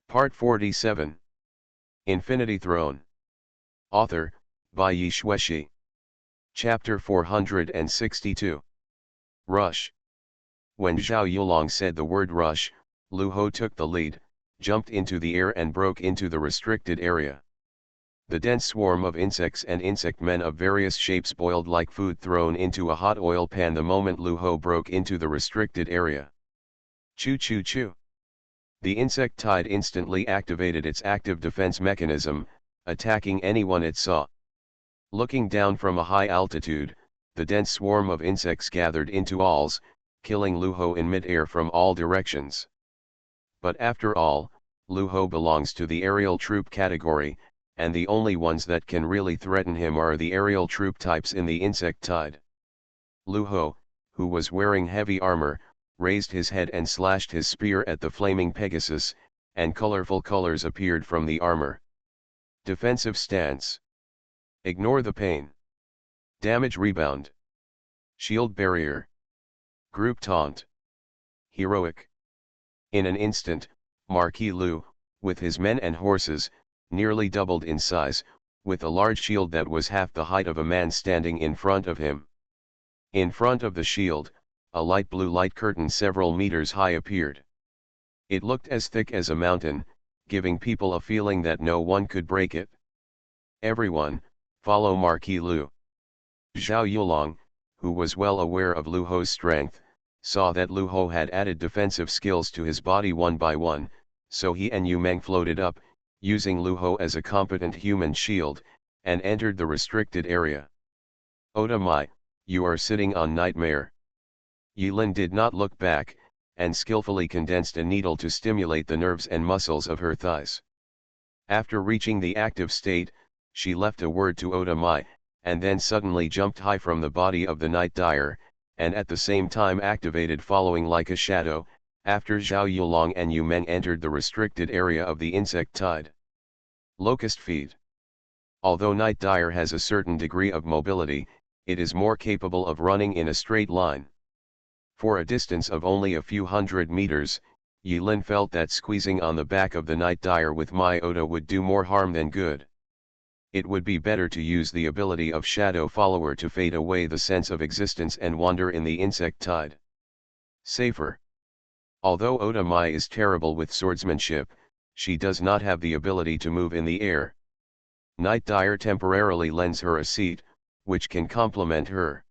Part 47. Infinity Throne. Author, by Yi Shueshi. Chapter 462. Rush. When Zhao Yulong said the word rush, Lu Ho took the lead, jumped into the air and broke into the restricted area. The dense swarm of insects and insect men of various shapes boiled like food thrown into a hot oil pan the moment Lu Ho broke into the restricted area. Choo choo choo. The insect tide instantly activated its active defense mechanism, attacking anyone it saw. Looking down from a high altitude, the dense swarm of insects gathered into alls, killing Lu Ho in mid-air from all directions. But after all, Lu Ho belongs to the aerial troop category, and the only ones that can really threaten him are the aerial troop types in the insect tide. Lu Ho, who was wearing heavy armor, raised his head and slashed his spear at the flaming Pegasus, and colorful colors appeared from the armor. Defensive stance. Ignore the pain. Damage rebound. Shield barrier. Group taunt. Heroic. In an instant, Marquis Lu, with his men and horses, nearly doubled in size, with a large shield that was half the height of a man standing in front of him. In front of the shield, a light blue light curtain several meters high appeared. It looked as thick as a mountain, giving people a feeling that no one could break it. Everyone, follow Marquis Lu. Zhao Yulong, who was well aware of Lu Ho's strength, saw that Lu Ho had added defensive skills to his body one by one, so he and Yu Meng floated up, using Lu Ho as a competent human shield, and entered the restricted area. Oda Mai, you are sitting on Nightmare. Yilin did not look back, and skillfully condensed a needle to stimulate the nerves and muscles of her thighs. After reaching the active state, she left a word to Oda Mai, and then suddenly jumped high from the body of the Night Dyer, and at the same time activated following like a shadow, after Zhao Yulong and Yu Meng entered the restricted area of the insect tide. Locust Feed. Although Night Dyer has a certain degree of mobility, it is more capable of running in a straight line. For a distance of only a few hundred meters, Yilin felt that squeezing on the back of the Night Dyer with Mai Oda would do more harm than good. It would be better to use the ability of Shadow Follower to fade away the sense of existence and wander in the insect tide. Safer. Although Oda Mai is terrible with swordsmanship, she does not have the ability to move in the air. Night Dyer temporarily lends her a seat, which can complement her.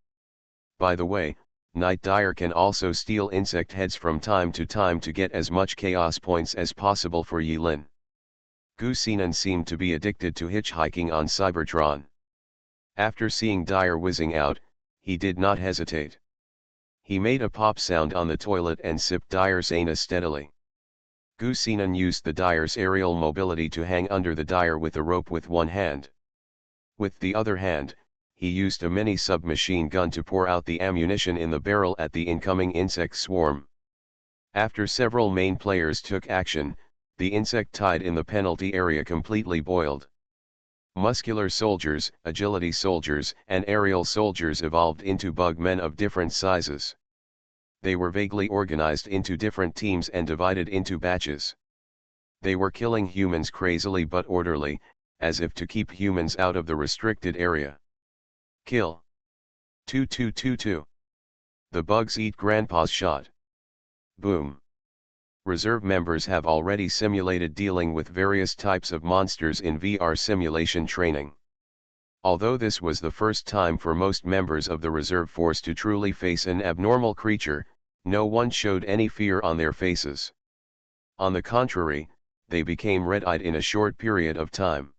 By the way, Night Dyer can also steal insect heads from time to time to get as much chaos points as possible for Yilin. Gu Xinan seemed to be addicted to hitchhiking on Cybertron. After seeing Dyer whizzing out, he did not hesitate. He made a pop sound on the toilet and sipped Dyer's anus steadily. Gu Xinan used the Dyer's aerial mobility to hang under the Dyer with a rope with one hand. With the other hand, he used a mini submachine gun to pour out the ammunition in the barrel at the incoming insect swarm. After several main players took action, the insect tide in the penalty area completely boiled. Muscular soldiers, agility soldiers, and aerial soldiers evolved into bug men of different sizes. They were vaguely organized into different teams and divided into batches. They were killing humans crazily but orderly, as if to keep humans out of the restricted area. Kill. 2222. The bugs eat Grandpa's shot. Boom. Reserve members have already simulated dealing with various types of monsters in VR simulation training. Although this was the first time for most members of the reserve force to truly face an abnormal creature, no one showed any fear on their faces. On the contrary, they became red-eyed in a short period of time.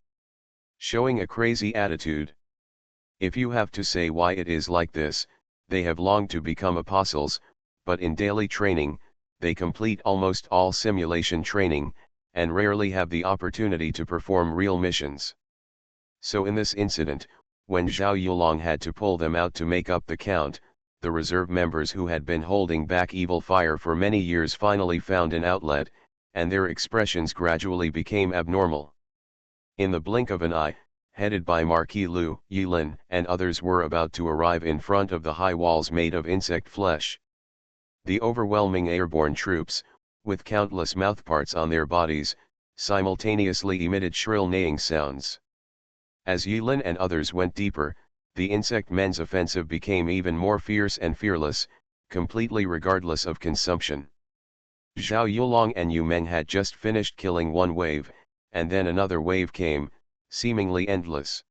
Showing a crazy attitude. If you have to say why it is like this, they have longed to become apostles, but in daily training, they complete almost all simulation training, and rarely have the opportunity to perform real missions. So in this incident, when Zhao Yulong had to pull them out to make up the count, the reserve members who had been holding back evil fire for many years finally found an outlet, and their expressions gradually became abnormal. In the blink of an eye, headed by Marquis Lu, Yilin, and others were about to arrive in front of the high walls made of insect flesh. The overwhelming airborne troops, with countless mouthparts on their bodies, simultaneously emitted shrill neighing sounds. As Yilin and others went deeper, the insect men's offensive became even more fierce and fearless, completely regardless of consumption. Zhao Yulong and Yu Meng had just finished killing one wave, and then another wave came, seemingly endless.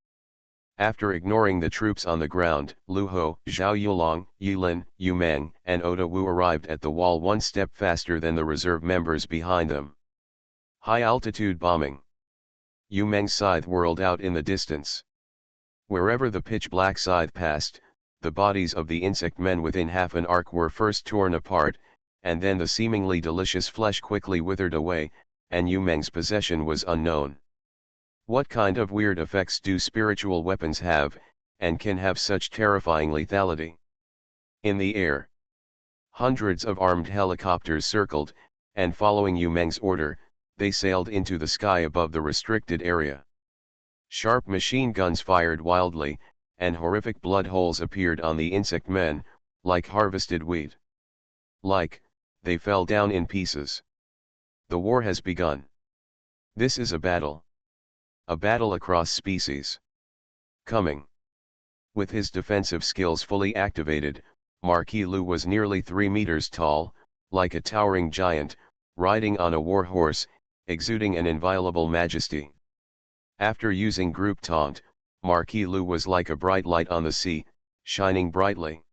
After ignoring the troops on the ground, Lu Ho, Zhao Yulong, Yilin, Yu Meng, and Oda Wu arrived at the wall one step faster than the reserve members behind them. High-altitude bombing. Yu Meng's scythe whirled out in the distance. Wherever the pitch-black scythe passed, the bodies of the insect men within half an arc were first torn apart, and then the seemingly delicious flesh quickly withered away, and Yu Meng's possession was unknown. What kind of weird effects do spiritual weapons have, and can have such terrifying lethality? In the air, hundreds of armed helicopters circled, and following Yu Meng's order, they sailed into the sky above the restricted area. Sharp machine guns fired wildly, and horrific blood holes appeared on the insect men, like harvested wheat. They fell down in pieces. The war has begun. This is a battle. A battle across species. Coming. With his defensive skills fully activated, Marquis Lu was nearly 3 meters tall, like a towering giant, riding on a war horse, exuding an inviolable majesty. After using group taunt, Marquis Lu was like a bright light on the sea, shining brightly.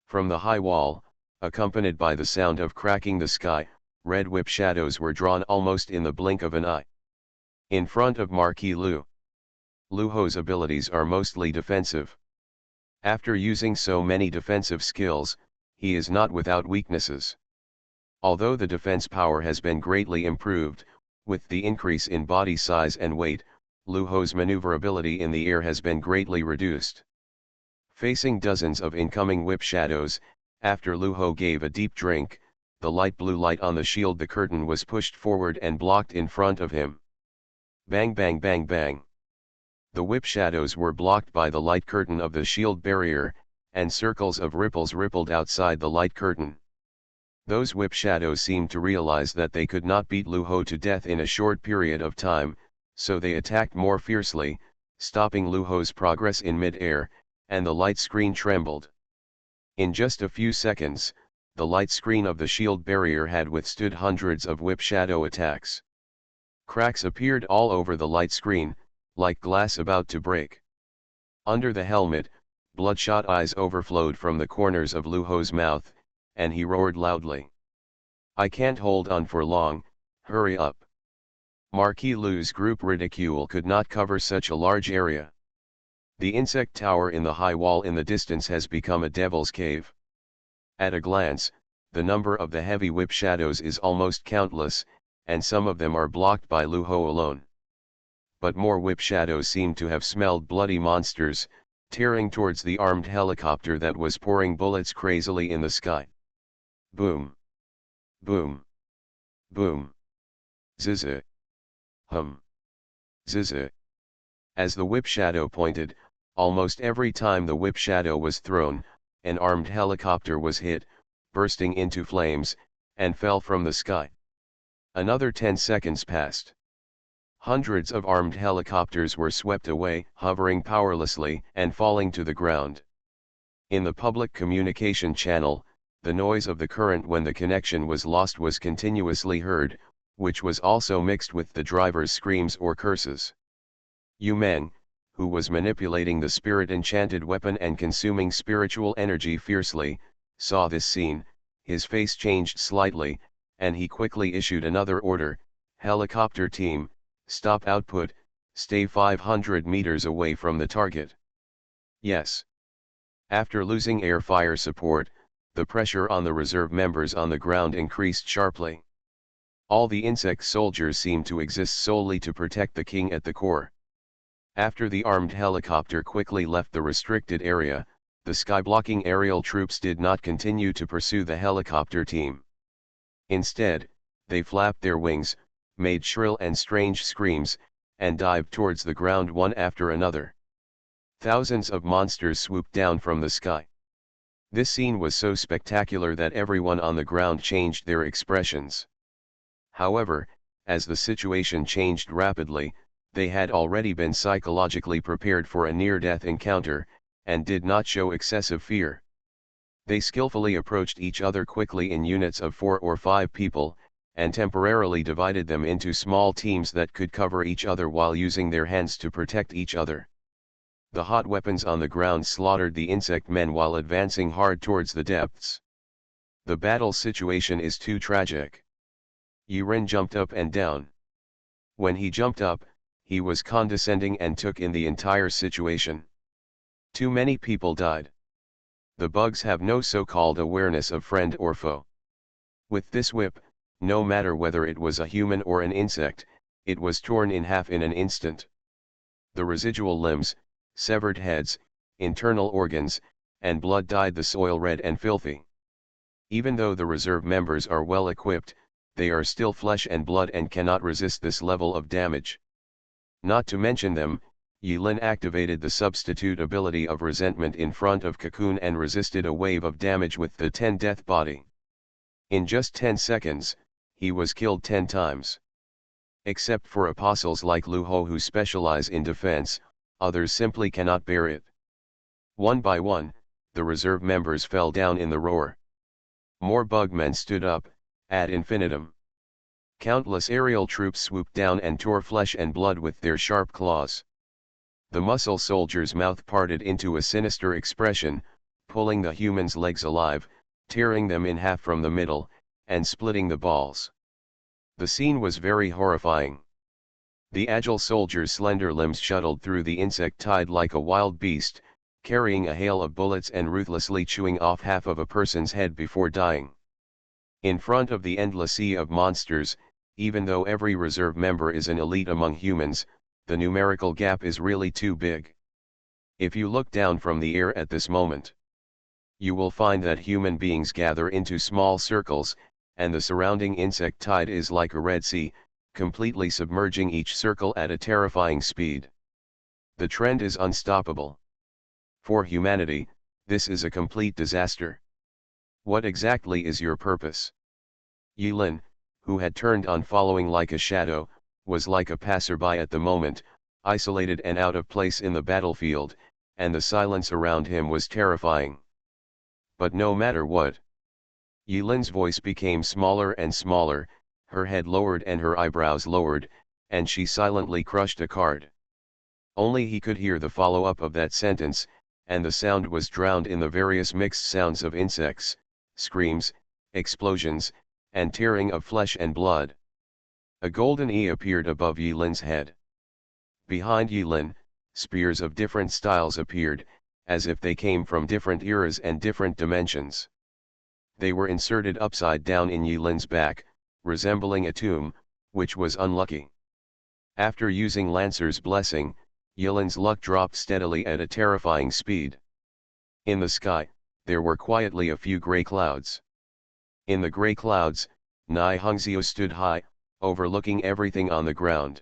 From the high wall, accompanied by the sound of cracking the sky, red whip shadows were drawn almost in the blink of an eye. In front of Marquis Lu, Lu Ho's abilities are mostly defensive. After using so many defensive skills, he is not without weaknesses. Although the defense power has been greatly improved, with the increase in body size and weight, Lu Ho's maneuverability in the air has been greatly reduced. Facing dozens of incoming whip shadows, after Lu Ho gave a deep drink, the light blue light on the shield the curtain was pushed forward and blocked in front of him. Bang bang bang bang. The whip shadows were blocked by the light curtain of the shield barrier, and circles of ripples rippled outside the light curtain. Those whip shadows seemed to realize that they could not beat Lu Ho to death in a short period of time, so they attacked more fiercely, stopping Lu Ho's progress in mid-air, and the light screen trembled. In just a few seconds, the light screen of the shield barrier had withstood hundreds of whip shadow attacks. Cracks appeared all over the light screen, like glass about to break. Under the helmet, bloodshot eyes overflowed from the corners of Lu Ho's mouth, and he roared loudly. "I can't hold on for long, hurry up." Marquis Lu's group ridicule could not cover such a large area. The insect tower in the high wall in the distance has become a devil's cave. At a glance, the number of the heavy whip shadows is almost countless, and some of them are blocked by Lu Ho alone. But more whip shadows seem to have smelled bloody monsters, tearing towards the armed helicopter that was pouring bullets crazily in the sky. Boom. Boom. Boom. Zizz. Hum. Zizz. As the whip shadow pointed, almost every time the whip shadow was thrown, an armed helicopter was hit, bursting into flames, and fell from the sky. Another 10 seconds passed. Hundreds of armed helicopters were swept away, hovering powerlessly and falling to the ground. In the public communication channel, the noise of the current when the connection was lost was continuously heard, which was also mixed with the driver's screams or curses. Yu Meng, who was manipulating the spirit-enchanted weapon and consuming spiritual energy fiercely, saw this scene, his face changed slightly, and he quickly issued another order: "Helicopter team, stop output, stay 500 meters away from the target." Yes. After losing air fire support, the pressure on the reserve members on the ground increased sharply. All the insect soldiers seemed to exist solely to protect the king at the core. After the armed helicopter quickly left the restricted area, the sky-blocking aerial troops did not continue to pursue the helicopter team. Instead, they flapped their wings, made shrill and strange screams, and dived towards the ground one after another. Thousands of monsters swooped down from the sky. This scene was so spectacular that everyone on the ground changed their expressions. However, As the situation changed rapidly, they had already been psychologically prepared for a near-death encounter, and did not show excessive fear. They skillfully approached each other quickly in units of 4 or 5 people, and temporarily divided them into small teams that could cover each other while using their hands to protect each other. The hot weapons on the ground slaughtered the insect men while advancing hard towards the depths. The battle situation is too tragic. Yiren jumped up and down. When he jumped up, he was condescending and took in the entire situation. Too many people died. The bugs have no so-called awareness of friend or foe. With this whip, no matter whether it was a human or an insect, it was torn in half in an instant. The residual limbs, severed heads, internal organs, and blood dyed the soil red and filthy. Even though the reserve members are well equipped, they are still flesh and blood and cannot resist this level of damage. Not to mention them, Yilin activated the substitute ability of resentment in front of Cocoon and resisted a wave of damage with the 10 death body. In just 10 seconds, he was killed 10 times. Except for apostles like Lu Ho who specialize in defense, others simply cannot bear it. One by one, the reserve members fell down in the roar. More bugmen stood up, ad infinitum. Countless aerial troops swooped down and tore flesh and blood with their sharp claws. The muscle soldier's mouth parted into a sinister expression, pulling the humans' legs alive, tearing them in half from the middle, and splitting the balls. The scene was very horrifying. The agile soldier's slender limbs shuttled through the insect tide like a wild beast, carrying a hail of bullets and ruthlessly chewing off half of a person's head before dying. In front of the endless sea of monsters, even though every reserve member is an elite among humans, the numerical gap is really too big. If you look down from the air at this moment, you will find that human beings gather into small circles, and the surrounding insect tide is like a Red Sea, completely submerging each circle at a terrifying speed. The trend is unstoppable. For humanity, this is a complete disaster. What exactly is your purpose? Yilin, who had turned on following like a shadow, was like a passerby at the moment, isolated and out of place in the battlefield, and the silence around him was terrifying. But no matter what, Yilin's voice became smaller and smaller, her head lowered and her eyebrows lowered, and she silently crushed a card. Only he could hear the follow-up of that sentence, and the sound was drowned in the various mixed sounds of insects, screams, explosions, and tearing of flesh and blood. A golden E appeared above Yilin's head. Behind Yilin, spears of different styles appeared, as if they came from different eras and different dimensions. They were inserted upside down in Yilin's back, resembling a tomb, which was unlucky. After using Lancer's blessing, Yilin's luck dropped steadily at a terrifying speed. In the sky, there were quietly a few gray clouds. In the gray clouds, Nai Hongzhou stood high, overlooking everything on the ground.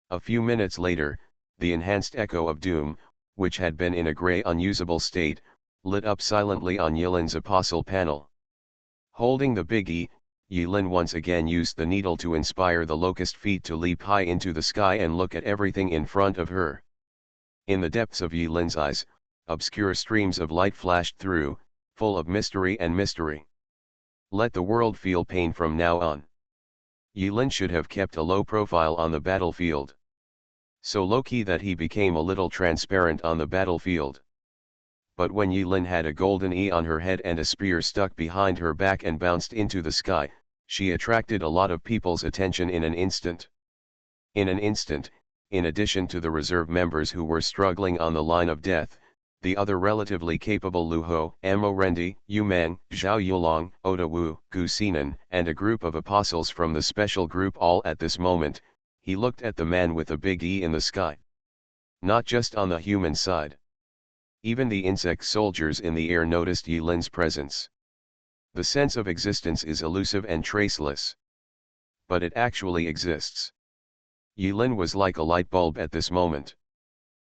A few minutes later, the enhanced echo of doom, which had been in a gray unusable state, lit up silently on Yilin's apostle panel. Holding the big E, Yilin once again used the needle to inspire the locust feet to leap high into the sky and look at everything in front of her. In the depths of Yilin's eyes, obscure streams of light flashed through, full of mystery and mystery. Let the world feel pain from now on. Yilin should have kept a low profile on the battlefield. So low-key that he became a little transparent on the battlefield. But when Yilin had a golden E on her head and a spear stuck behind her back and bounced into the sky, she attracted a lot of people's attention in an instant. In an instant, in addition to the reserve members who were struggling on the line of death, the other relatively capable Lu Ho, Amo Rendi, Yu Mang, Zhao Yulong, Oda Wu, Gu Xinan, and a group of apostles from the special group all at this moment, he looked at the man with a big E in the sky. Not just on the human side. Even the insect soldiers in the air noticed Yilin's presence. The sense of existence is elusive and traceless. But it actually exists. Yilin was like a light bulb at this moment.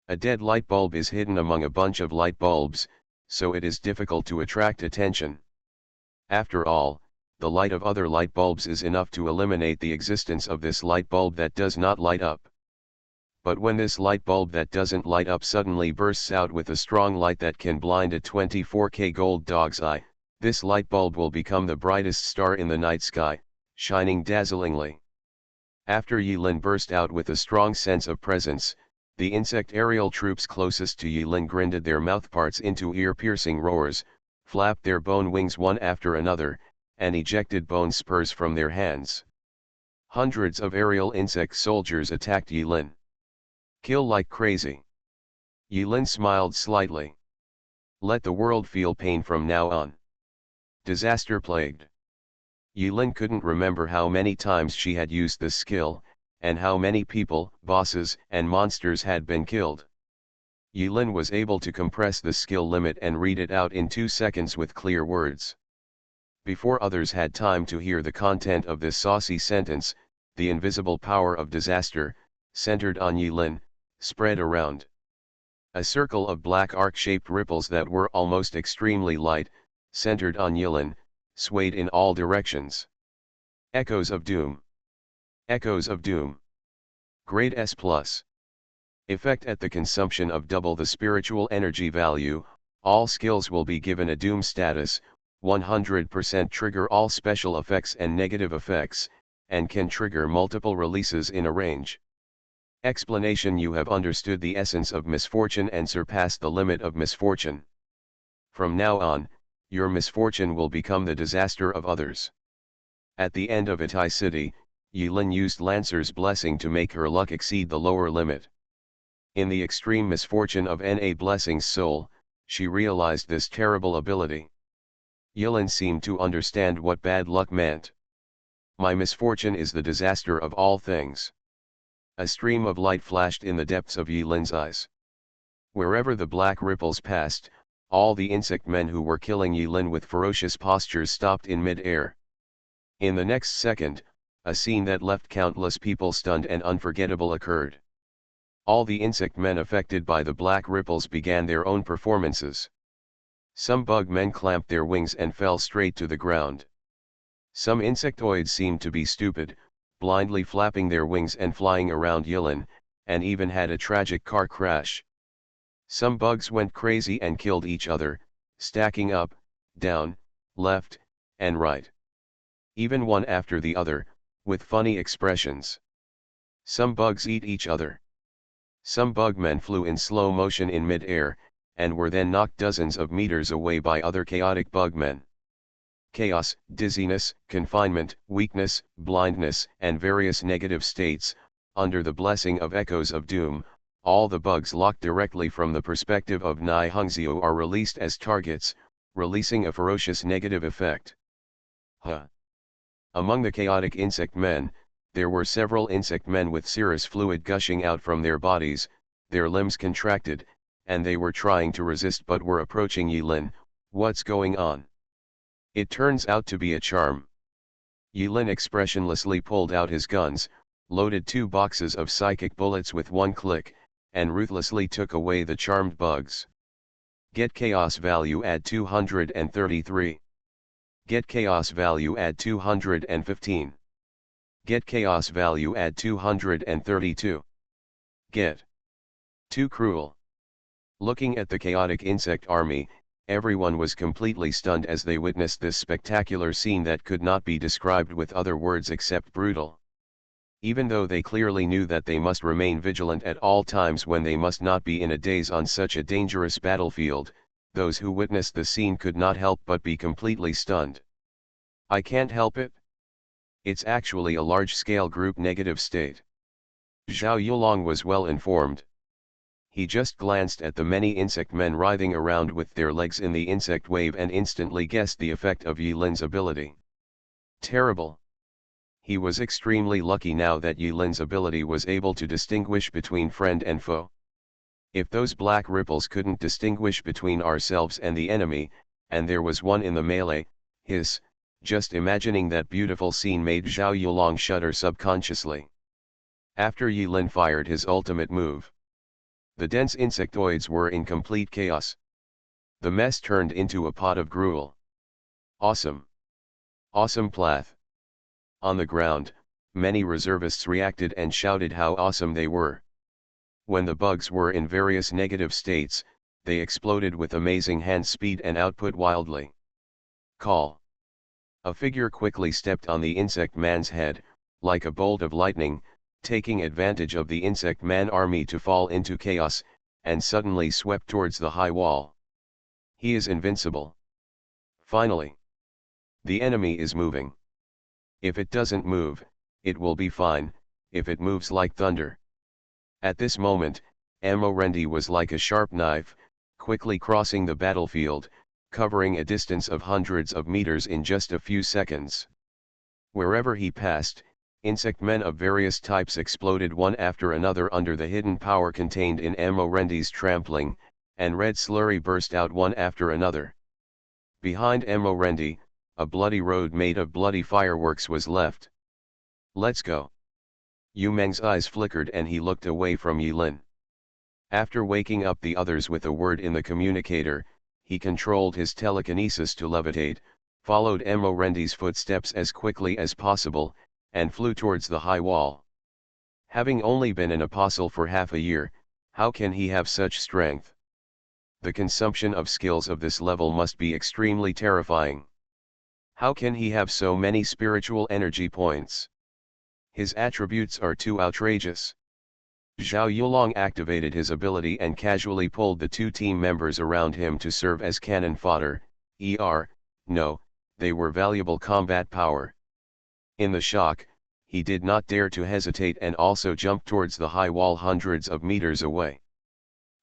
A dead light bulb is hidden among a bunch of light bulbs, so it is difficult to attract attention. After all, the light of other light bulbs is enough to eliminate the existence of this light bulb that does not light up. But when this light bulb that doesn't light up suddenly bursts out with a strong light that can blind a 24K gold dog's eye, this light bulb will become the brightest star in the night sky, shining dazzlingly. After Yilin burst out with a strong sense of presence, the insect aerial troops closest to Yilin grinded their mouthparts into ear-piercing roars, flapped their bone wings one after another, and ejected bone spurs from their hands. Hundreds of aerial insect soldiers attacked Yilin. Kill like crazy. Yilin smiled slightly. Let the world feel pain from now on. Disaster plagued. Yilin couldn't remember how many times she had used this skill, and how many people, bosses, and monsters had been killed. Yilin was able to compress the skill limit and read it out in 2 seconds with clear words. Before others had time to hear the content of this saucy sentence, the invisible power of disaster, centered on Yilin, spread around. A circle of black arc-shaped ripples that were almost extremely light, centered on Yilin, swayed in all directions. Echoes of Doom. Echoes of Doom. Grade S+. Effect at the consumption of double the spiritual energy value, all skills will be given a Doom status, 100% trigger all special effects and negative effects, and can trigger multiple releases in a range. Explanation: you have understood the essence of misfortune and surpassed the limit of misfortune. From now on, your misfortune will become the disaster of others. At the end of Itai City, Yilin used Lancer's blessing to make her luck exceed the lower limit. In the extreme misfortune of Na Blessing's soul, she realized this terrible ability. Yilin seemed to understand what bad luck meant. My misfortune is the disaster of all things. A stream of light flashed in the depths of Yilin's eyes. Wherever the black ripples passed, all the insect men who were killing Yilin with ferocious postures stopped in mid-air. In the next second, a scene that left countless people stunned and unforgettable occurred. All the insect men affected by the black ripples began their own performances. Some bug men clamped their wings and fell straight to the ground. Some insectoids seemed to be stupid, blindly flapping their wings and flying around Yilin, and even had a tragic car crash. Some bugs went crazy and killed each other, stacking up, down, left, and right. Even one after the other, with funny expressions. Some bugs eat each other. Some bugmen flew in slow motion in mid-air, and were then knocked dozens of meters away by other chaotic bugmen. Chaos, dizziness, confinement, weakness, blindness, and various negative states, under the blessing of Echoes of Doom, all the bugs locked directly from the perspective of Nai Hungzio are released as targets, releasing a ferocious negative effect. Among the chaotic insect men, there were several insect men with serous fluid gushing out from their bodies, their limbs contracted, and they were trying to resist but were approaching Yilin. What's going on? It turns out to be a charm. Yilin expressionlessly pulled out his guns, loaded 2 boxes of psychic bullets with one click, and ruthlessly took away the charmed bugs. Get chaos value add 233. Get chaos value add 215. Get chaos value add 232. Get. Too cruel. Looking at the chaotic insect army, everyone was completely stunned as they witnessed this spectacular scene that could not be described with other words except brutal. Even though they clearly knew that they must remain vigilant at all times when they must not be in a daze on such a dangerous battlefield, those who witnessed the scene could not help but be completely stunned. I can't help it. It's actually a large-scale group negative state. Zhao Yulong was well informed. He just glanced at the many insect men writhing around with their legs in the insect wave and instantly guessed the effect of Yilin's ability. Terrible. He was extremely lucky now that Yilin's ability was able to distinguish between friend and foe. If those black ripples couldn't distinguish between ourselves and the enemy, and there was one in the melee, just imagining that beautiful scene made Zhao Yulong shudder subconsciously. After Yilin fired his ultimate move, the dense insectoids were in complete chaos. The mess turned into a pot of gruel. Awesome. Awesome Plath. On the ground, many reservists reacted and shouted how awesome they were. When the bugs were in various negative states, they exploded with amazing hand speed and output wildly. Call. A figure quickly stepped on the insect man's head, like a bolt of lightning, taking advantage of the insect man army to fall into chaos, and suddenly swept towards the high wall. He is invincible. Finally. The enemy is moving. If it doesn't move, it will be fine, if it moves like thunder. At this moment, Amorendi was like a sharp knife, quickly crossing the battlefield, covering a distance of hundreds of meters in just a few seconds. Wherever he passed, insect men of various types exploded one after another under the hidden power contained in Amorendi's trampling, and red slurry burst out one after another. Behind Amorendi, a bloody road made of bloody fireworks was left. Let's go. Yu Meng's eyes flickered and he looked away from Yilin. After waking up the others with a word in the communicator, he controlled his telekinesis to levitate, followed Amorendi's footsteps as quickly as possible, and flew towards the high wall. Having only been an apostle for half a year, how can he have such strength? The consumption of skills of this level must be extremely terrifying. How can he have so many spiritual energy points? His attributes are too outrageous. Zhao Yulong activated his ability and casually pulled the two team members around him to serve as cannon fodder. No, they were valuable combat power. In the shock, he did not dare to hesitate and also jumped towards the high wall hundreds of meters away.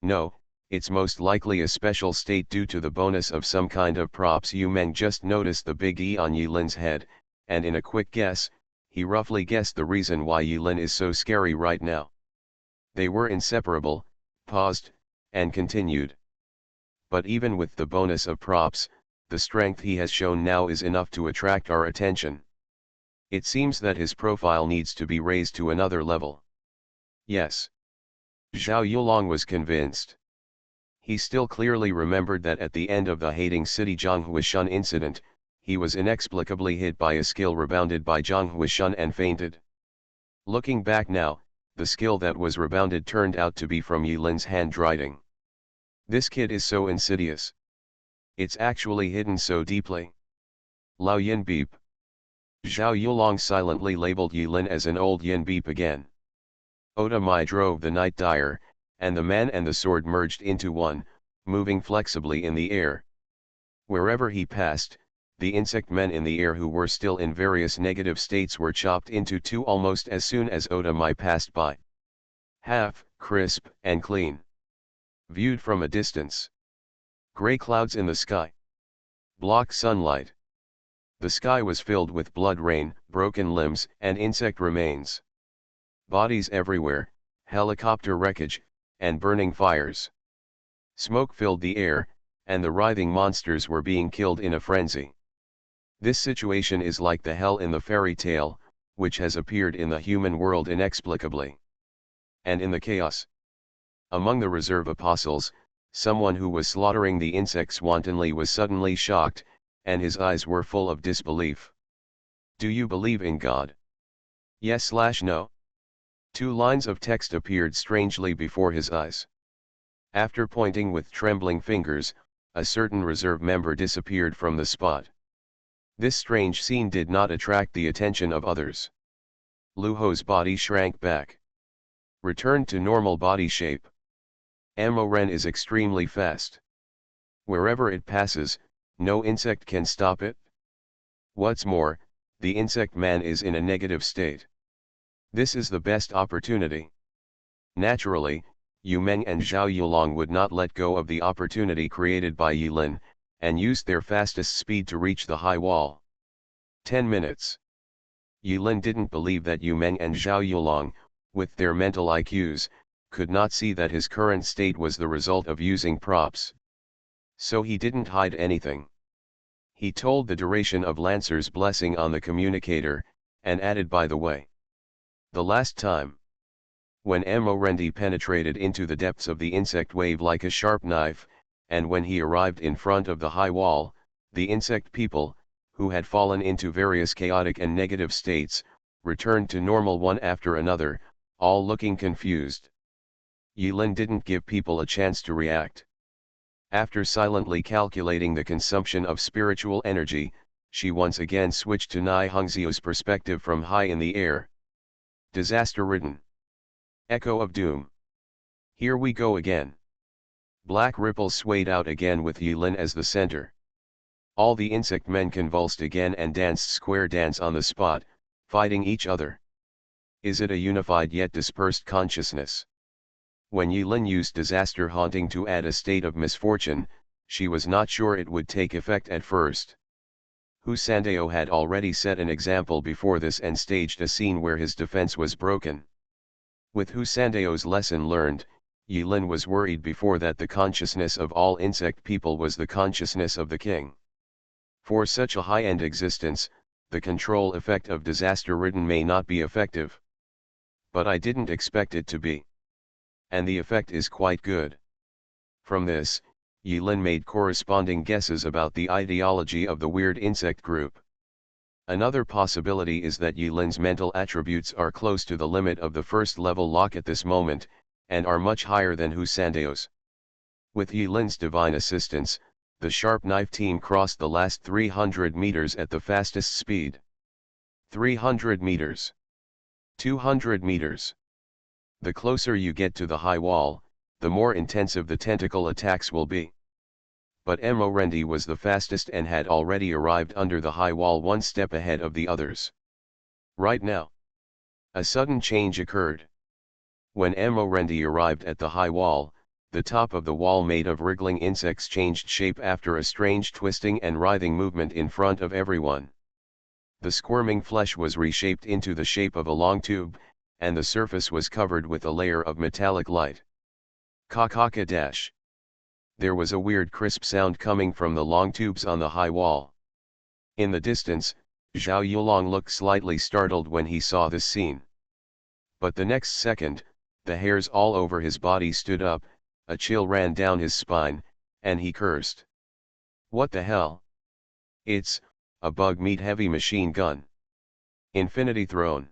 No, it's most likely a special state due to the bonus of some kind of props. Yu Meng just noticed the big E on Yilin's head, and in a quick guess, he roughly guessed the reason why Yilin is so scary right now. They were inseparable, paused, and continued. But even with the bonus of props, the strength he has shown now is enough to attract our attention. It seems that his profile needs to be raised to another level. Yes. Zhao Yulong was convinced. He still clearly remembered that at the end of the Hating City Zhonghuishun incident, he was inexplicably hit by a skill rebounded by Zhonghuishun and fainted. Looking back now, the skill that was rebounded turned out to be from Yilin's handwriting. This kid is so insidious. It's actually hidden so deeply. Lao Yin Beep. Zhao Yulong silently labeled Yilin as an old Yin Beep again. Oda Mai drove the night dyer, and the man and the sword merged into one, moving flexibly in the air. Wherever he passed, the insect men in the air who were still in various negative states were chopped into two almost as soon as Oda Mai passed by. Half, crisp, and clean. Viewed from a distance. Gray clouds in the sky. Block sunlight. The sky was filled with blood rain, broken limbs, and insect remains. Bodies everywhere, helicopter wreckage, and burning fires. Smoke filled the air, and the writhing monsters were being killed in a frenzy. This situation is like the hell in the fairy tale, which has appeared in the human world inexplicably. And in the chaos. Among the reserve apostles, someone who was slaughtering the insects wantonly was suddenly shocked, and his eyes were full of disbelief. Do you believe in God? Yes/no. Two lines of text appeared strangely before his eyes. After pointing with trembling fingers, a certain reserve member disappeared from the spot. This strange scene did not attract the attention of others. Lu Ho's body shrank back. Returned to normal body shape. Amoren is extremely fast. Wherever it passes, no insect can stop it. What's more, the insect man is in a negative state. This is the best opportunity. Naturally, Yu Meng and Zhao Yulong would not let go of the opportunity created by Yilin, and used their fastest speed to reach the high wall. 10 minutes. Yilin didn't believe that Yu Meng and Zhao Yulong, with their mental IQs, could not see that his current state was the result of using props. So he didn't hide anything. He told the duration of Lancer's blessing on the communicator, and added by the way. The last time. When Amorendi penetrated into the depths of the insect wave like a sharp knife, and when he arrived in front of the high wall, the insect people, who had fallen into various chaotic and negative states, returned to normal one after another, all looking confused. Yilin didn't give people a chance to react. After silently calculating the consumption of spiritual energy, she once again switched to Nai Hongzio's perspective from high in the air. Disaster-ridden. Echo of doom. Here we go again. Black ripples swayed out again with Yilin as the center. All the insect men convulsed again and danced square dance on the spot, fighting each other. Is it a unified yet dispersed consciousness? When Yilin used disaster haunting to add a state of misfortune, she was not sure it would take effect at first. Hu Sandeo had already set an example before this and staged a scene where his defense was broken. With Hu Sandeo's lesson learned, Yilin was worried before that the consciousness of all insect people was the consciousness of the king. For such a high-end existence, the control effect of disaster-ridden may not be effective. But I didn't expect it to be. And the effect is quite good. From this, Yilin made corresponding guesses about the ideology of the weird insect group. Another possibility is that Yilin's mental attributes are close to the limit of the first level lock at this moment, and are much higher than Hu Sandeo's. With Yilin's divine assistance, the sharp knife team crossed the last 300 meters at the fastest speed. 300 meters. 200 meters. The closer you get to the high wall, the more intensive the tentacle attacks will be. But Morendi was the fastest and had already arrived under the high wall one step ahead of the others. Right now, a sudden change occurred. When Morendi arrived at the high wall, the top of the wall made of wriggling insects changed shape after a strange twisting and writhing movement in front of everyone. The squirming flesh was reshaped into the shape of a long tube, and the surface was covered with a layer of metallic light. Kakaka dash. There was a weird crisp sound coming from the long tubes on the high wall. In the distance, Zhao Yulong looked slightly startled when he saw this scene. But the next second, the hairs all over his body stood up, a chill ran down his spine, and he cursed. What the hell? It's a bug meat heavy machine gun. Infinity Throne.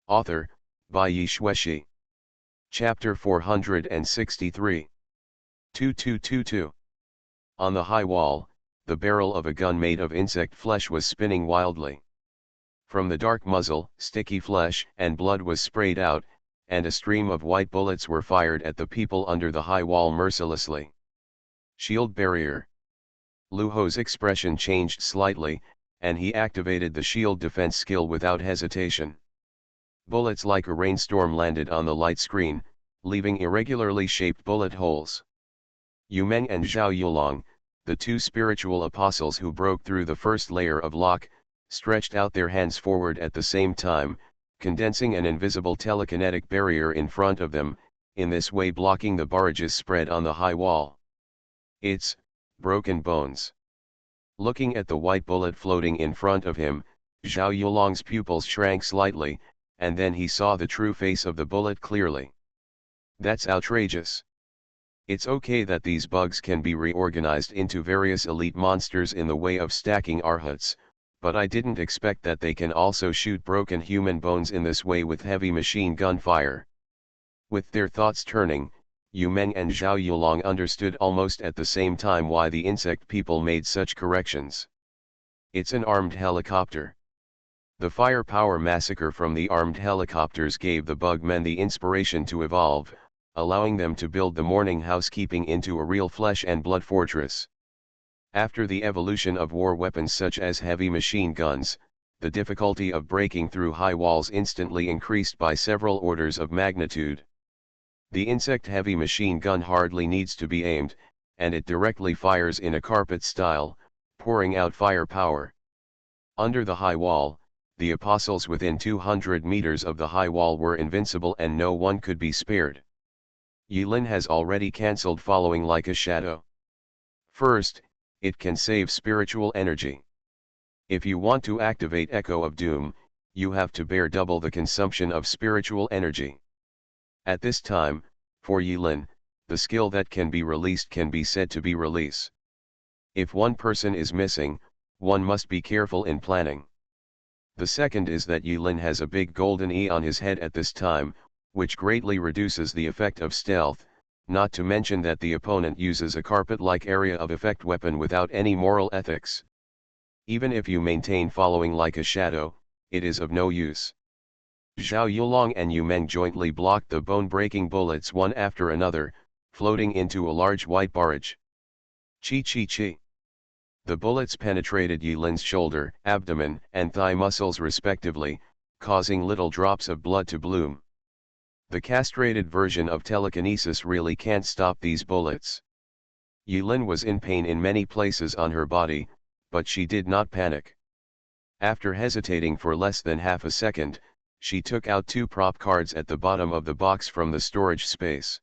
Author, by Yi Shueshi. Chapter 463. 2222. On the high wall, the barrel of a gun made of insect flesh was spinning wildly. From the dark muzzle, sticky flesh and blood was sprayed out, and a stream of white bullets were fired at the people under the high wall mercilessly. Shield barrier. Lu Ho's expression changed slightly, and he activated the shield defense skill without hesitation. Bullets like a rainstorm landed on the light screen, leaving irregularly shaped bullet holes. Yu Meng and Zhao Yulong, the two spiritual apostles who broke through the first layer of lock, stretched out their hands forward at the same time, condensing an invisible telekinetic barrier in front of them, in this way blocking the barrages spread on the high wall. It's broken bones. Looking at the white bullet floating in front of him, Zhao Yulong's pupils shrank slightly, and then he saw the true face of the bullet clearly. That's outrageous. It's okay that these bugs can be reorganized into various elite monsters in the way of stacking arhats, but I didn't expect that they can also shoot broken human bones in this way with heavy machine gun fire. With their thoughts turning, Yu Meng and Zhao Yulong understood almost at the same time why the insect people made such corrections. It's an armed helicopter. The firepower massacre from the armed helicopters gave the bug men the inspiration to evolve, allowing them to build the morning housekeeping into a real flesh and blood fortress. After the evolution of war weapons such as heavy machine guns, the difficulty of breaking through high walls instantly increased by several orders of magnitude. The insect heavy machine gun hardly needs to be aimed, and it directly fires in a carpet style, pouring out firepower. Under the high wall, the apostles within 200 meters of the high wall were invincible and no one could be spared. Yilin has already cancelled following like a shadow. First, it can save spiritual energy. If you want to activate Echo of Doom, you have to bear double the consumption of spiritual energy. At this time, for Yilin, the skill that can be released can be said to be release. If one person is missing, one must be careful in planning. The second is that Yulin has a big golden E on his head at this time, which greatly reduces the effect of stealth, not to mention that the opponent uses a carpet-like area of effect weapon without any moral ethics. Even if you maintain following like a shadow, it is of no use. Zhao Yulong and Yu Meng jointly blocked the bone-breaking bullets one after another, floating into a large white barrage. Chi chi chi. The bullets penetrated Yulin's shoulder, abdomen, and thigh muscles respectively, causing little drops of blood to bloom. The castrated version of telekinesis really can't stop these bullets. Yulin was in pain in many places on her body, but she did not panic. After hesitating for less than half a second, she took out 2 prop cards at the bottom of the box from the storage space.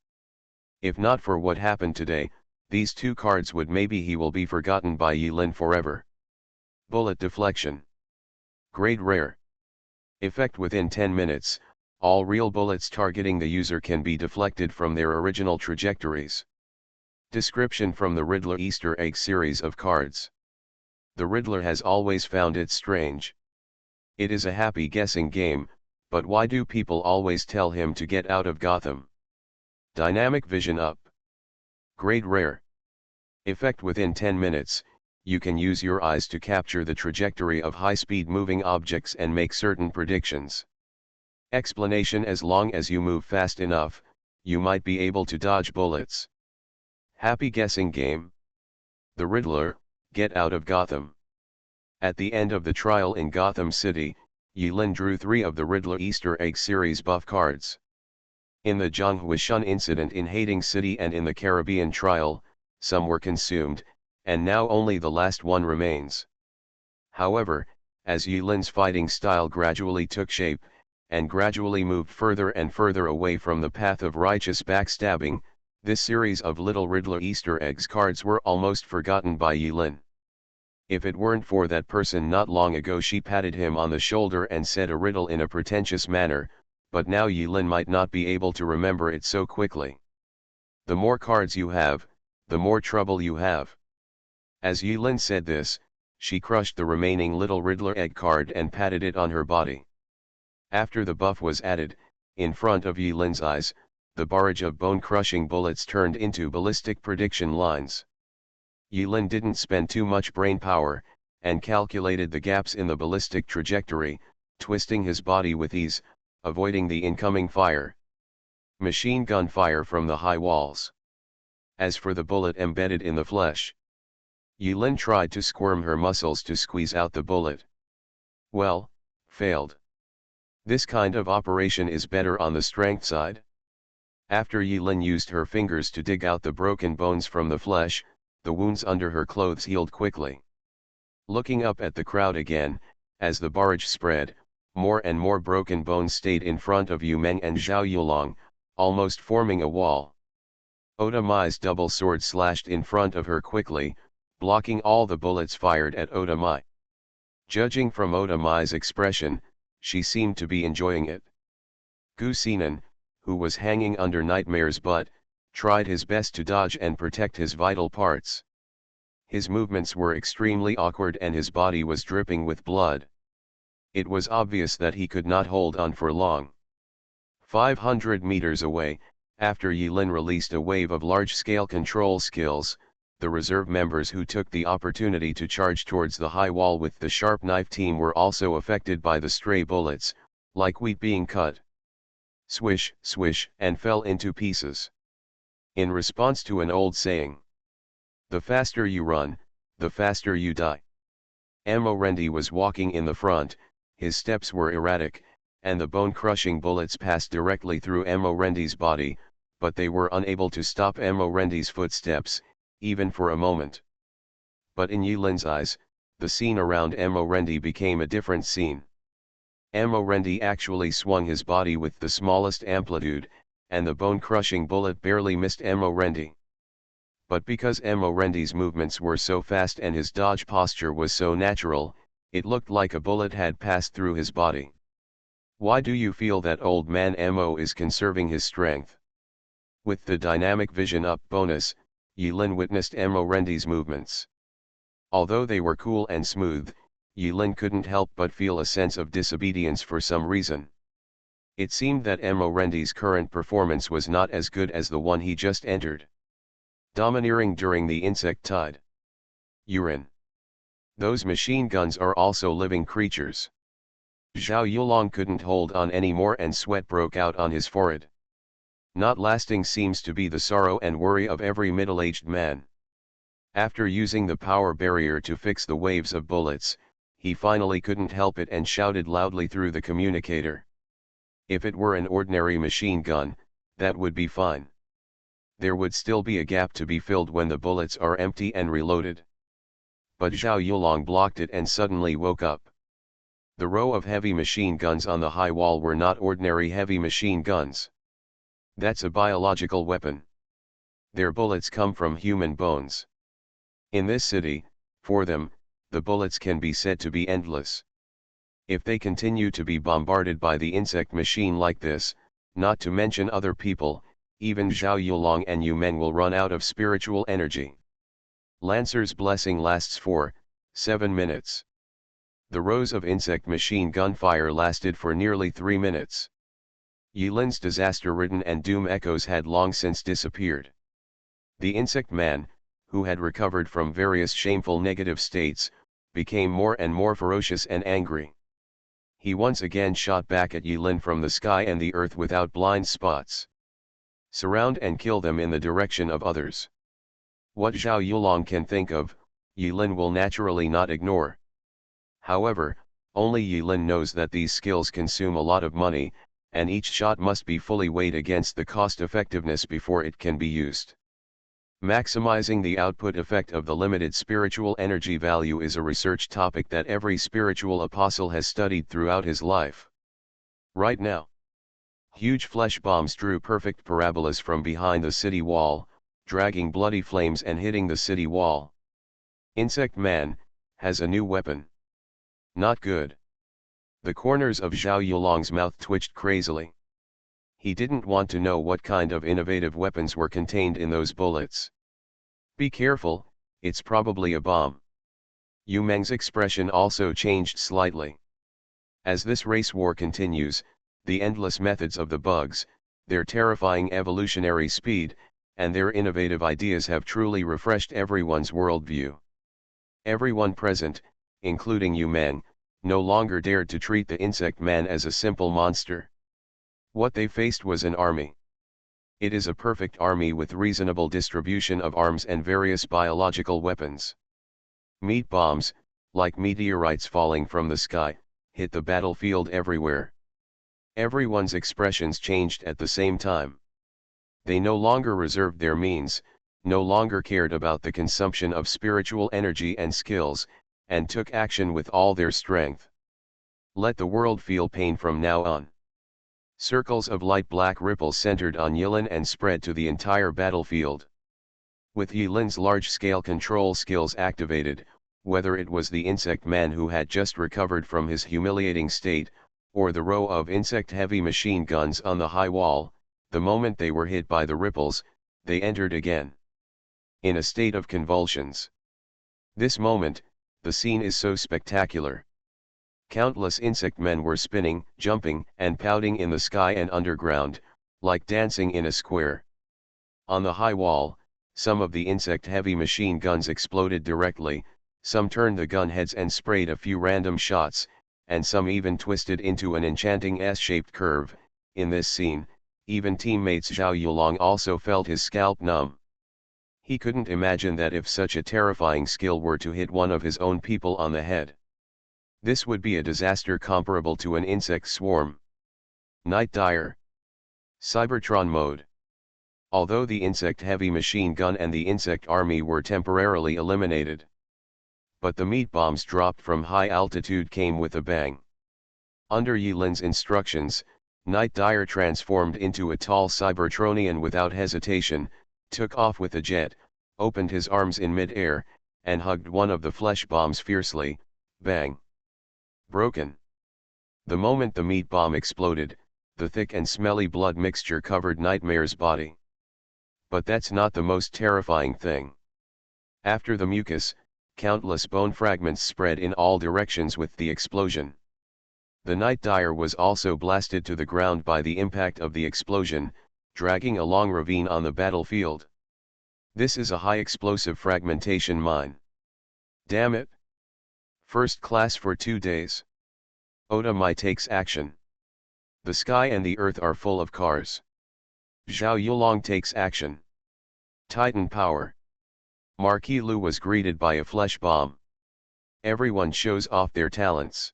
If not for what happened today, these 2 cards would maybe he will be forgotten by Yulin forever. Bullet deflection. Grade rare. Effect within 10 minutes, all real bullets targeting the user can be deflected from their original trajectories. Description from the Riddler Easter egg series of cards. The Riddler has always found it strange. It is a happy guessing game, but why do people always tell him to get out of Gotham? Dynamic vision up. Grade rare. Effect within 10 minutes, you can use your eyes to capture the trajectory of high-speed moving objects and make certain predictions. Explanation: as long as you move fast enough, you might be able to dodge bullets. Happy guessing game. The Riddler, get out of Gotham. At the end of the trial in Gotham City, Yulin drew 3 of the Riddler Easter egg series buff cards. In the Zhang Huishun incident in Hating City and in the Caribbean trial, some were consumed, and now only the last one remains. However, as Yulin's fighting style gradually took shape, and gradually moved further and further away from the path of righteous backstabbing, this series of little Riddler Easter eggs cards were almost forgotten by Yulin. If it weren't for that person not long ago, she patted him on the shoulder and said a riddle in a pretentious manner, but now Yulin might not be able to remember it so quickly. The more cards you have, the more trouble you have. As Yulin said this, she crushed the remaining little Riddler egg card and patted it on her body. After the buff was added, in front of Yulin's eyes, the barrage of bone-crushing bullets turned into ballistic prediction lines. Yulin didn't spend too much brain power, and calculated the gaps in the ballistic trajectory, twisting his body with ease, avoiding the incoming fire. Machine gun fire from the high walls. As for the bullet embedded in the flesh, Yulin tried to squirm her muscles to squeeze out the bullet. Well, failed. This kind of operation is better on the strength side. After Yulin used her fingers to dig out the broken bones from the flesh, the wounds under her clothes healed quickly. Looking up at the crowd again, as the barrage spread, more and more broken bones stayed in front of Yu Meng and Zhao Yulong, almost forming a wall. Oda Mai's double sword slashed in front of her quickly, blocking all the bullets fired at Oda Mai. Judging from Oda Mai's expression, she seemed to be enjoying it. Gu Sinan, who was hanging under Nightmare's butt, tried his best to dodge and protect his vital parts. His movements were extremely awkward and his body was dripping with blood. It was obvious that he could not hold on for long. 500 meters away, after Yulin released a wave of large-scale control skills, the reserve members who took the opportunity to charge towards the high wall with the sharp knife team were also affected by the stray bullets, like wheat being cut. Swish, swish, and fell into pieces. In response to an old saying, "The faster you run, the faster you die." Amorendi was walking in the front, his steps were erratic, and the bone-crushing bullets passed directly through Amorendi's body, but they were unable to stop Amorendi's footsteps, even for a moment. But in Yulin's eyes, the scene around Amorendi became a different scene. Amorendi actually swung his body with the smallest amplitude, and the bone-crushing bullet barely missed Amorendi. But because Amorendi's movements were so fast and his dodge posture was so natural, it looked like a bullet had passed through his body. Why do you feel that old man Amo is conserving his strength? With the dynamic vision up bonus, Yulin witnessed Amorendi's movements. Although they were cool and smooth, Yilin couldn't help but feel a sense of disobedience for some reason. It seemed that Rendi's current performance was not as good as the one he just entered. Domineering during the insect tide. Urine. Those machine guns are also living creatures. Zhao Yulong couldn't hold on anymore and sweat broke out on his forehead. Not lasting seems to be the sorrow and worry of every middle-aged man. After using the power barrier to fix the waves of bullets, he finally couldn't help it and shouted loudly through the communicator. If it were an ordinary machine gun, that would be fine. There would still be a gap to be filled when the bullets are empty and reloaded. But Zhao Yulong blocked it and suddenly woke up. The row of heavy machine guns on the high wall were not ordinary heavy machine guns. That's a biological weapon. Their bullets come from human bones. In this city, for them, the bullets can be said to be endless. If they continue to be bombarded by the insect machine like this, not to mention other people, even Zhao Yulong and Yu Meng will run out of spiritual energy. Lancer's blessing lasts for 7 minutes. The rows of insect machine gun fire lasted for nearly 3 minutes. Yilin's disaster-ridden and doom echoes had long since disappeared. The insect man, who had recovered from various shameful negative states, became more and more ferocious and angry. He once again shot back at Yilin from the sky and the earth without blind spots. Surround and kill them in the direction of others. What Zhao Yulong can think of, Yilin will naturally not ignore. However, only Yilin knows that these skills consume a lot of money, and each shot must be fully weighed against the cost effectiveness before it can be used. Maximizing the output effect of the limited spiritual energy value is a research topic that every spiritual apostle has studied throughout his life. Right now, huge flesh bombs drew perfect parabolas from behind the city wall, dragging bloody flames and hitting the city wall. Insect Man has a new weapon. Not good. The corners of Zhao Yulong's mouth twitched crazily. He didn't want to know what kind of innovative weapons were contained in those bullets. Be careful, it's probably a bomb. Yu Meng's expression also changed slightly. As this race war continues, the endless methods of the bugs, their terrifying evolutionary speed, and their innovative ideas have truly refreshed everyone's worldview. Everyone present, including Yu Meng, no longer dared to treat the insect man as a simple monster. What they faced was an army. It is a perfect army with reasonable distribution of arms and various biological weapons. Meat bombs, like meteorites falling from the sky, hit the battlefield everywhere. Everyone's expressions changed at the same time. They no longer reserved their means, no longer cared about the consumption of spiritual energy and skills, and took action with all their strength. Let the world feel pain from now on. Circles of light black ripples centered on Yilin and spread to the entire battlefield. With Yilin's large-scale control skills activated, whether it was the insect man who had just recovered from his humiliating state, or the row of insect-heavy machine guns on the high wall, the moment they were hit by the ripples, they entered again. In a state of convulsions. This moment, the scene is so spectacular. Countless insect men were spinning, jumping, and pouting in the sky and underground, like dancing in a square. On the high wall, some of the insect-heavy machine guns exploded directly, some turned the gun heads and sprayed a few random shots, and some even twisted into an enchanting S-shaped curve. In this scene, even teammates Zhao Yulong also felt his scalp numb. He couldn't imagine that if such a terrifying skill were to hit one of his own people on the head, this would be a disaster comparable to an insect swarm. Night Dire. Cybertron mode. Although the insect-heavy machine gun and the insect army were temporarily eliminated, but the meat bombs dropped from high altitude came with a bang. Under Yilin's instructions, Night Dire transformed into a tall Cybertronian without hesitation, took off with a jet, opened his arms in mid-air, and hugged one of the flesh bombs fiercely. Bang. Broken. The moment the meat bomb exploded, the thick and smelly blood mixture covered Nightmare's body. But that's not the most terrifying thing. After the mucus, Countless bone fragments spread in all directions with the explosion. The Night Dire was also blasted to the ground by the impact of the explosion, dragging a long ravine on the battlefield. This is a high explosive fragmentation mine. Damn it! First class for 2 days. Oda Mai takes action. The sky and the earth are full of cars. Zhao Yulong takes action. Titan power. Marquis Lu was greeted by a flesh bomb. Everyone shows off their talents.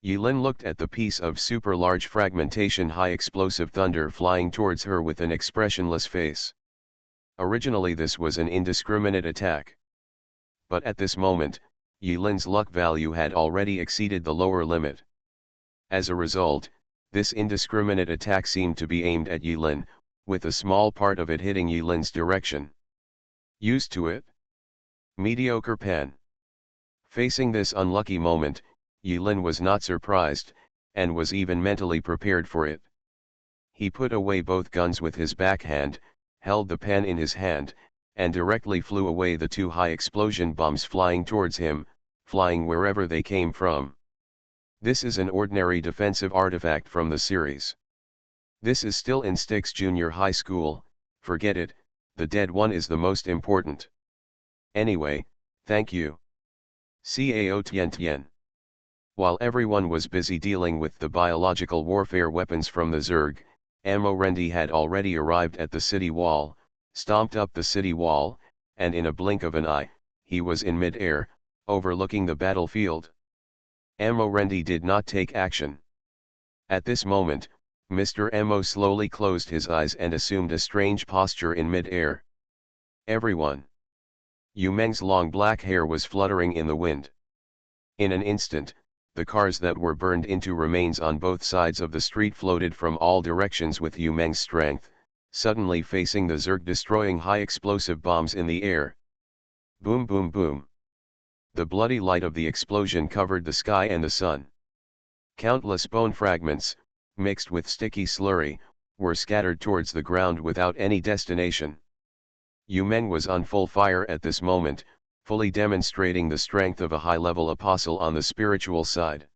Yilin looked at the piece of super large fragmentation high explosive thunder flying towards her with an expressionless face. Originally this was an indiscriminate attack. But at this moment, Yilin's luck value had already exceeded the lower limit. As a result, this indiscriminate attack seemed to be aimed at Yilin, with a small part of it hitting Yilin's direction. Used to it? Mediocre pen. Facing this unlucky moment, Yilin was not surprised, and was even mentally prepared for it. He put away both guns with his backhand, held the pen in his hand, and directly flew away the 2 high explosion bombs flying towards him, flying wherever they came from. This is an ordinary defensive artifact from the series. This is still in Styx Junior High School, forget it, the dead one is the most important. Anyway, thank you. Cao Tien Tien. While everyone was busy dealing with the biological warfare weapons from the Zerg, Ammo Rendi had already arrived at the city wall, stomped up the city wall, and in a blink of an eye, he was in mid-air, overlooking the battlefield. Ammo Rendi did not take action. At this moment, Mr. Ammo slowly closed his eyes and assumed a strange posture in mid-air. Everyone. Yu Meng's long black hair was fluttering in the wind. In an instant, the cars that were burned into remains on both sides of the street floated from all directions with Yu Meng's strength, suddenly facing the Zerg, destroying high explosive bombs in the air. Boom boom boom. The bloody light of the explosion covered the sky and the sun. Countless bone fragments, mixed with sticky slurry, were scattered towards the ground without any destination. Yu Meng was on full fire at this moment, fully demonstrating the strength of a high-level apostle on the spiritual side.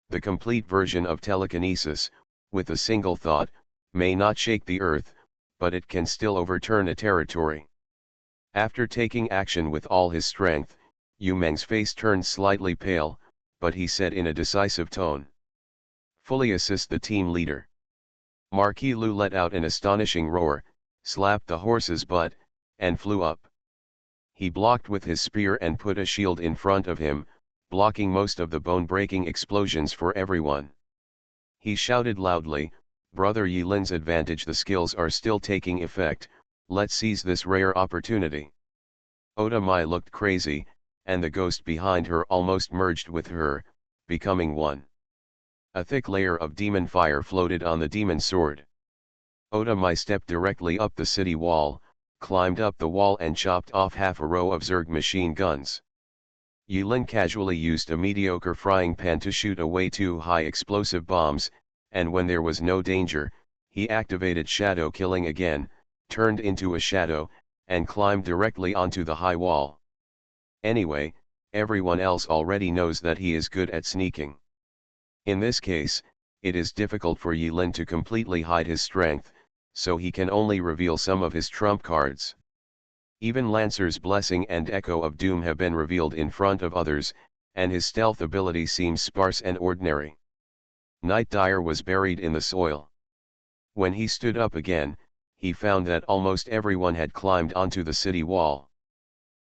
The complete version of telekinesis, with a single thought, may not shake the earth, but it can still overturn a territory. After taking action with all his strength, Yu Meng's face turned slightly pale, but he said in a decisive tone, "Fully assist the team leader." Marquis Lu let out an astonishing roar, slapped the horse's butt, and flew up. He blocked with his spear and put a shield in front of him, blocking most of the bone-breaking explosions for everyone. He shouted loudly, "Brother Yilin's advantage, the skills are still taking effect, let's seize this rare opportunity." Oda Mai looked crazy, and the ghost behind her almost merged with her, becoming one. A thick layer of demon fire floated on the demon sword. Oda Mai stepped directly up the city wall, climbed up the wall and chopped off half a row of Zerg machine guns. Yilin casually used a mediocre frying pan to shoot away 2 high explosive bombs, and when there was no danger, he activated shadow killing again, turned into a shadow, and climbed directly onto the high wall. Anyway, everyone else already knows that he is good at sneaking. In this case, it is difficult for Yilin to completely hide his strength, so he can only reveal some of his trump cards. Even Lancer's Blessing and Echo of Doom have been revealed in front of others, and his stealth ability seems sparse and ordinary. Night Dire was buried in the soil. When he stood up again, he found that almost everyone had climbed onto the city wall.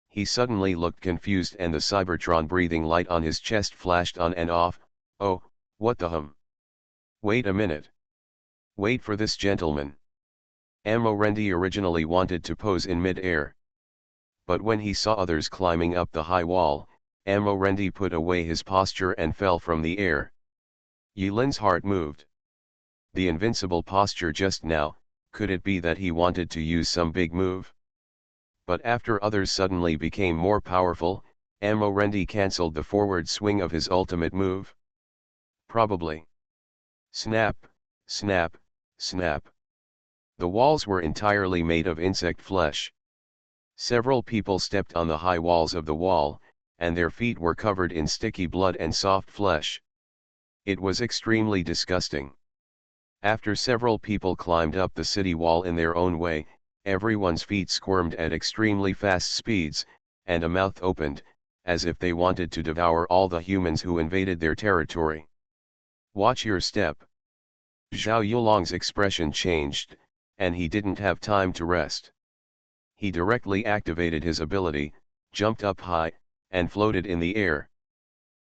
He suddenly looked confused and the Cybertron breathing light on his chest flashed on and off. "Oh, what the hum? Wait a minute. Wait for this gentleman." Ammo Rendi originally wanted to pose in mid-air. But when he saw others climbing up the high wall, Ammo Rendi put away his posture and fell from the air. Yilin's heart moved. The invincible posture just now, could it be that he wanted to use some big move? But after others suddenly became more powerful, Ammo Rendi cancelled the forward swing of his ultimate move. Probably. Snap, snap, snap. The walls were entirely made of insect flesh. Several people stepped on the high walls of the wall, and their feet were covered in sticky blood and soft flesh. It was extremely disgusting. After several people climbed up the city wall in their own way, everyone's feet squirmed at extremely fast speeds, and a mouth opened, as if they wanted to devour all the humans who invaded their territory. Watch your step. Zhao Yulong's expression changed, and he didn't have time to rest. He directly activated his ability, jumped up high, and floated in the air.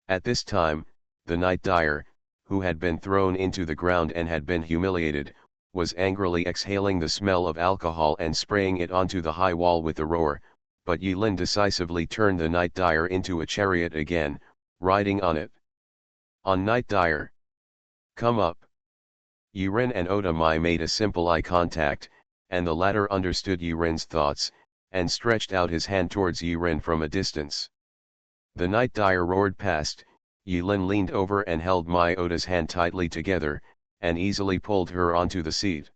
At this time, the Night Dyer, who had been thrown into the ground and had been humiliated, was angrily exhaling the smell of alcohol and spraying it onto the high wall with a roar, but Yulin decisively turned the Night Dyer into a chariot again, riding on it. On Night Dyer. Come up. Yurin and Otamai made a simple eye contact, and the latter understood Yurin's thoughts, and stretched out his hand towards Yurin from a distance. The Night Dyer roared past. Yulin leaned over and held Myota's hand tightly together, and easily pulled her onto the seat.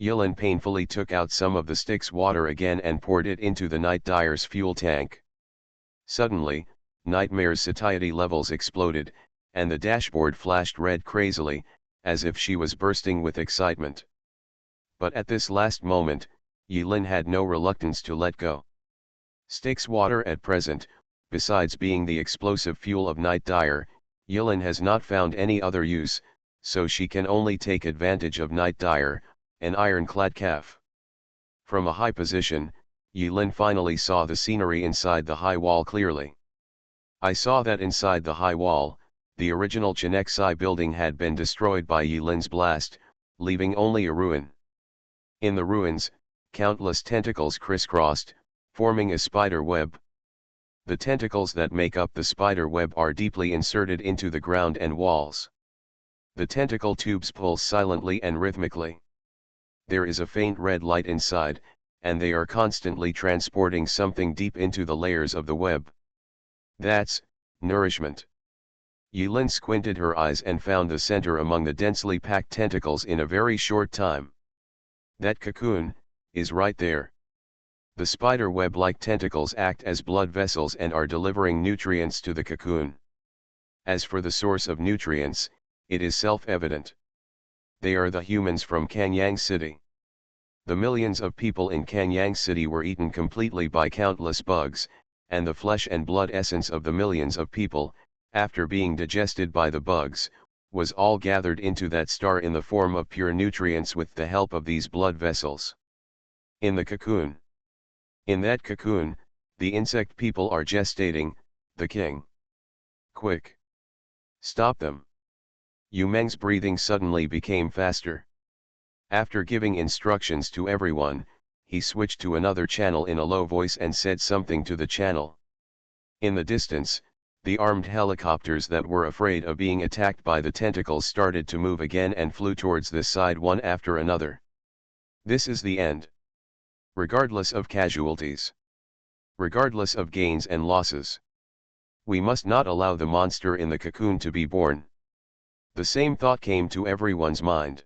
Yulin painfully took out some of the stick's water again and poured it into the Night Dyer's fuel tank. Suddenly, Nightmare's satiety levels exploded, and the dashboard flashed red crazily, as if she was bursting with excitement. But at this last moment, Yulin had no reluctance to let go. Stick's water at present, besides being the explosive fuel of Night Dyer, Yulin has not found any other use, so she can only take advantage of Night Dyer, an ironclad calf. From a high position, Yulin finally saw the scenery inside the high wall clearly. I saw that inside the high wall, the original Chinexai building had been destroyed by Yulin's blast, leaving only a ruin. In the ruins, countless tentacles crisscrossed, forming a spider web. The tentacles that make up the spider web are deeply inserted into the ground and walls. The tentacle tubes pulse silently and rhythmically. There is a faint red light inside, and they are constantly transporting something deep into the layers of the web. That's nourishment. Yulin squinted her eyes and found the center among the densely packed tentacles in a very short time. That cocoon is right there. The spider web-like tentacles act as blood vessels and are delivering nutrients to the cocoon. As for the source of nutrients, it is self-evident. They are the humans from Kanyang City. The millions of people in Kanyang City were eaten completely by countless bugs, and the flesh and blood essence of the millions of people, after being digested by the bugs, was all gathered into that star in the form of pure nutrients with the help of these blood vessels. In the cocoon. In that cocoon, the insect people are gestating, the king. Quick! Stop them! Yu Meng's breathing suddenly became faster. After giving instructions to everyone, he switched to another channel in a low voice and said something to the channel. In the distance, the armed helicopters that were afraid of being attacked by the tentacles started to move again and flew towards this side one after another. This is the end. Regardless of casualties. Regardless of gains and losses. We must not allow the monster in the cocoon to be born. The same thought came to everyone's mind.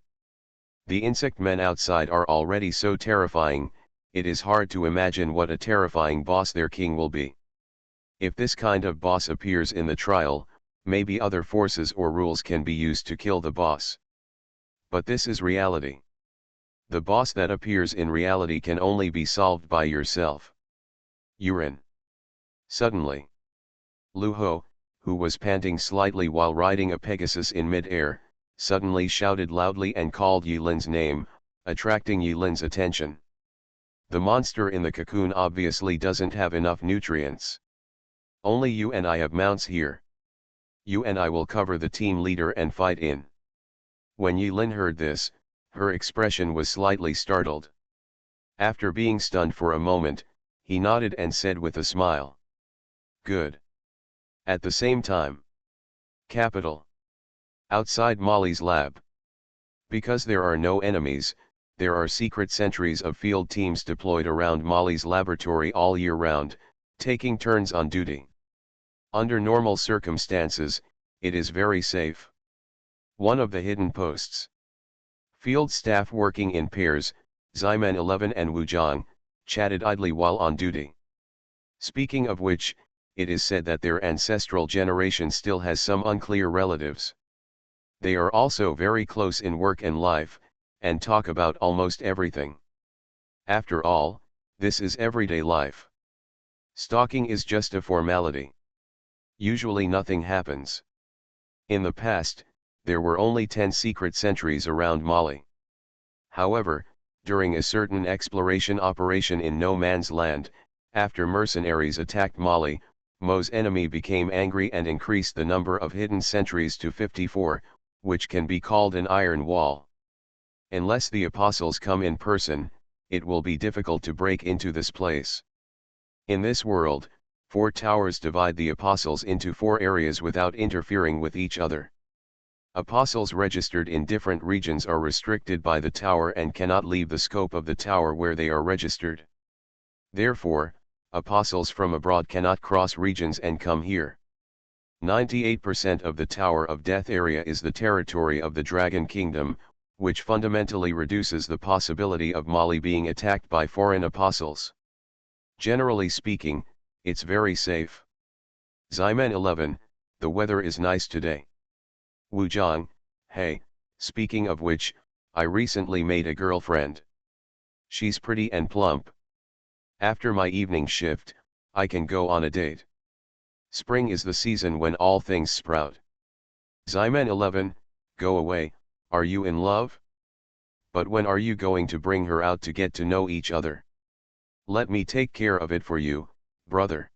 The insect men outside are already so terrifying, it is hard to imagine what a terrifying boss their king will be. If this kind of boss appears in the trial, maybe other forces or rules can be used to kill the boss. But this is reality. The boss that appears in reality can only be solved by yourself. Yurin. Suddenly, Lu Ho, who was panting slightly while riding a Pegasus in mid-air, suddenly shouted loudly and called Yulin's name, attracting Yulin's attention. The monster in the cocoon obviously doesn't have enough nutrients. Only you and I have mounts here. You and I will cover the team leader and fight in. When Yulin heard this, her expression was slightly startled. After being stunned for a moment, he nodded and said with a smile. Good. At the same time. Capital. Outside Molly's lab. Because there are no enemies, there are secret sentries of field teams deployed around Molly's laboratory all year round, taking turns on duty. Under normal circumstances, it is very safe. One of the hidden posts. Field staff working in pairs, Ximen 11 and Wuzhang, chatted idly while on duty. Speaking of which, it is said that their ancestral generation still has some unclear relatives. They are also very close in work and life, and talk about almost everything. After all, this is everyday life. Stalking is just a formality. Usually nothing happens. In the past, there were only 10 secret sentries around Mali. However, during a certain exploration operation in no man's land, after mercenaries attacked Mali, Mo's enemy became angry and increased the number of hidden sentries to 54, which can be called an iron wall. Unless the apostles come in person, it will be difficult to break into this place. In this world, 4 towers divide the apostles into 4 areas without interfering with each other. Apostles registered in different regions are restricted by the tower and cannot leave the scope of the tower where they are registered. Therefore, apostles from abroad cannot cross regions and come here. 98% of the Tower of Death area is the territory of the Dragon Kingdom, which fundamentally reduces the possibility of Mali being attacked by foreign apostles. Generally speaking, it's very safe. Ximen 11, the weather is nice today. Wuzhang, hey, speaking of which, I recently made a girlfriend. She's pretty and plump. After my evening shift, I can go on a date. Spring is the season when all things sprout. Ximen 11, go away, are you in love? But when are you going to bring her out to get to know each other? Let me take care of it for you, brother.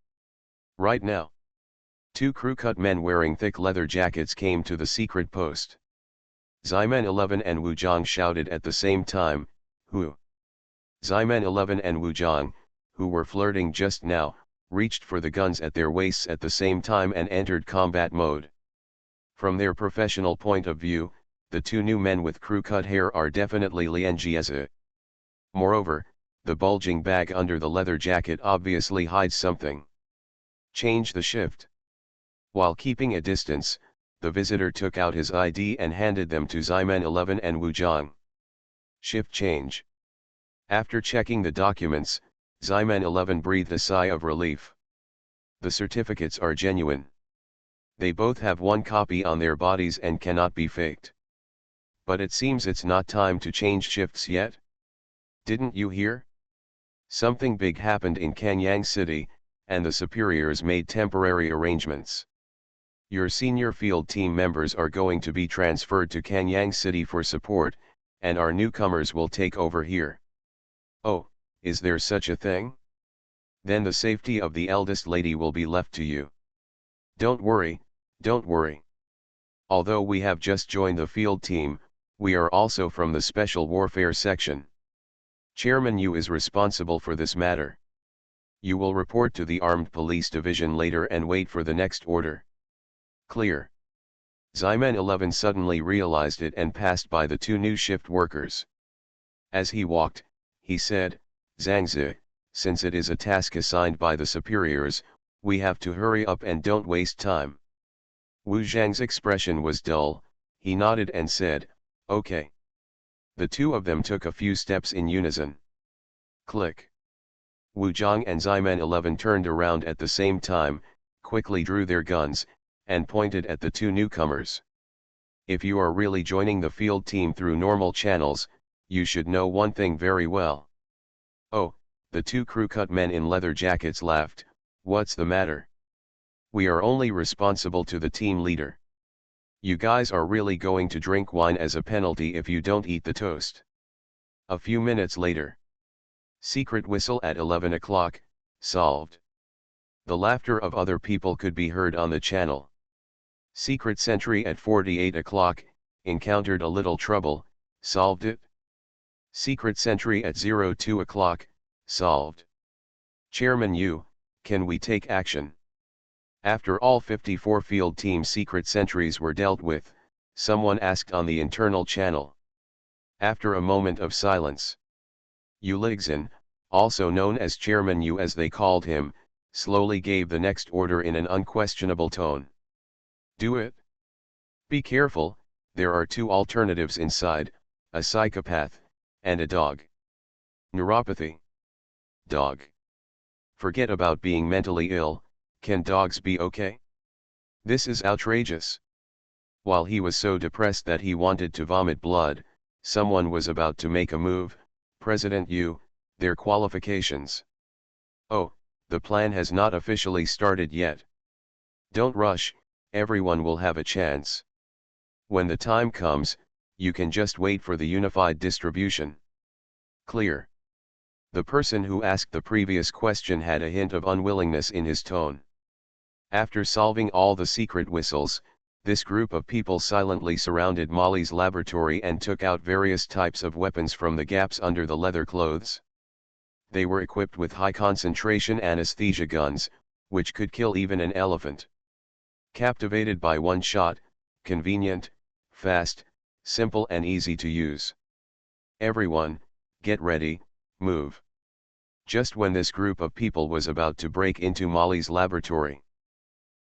Right now. 2 crew-cut men wearing thick leather jackets came to the secret post. Ximen 11 and Wuzhang shouted at the same time, "Who?" Ximen 11 and Wuzhang, who were flirting just now, reached for the guns at their waists at the same time and entered combat mode. From their professional point of view, the 2 new men with crew-cut hair are definitely Lian Jieze. Moreover, the bulging bag under the leather jacket obviously hides something. Change the shift. While keeping a distance, the visitor took out his ID and handed them to Ximen 11 and Wuzhang. Shift change. After checking the documents, Ximen 11 breathed a sigh of relief. The certificates are genuine. They both have 1 copy on their bodies and cannot be faked. But it seems it's not time to change shifts yet. Didn't you hear? Something big happened in Kanyang City, and the superiors made temporary arrangements. Your senior field team members are going to be transferred to Kanyang City for support, and our newcomers will take over here. Oh, is there such a thing? Then the safety of the eldest lady will be left to you. Don't worry, don't worry. Although we have just joined the field team, we are also from the Special Warfare section. Chairman Yu is responsible for this matter. You will report to the Armed Police Division later and wait for the next order. Clear. Ximen 11 suddenly realized it and passed by the 2 new shift workers. As he walked, he said, "Zhangzi, since it is a task assigned by the superiors, we have to hurry up and don't waste time." Wu Zhang's expression was dull, he nodded and said, "Okay." The 2 of them took a few steps in unison. Click. Wu Zhang and Ximen 11 turned around at the same time, quickly drew their guns, and pointed at the 2 newcomers. If you are really joining the field team through normal channels, you should know one thing very well. Oh, the 2 crew-cut men in leather jackets laughed, "What's the matter? We are only responsible to the team leader. You guys are really going to drink wine as a penalty if you don't eat the toast." A few minutes later. Secret whistle at 11 o'clock, solved. The laughter of other people could be heard on the channel. Secret sentry at 48 o'clock, encountered a little trouble, solved it. Secret sentry at 02 o'clock, solved. Chairman Yu, can we take action? After all 54 field team secret sentries were dealt with, someone asked on the internal channel. After a moment of silence, Yu Ligzin, also known as Chairman Yu as they called him, slowly gave the next order in an unquestionable tone. Do it. Be careful, there are 2 alternatives inside, a psychopath, and a dog. Neuropathy. Dog. Forget about being mentally ill, can dogs be okay? This is outrageous. While he was so depressed that he wanted to vomit blood, someone was about to make a move. President Yu, their qualifications. Oh, the plan has not officially started yet. Don't rush, everyone will have a chance. When the time comes, you can just wait for the unified distribution. Clear. The person who asked the previous question had a hint of unwillingness in his tone. After solving all the secret whistles, this group of people silently surrounded Molly's laboratory and took out various types of weapons from the gaps under the leather clothes. They were equipped with high-concentration anesthesia guns, which could kill even an elephant. Captivated by one shot, convenient, fast, simple and easy to use. Everyone, get ready, move. Just when this group of people was about to break into Molly's laboratory,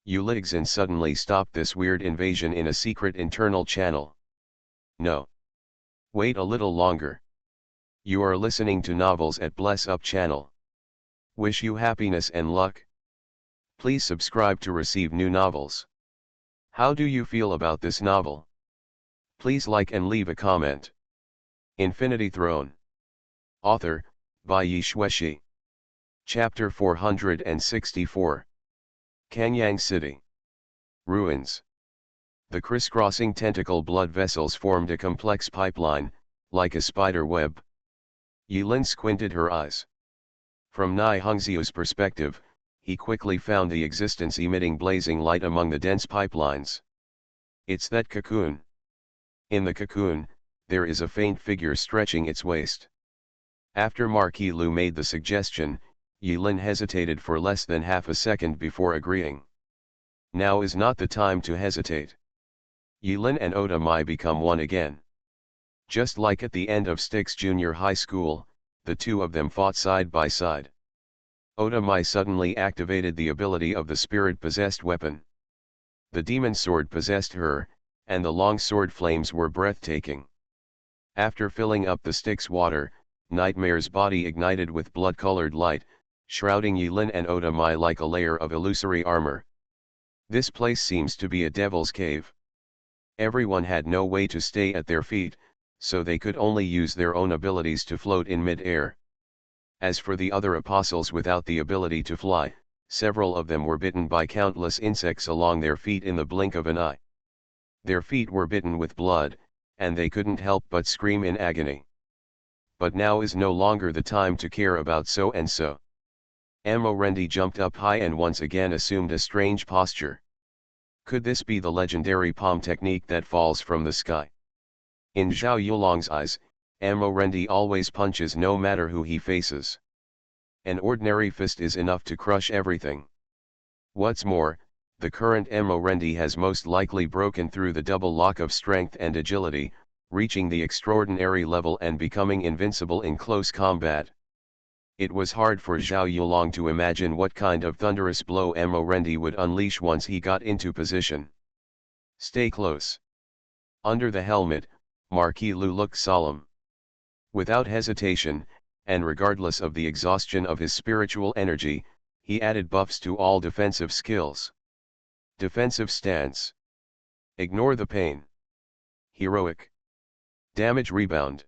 UnlimitedFlow suddenly stopped this weird invasion in a secret internal channel. No. Wait a little longer. You are listening to Novels at Bless Up channel. Wish you happiness and luck. Please subscribe to receive new novels. How do you feel about this novel? Please like and leave a comment. Infinity Throne. Author, by Yi Shueshi. Chapter 464. Kanyang City. Ruins. The crisscrossing tentacle blood vessels formed a complex pipeline, like a spider web. Yilin squinted her eyes. From Nai Hongxiu's perspective, he quickly found the existence emitting blazing light among the dense pipelines. It's that cocoon. In the cocoon, there is a faint figure stretching its waist. After Marquis Lu made the suggestion, Yilin hesitated for less than half a second before agreeing. Now is not the time to hesitate. Yilin and Oda Mai become one again. Just like at the end of Styx Junior High School, the two of them fought side by side. Oda Mai suddenly activated the ability of the spirit-possessed weapon. The demon sword possessed her, and the long sword flames were breathtaking. After filling up the Styx water, Nightmare's body ignited with blood-colored light, shrouding Yilin and Oda Mai like a layer of illusory armor. This place seems to be a devil's cave. Everyone had no way to stay at their feet, so they could only use their own abilities to float in mid-air. As for the other apostles without the ability to fly, several of them were bitten by countless insects along their feet in the blink of an eye. Their feet were bitten with blood, and they couldn't help but scream in agony. But now is no longer the time to care about so-and-so. Amorendi jumped up high and once again assumed a strange posture. Could this be the legendary palm technique that falls from the sky? In Zhao Yulong's eyes, Amorendi always punches no matter who he faces. An ordinary fist is enough to crush everything. What's more, the current Amorendi has most likely broken through the double lock of strength and agility, reaching the extraordinary level and becoming invincible in close combat. It was hard for Zhao Yulong to imagine what kind of thunderous blow Amorendi would unleash once he got into position. Stay close. Under the helmet, Marquis Lu looked solemn. Without hesitation, and regardless of the exhaustion of his spiritual energy, he added buffs to all defensive skills. Defensive stance. Ignore the pain. Heroic. Damage rebound.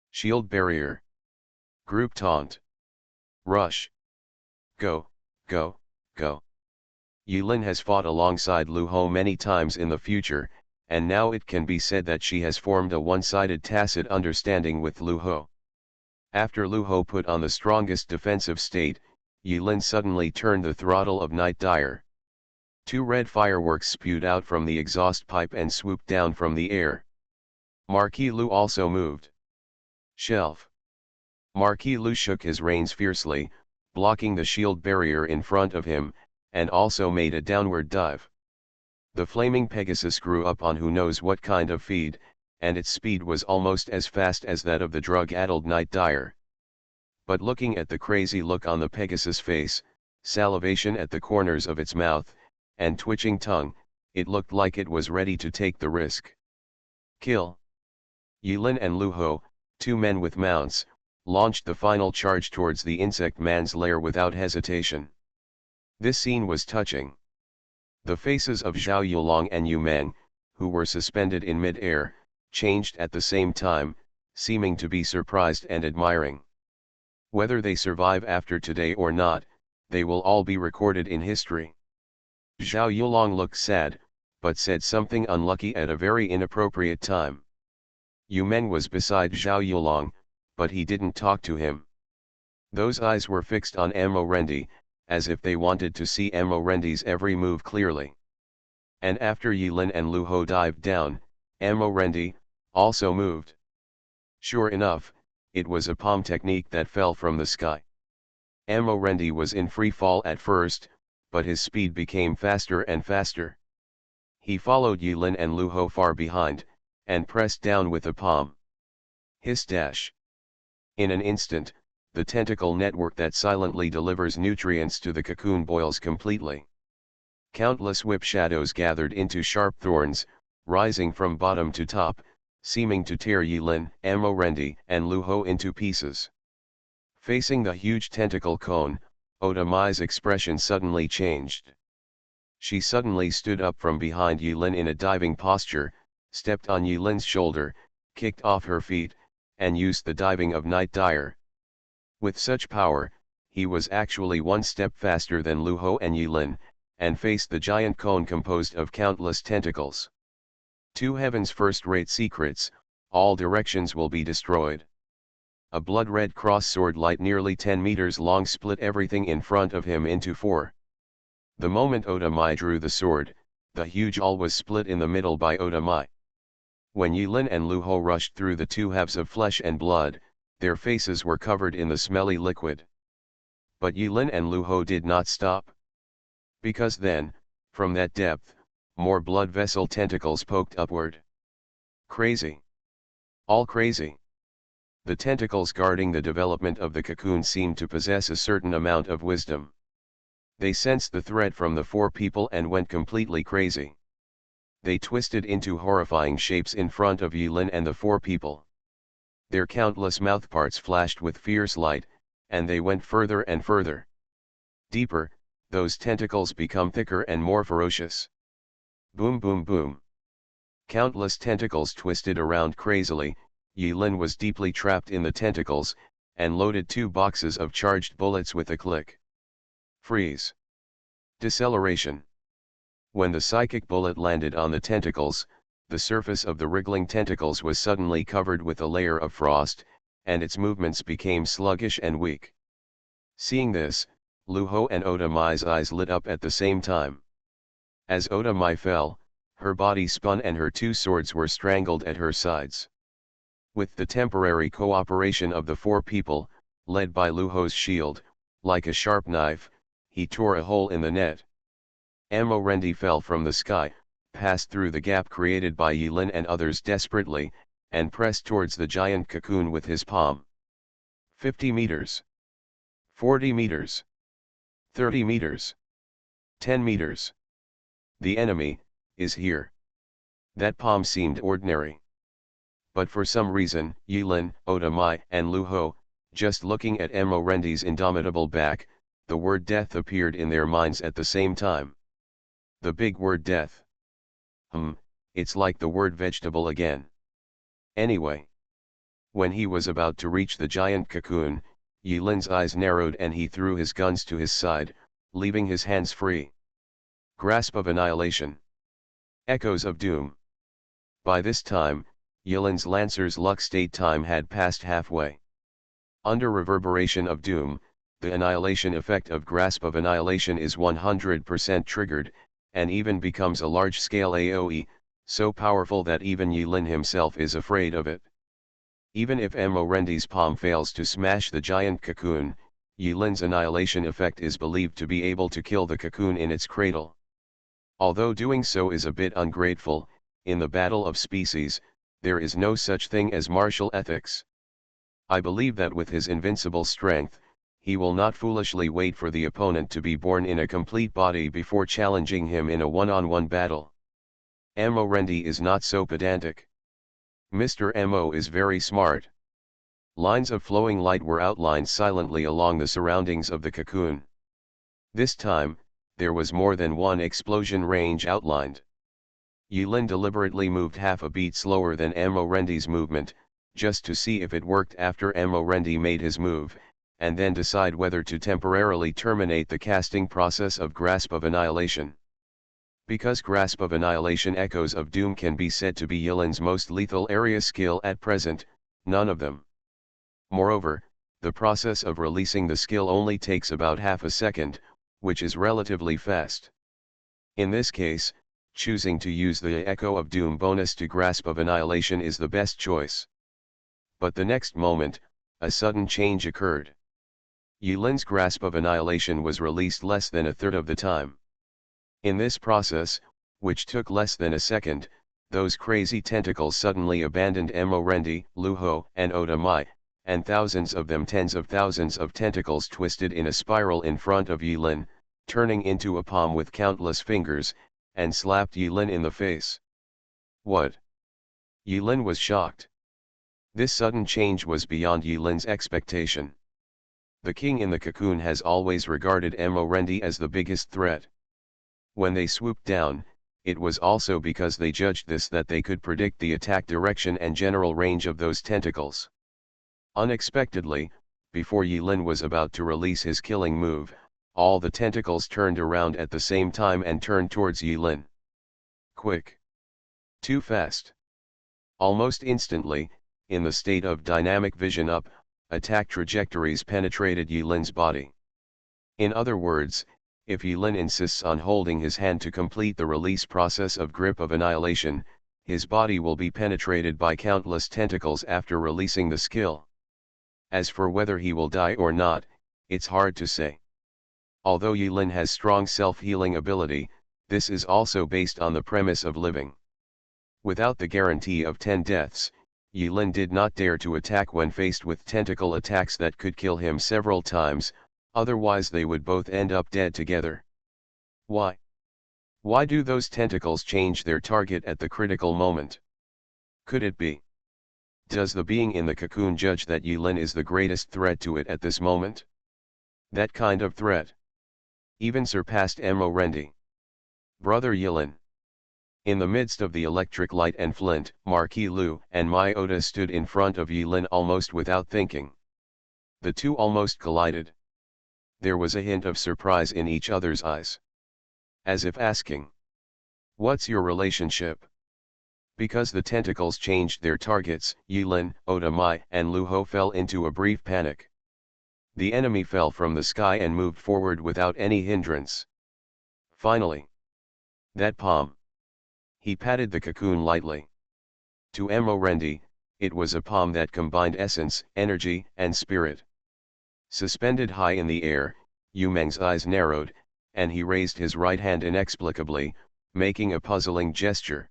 Shield barrier. Group taunt. Rush. Go, go, go. Yilin has fought alongside Lu Ho many times in the future, and now it can be said that she has formed a one-sided tacit understanding with Lu Ho. After Lu Ho put on the strongest defensive state, Yilin suddenly turned the throttle of Night Dire. Two red fireworks spewed out from the exhaust pipe and swooped down from the air. Marquis Lu also moved. Shelf. Marquis Lu shook his reins fiercely, blocking the shield barrier in front of him, and also made a downward dive. The flaming Pegasus grew up on who knows what kind of feed, and its speed was almost as fast as that of the drug-addled Night Dire. But looking at the crazy look on the Pegasus' face, salivation at the corners of its mouth, and twitching tongue, it looked like it was ready to take the risk. Kill. Yilin and Lu Ho, two men with mounts, launched the final charge towards the insect man's lair without hesitation. This scene was touching. The faces of Zhao Yulong and Yu Meng, who were suspended in mid-air, changed at the same time, seeming to be surprised and admiring. Whether they survive after today or not, they will all be recorded in history. Zhao Yulong looked sad, but said something unlucky at a very inappropriate time. Yu Meng was beside Zhao Yulong, but he didn't talk to him. Those eyes were fixed on Amo Rendi, as if they wanted to see Amo Rendi's every move clearly. And after Yilin and Lu Ho dived down, Amo Rendi also moved. Sure enough, it was a palm technique that fell from the sky. Amo Rendi was in free fall at first, but his speed became faster and faster. He followed Yilin and Lu Ho far behind, and pressed down with the palm. Hiss dash. In an instant, the tentacle network that silently delivers nutrients to the cocoon boils completely. Countless whip shadows gathered into sharp thorns, rising from bottom to top, seeming to tear Yilin, Amo Rendi, and Lu Ho into pieces. Facing the huge tentacle cone, Oda Mai's expression suddenly changed. She suddenly stood up from behind Yilin in a diving posture, stepped on Yilin's shoulder, kicked off her feet, and used the diving of Night Dyer. With such power, he was actually one step faster than Lu Ho and Yilin, and faced the giant cone composed of countless tentacles. Two heaven's first-rate secrets, all directions will be destroyed. A blood-red cross sword light nearly 10 meters long split everything in front of him into four. The moment Oda Mai drew the sword, the huge all was split in the middle by Oda Mai. When Yilin and Lu Ho rushed through the two halves of flesh and blood, their faces were covered in the smelly liquid. But Yilin and Lu Ho did not stop. Because then, from that depth, more blood vessel tentacles poked upward. Crazy. All crazy. The tentacles guarding the development of the cocoon seemed to possess a certain amount of wisdom. They sensed the threat from the four people and went completely crazy. They twisted into horrifying shapes in front of Yilin and the four people. Their countless mouthparts flashed with fierce light, and they went further and further. Deeper, those tentacles become thicker and more ferocious. Boom boom boom. Countless tentacles twisted around crazily. Yilin was deeply trapped in the tentacles, and loaded 2 boxes of charged bullets with a click. Freeze. Deceleration. When the psychic bullet landed on the tentacles, the surface of the wriggling tentacles was suddenly covered with a layer of frost, and its movements became sluggish and weak. Seeing this, Lu Ho and Oda Mai's eyes lit up at the same time. As Oda Mai fell, her body spun and her 2 swords were strangled at her sides. With the temporary cooperation of the 4 people, led by Lu Ho's shield, like a sharp knife, he tore a hole in the net. Amo Rendi fell from the sky, passed through the gap created by Yilin and others desperately, and pressed towards the giant cocoon with his palm. 50 meters. 40 meters. 30 meters. 10 meters. The enemy is here. That palm seemed ordinary. But for some reason, Yilin, Oda Mai, and Lu Ho, just looking at Amo Rendi's indomitable back, the word death appeared in their minds at the same time. The big word death. It's like the word vegetable again. Anyway. When he was about to reach the giant cocoon, Yilin's eyes narrowed and he threw his guns to his side, leaving his hands free. Grasp of annihilation. Echoes of doom. By this time, Yilin's Lancer's luck state time had passed halfway. Under reverberation of doom, the annihilation effect of Grasp of Annihilation is 100% triggered, and even becomes a large-scale AoE, so powerful that even Yilin himself is afraid of it. Even if Amo Rendi's palm fails to smash the giant cocoon, Yilin's annihilation effect is believed to be able to kill the cocoon in its cradle. Although doing so is a bit ungrateful, in the battle of species, there is no such thing as martial ethics. I believe that with his invincible strength, he will not foolishly wait for the opponent to be born in a complete body before challenging him in a one-on-one battle. Amo Rendi is not so pedantic. Mr. Mo is very smart. Lines of flowing light were outlined silently along the surroundings of the cocoon. This time, there was more than one explosion range outlined. Yulin deliberately moved half a beat slower than Amorendi's movement, just to see if it worked after Amorendi made his move, and then decide whether to temporarily terminate the casting process of Grasp of Annihilation. Because Grasp of Annihilation Echoes of Doom can be said to be Yulin's most lethal area skill at present, none of them. Moreover, the process of releasing the skill only takes about half a second, which is relatively fast. In this case, choosing to use the Echo of Doom bonus to Grasp of Annihilation is the best choice. But the next moment, a sudden change occurred. Yulin's Grasp of Annihilation was released less than a third of the time. In this process, which took less than a second, those crazy tentacles suddenly abandoned Amorendi, Luho, and Otamai, and thousands of them, tens of thousands of tentacles twisted in a spiral in front of Yulin, turning into a palm with countless fingers, and slapped Yulin in the face. What? Yulin was shocked. This sudden change was beyond Yulin's expectation. The king in the cocoon has always regarded Amorendi as the biggest threat. When they swooped down, it was also because they judged this that they could predict the attack direction and general range of those tentacles. Unexpectedly, before Yulin was about to release his killing move, all the tentacles turned around at the same time and turned towards Yulin. Quick. Too fast. Almost instantly, in the state of dynamic vision up, attack trajectories penetrated Yulin's body. In other words, if Yulin insists on holding his hand to complete the release process of Grip of Annihilation, his body will be penetrated by countless tentacles after releasing the skill. As for whether he will die or not, it's hard to say. Although Yulin has strong self-healing ability, this is also based on the premise of living. Without the guarantee of 10 deaths, Yulin did not dare to attack when faced with tentacle attacks that could kill him several times, otherwise they would both end up dead together. Why? Why do those tentacles change their target at the critical moment? Could it be? Does the being in the cocoon judge that Yulin is the greatest threat to it at this moment? That kind of threat even surpassed Amorendi. Brother Yulin. In the midst of the electric light and flint, Marquis Lu and Myota stood in front of Yulin almost without thinking. The two almost collided. There was a hint of surprise in each other's eyes. As if asking, "What's your relationship?" Because the tentacles changed their targets, Yulin, Otamai, and Luho fell into a brief panic. The enemy fell from the sky and moved forward without any hindrance. Finally. That palm. He patted the cocoon lightly. To Amorendi, it was a palm that combined essence, energy, and spirit. Suspended high in the air, Yumeng's eyes narrowed, and he raised his right hand inexplicably, making a puzzling gesture.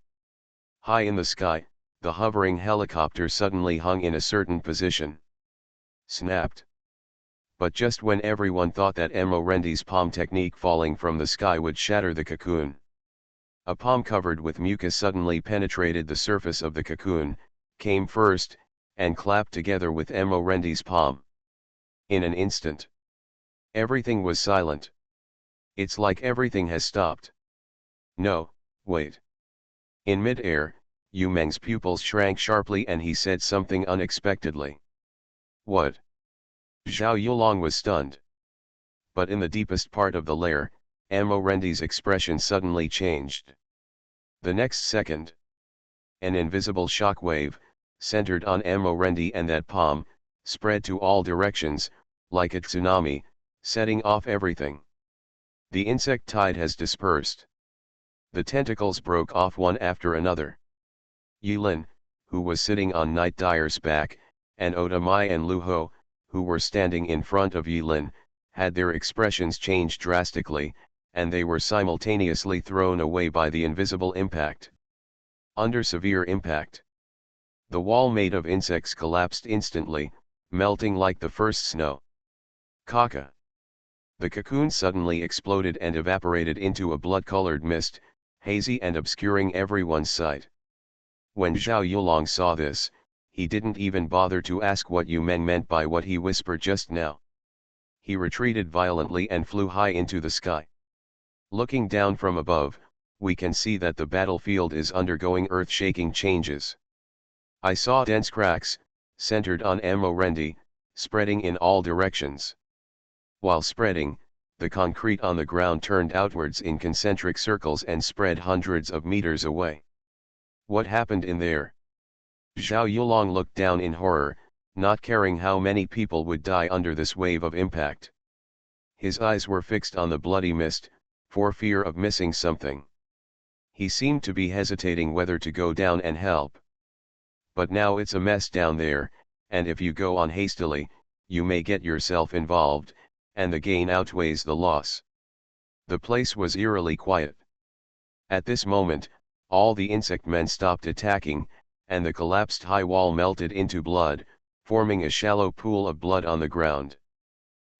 High in the sky, the hovering helicopter suddenly hung in a certain position. Snapped. But just when everyone thought that Amorendi's palm technique falling from the sky would shatter the cocoon, a palm covered with mucus suddenly penetrated the surface of the cocoon, came first, and clapped together with Amorendi's palm. In an instant, everything was silent. It's like everything has stopped. No, wait. In mid-air, Yumeng's pupils shrank sharply and he said something unexpectedly. What? Zhao Yulong was stunned. But in the deepest part of the lair, Amorendi's expression suddenly changed. The next second, an invisible shock wave, centered on Amorendi and that palm, spread to all directions, like a tsunami, setting off everything. The insect tide has dispersed. The tentacles broke off one after another. Yulin, who was sitting on Night Dyer's back, and Otamai and Luho, who were standing in front of Yulin, had their expressions changed drastically, and they were simultaneously thrown away by the invisible impact. Under severe impact, the wall made of insects collapsed instantly, melting like the first snow. Caca. The cocoon suddenly exploded and evaporated into a blood-colored mist, hazy and obscuring everyone's sight. When Zhao Yulong saw this, he didn't even bother to ask what you men meant by what he whispered just now. He retreated violently and flew high into the sky. Looking down from above, we can see that the battlefield is undergoing earth-shaking changes. I saw dense cracks, centered on Amorendi, spreading in all directions. While spreading, the concrete on the ground turned outwards in concentric circles and spread hundreds of meters away. What happened in there? Zhao Yulong looked down in horror, not caring how many people would die under this wave of impact. His eyes were fixed on the bloody mist, for fear of missing something. He seemed to be hesitating whether to go down and help. But now it's a mess down there, and if you go on hastily, you may get yourself involved, and the gain outweighs the loss. The place was eerily quiet. At this moment, all the insect men stopped attacking, and the collapsed high wall melted into blood, forming a shallow pool of blood on the ground.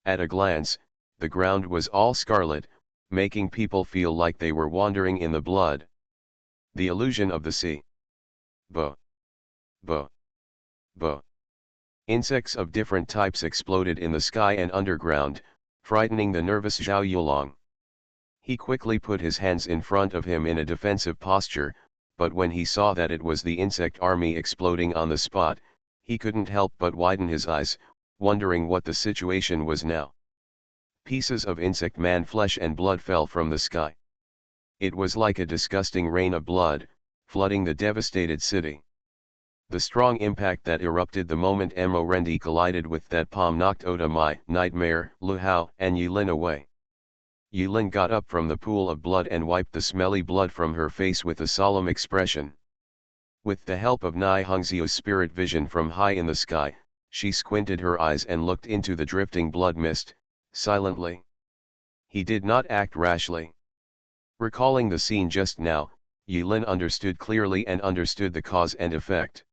At a glance, the ground was all scarlet, making people feel like they were wandering in the blood. The illusion of the sea. Bo. Bo. Bo. Insects of different types exploded in the sky and underground, frightening the nervous Zhao Yulong. He quickly put his hands in front of him in a defensive posture, but when he saw that it was the insect army exploding on the spot, he couldn't help but widen his eyes, wondering what the situation was now. Pieces of insect man flesh and blood fell from the sky. It was like a disgusting rain of blood, flooding the devastated city. The strong impact that erupted the moment Amorendi collided with that palm knocked Oda Mai, Nightmare, Lu Hao, and Yulin away. Yulin got up from the pool of blood and wiped the smelly blood from her face with a solemn expression. With the help of Nai Hongzio's spirit vision from high in the sky, she squinted her eyes and looked into the drifting blood mist, silently. He did not act rashly. Recalling the scene just now, Yulin understood clearly and understood the cause and effect.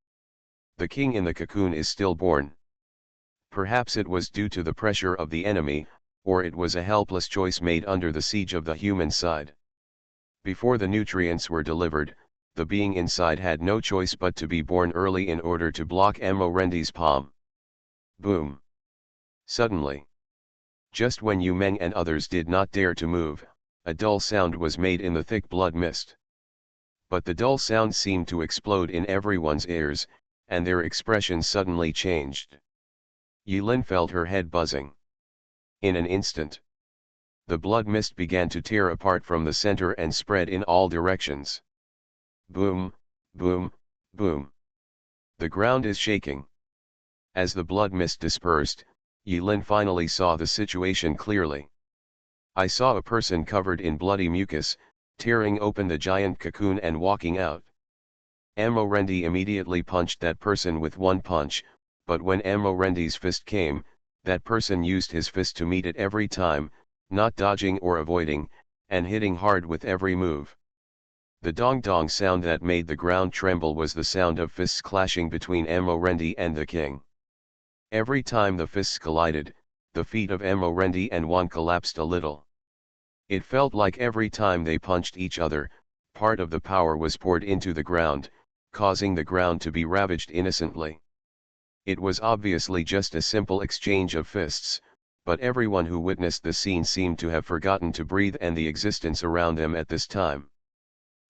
The king in the cocoon is stillborn. Perhaps it was due to the pressure of the enemy, or it was a helpless choice made under the siege of the human side. Before the nutrients were delivered, the being inside had no choice but to be born early in order to block Amorendi's palm. Boom! Suddenly, just when Yu Meng and others did not dare to move, a dull sound was made in the thick blood mist. But the dull sound seemed to explode in everyone's ears, and their expressions suddenly changed. Yulin felt her head buzzing. In an instant, the blood mist began to tear apart from the center and spread in all directions. Boom, boom, boom. The ground is shaking. As the blood mist dispersed, Yulin finally saw the situation clearly. I saw a person covered in bloody mucus, tearing open the giant cocoon and walking out. Amorendi immediately punched that person with one punch, but when Amorendi's fist came, that person used his fist to meet it every time, not dodging or avoiding, and hitting hard with every move. The dong-dong sound that made the ground tremble was the sound of fists clashing between Amorendi and the king. Every time the fists collided, the feet of Amorendi and Wan collapsed a little. It felt like every time they punched each other, part of the power was poured into the ground, causing the ground to be ravaged innocently. It was obviously just a simple exchange of fists, but everyone who witnessed the scene seemed to have forgotten to breathe and the existence around them at this time.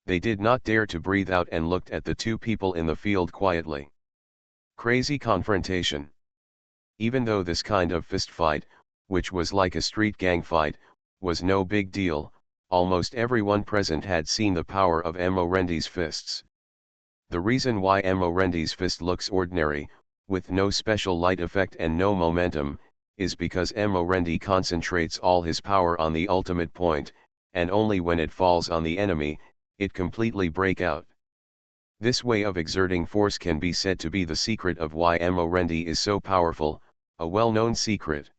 They did not dare to breathe out and looked at the two people in the field quietly. Crazy confrontation. Even though this kind of fist fight, which was like a street gang fight, was no big deal, almost everyone present had seen the power of Amorendi's fists. The reason why Amorendi's fist looks ordinary, with no special light effect and no momentum, is because Amorendi concentrates all his power on the ultimate point, and only when it falls on the enemy, it completely breaks out. This way of exerting force can be said to be the secret of why Amorendi is so powerful, a well-known secret.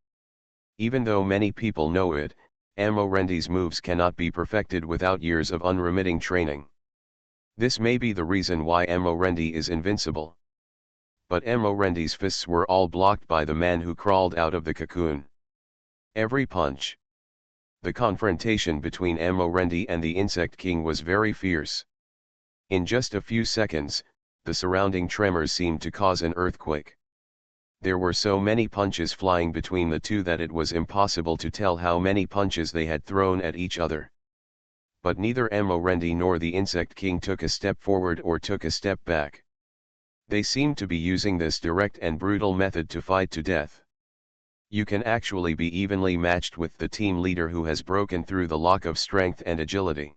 Even though many people know it, Amorendi's moves cannot be perfected without years of unremitting training. This may be the reason why Amorendi is invincible. But Amorendi's fists were all blocked by the man who crawled out of the cocoon. Every punch. The confrontation between Amorendi and the Insect King was very fierce. In just a few seconds, the surrounding tremors seemed to cause an earthquake. There were so many punches flying between the two that it was impossible to tell how many punches they had thrown at each other. But neither Amorendi nor the Insect King took a step forward or took a step back. They seemed to be using this direct and brutal method to fight to death. You can actually be evenly matched with the team leader who has broken through the lock of strength and agility.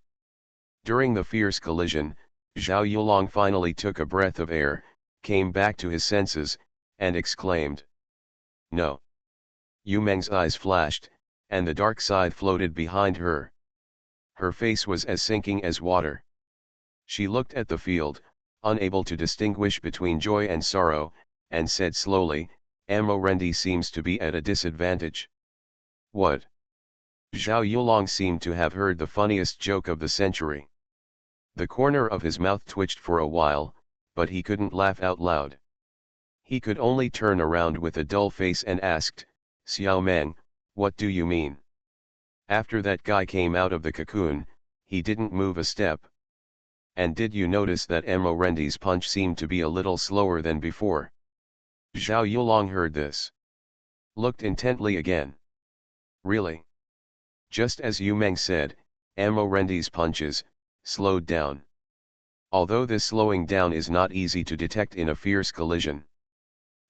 During the fierce collision, Zhao Yulong finally took a breath of air, came back to his senses, and exclaimed, "No!" Yu Meng's eyes flashed, and the dark side floated behind her. Her face was as sinking as water. She looked at the field, unable to distinguish between joy and sorrow, and said slowly, "Amorendi seems to be at a disadvantage." "What?" Zhao Yulong seemed to have heard the funniest joke of the century. The corner of his mouth twitched for a while, but he couldn't laugh out loud. He could only turn around with a dull face and asked, "Xiao Meng, what do you mean? After that guy came out of the cocoon, he didn't move a step. And did you notice that Amorendi's punch seemed to be a little slower than before?" Zhao Yulong heard this. Looked intently again. Really? Just as Yu Meng said, Amorendi's punches slowed down. Although this slowing down is not easy to detect in a fierce collision.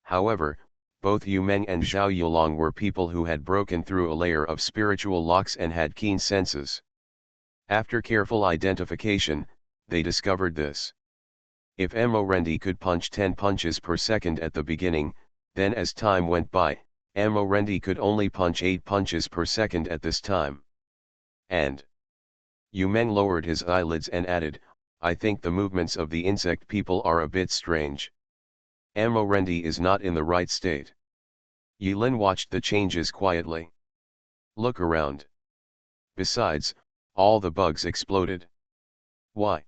However, both Yu Meng and Zhao Yulong were people who had broken through a layer of spiritual locks and had keen senses. After careful identification, they discovered this. If Amorendi could punch 10 punches per second at the beginning, then as time went by, Amorendi could only punch 8 punches per second at this time. And Yu Meng lowered his eyelids and added, "I think the movements of the insect people are a bit strange. Amorendi is not in the right state." Yilin watched the changes quietly. "Look around. Besides, all the bugs exploded." "Why?"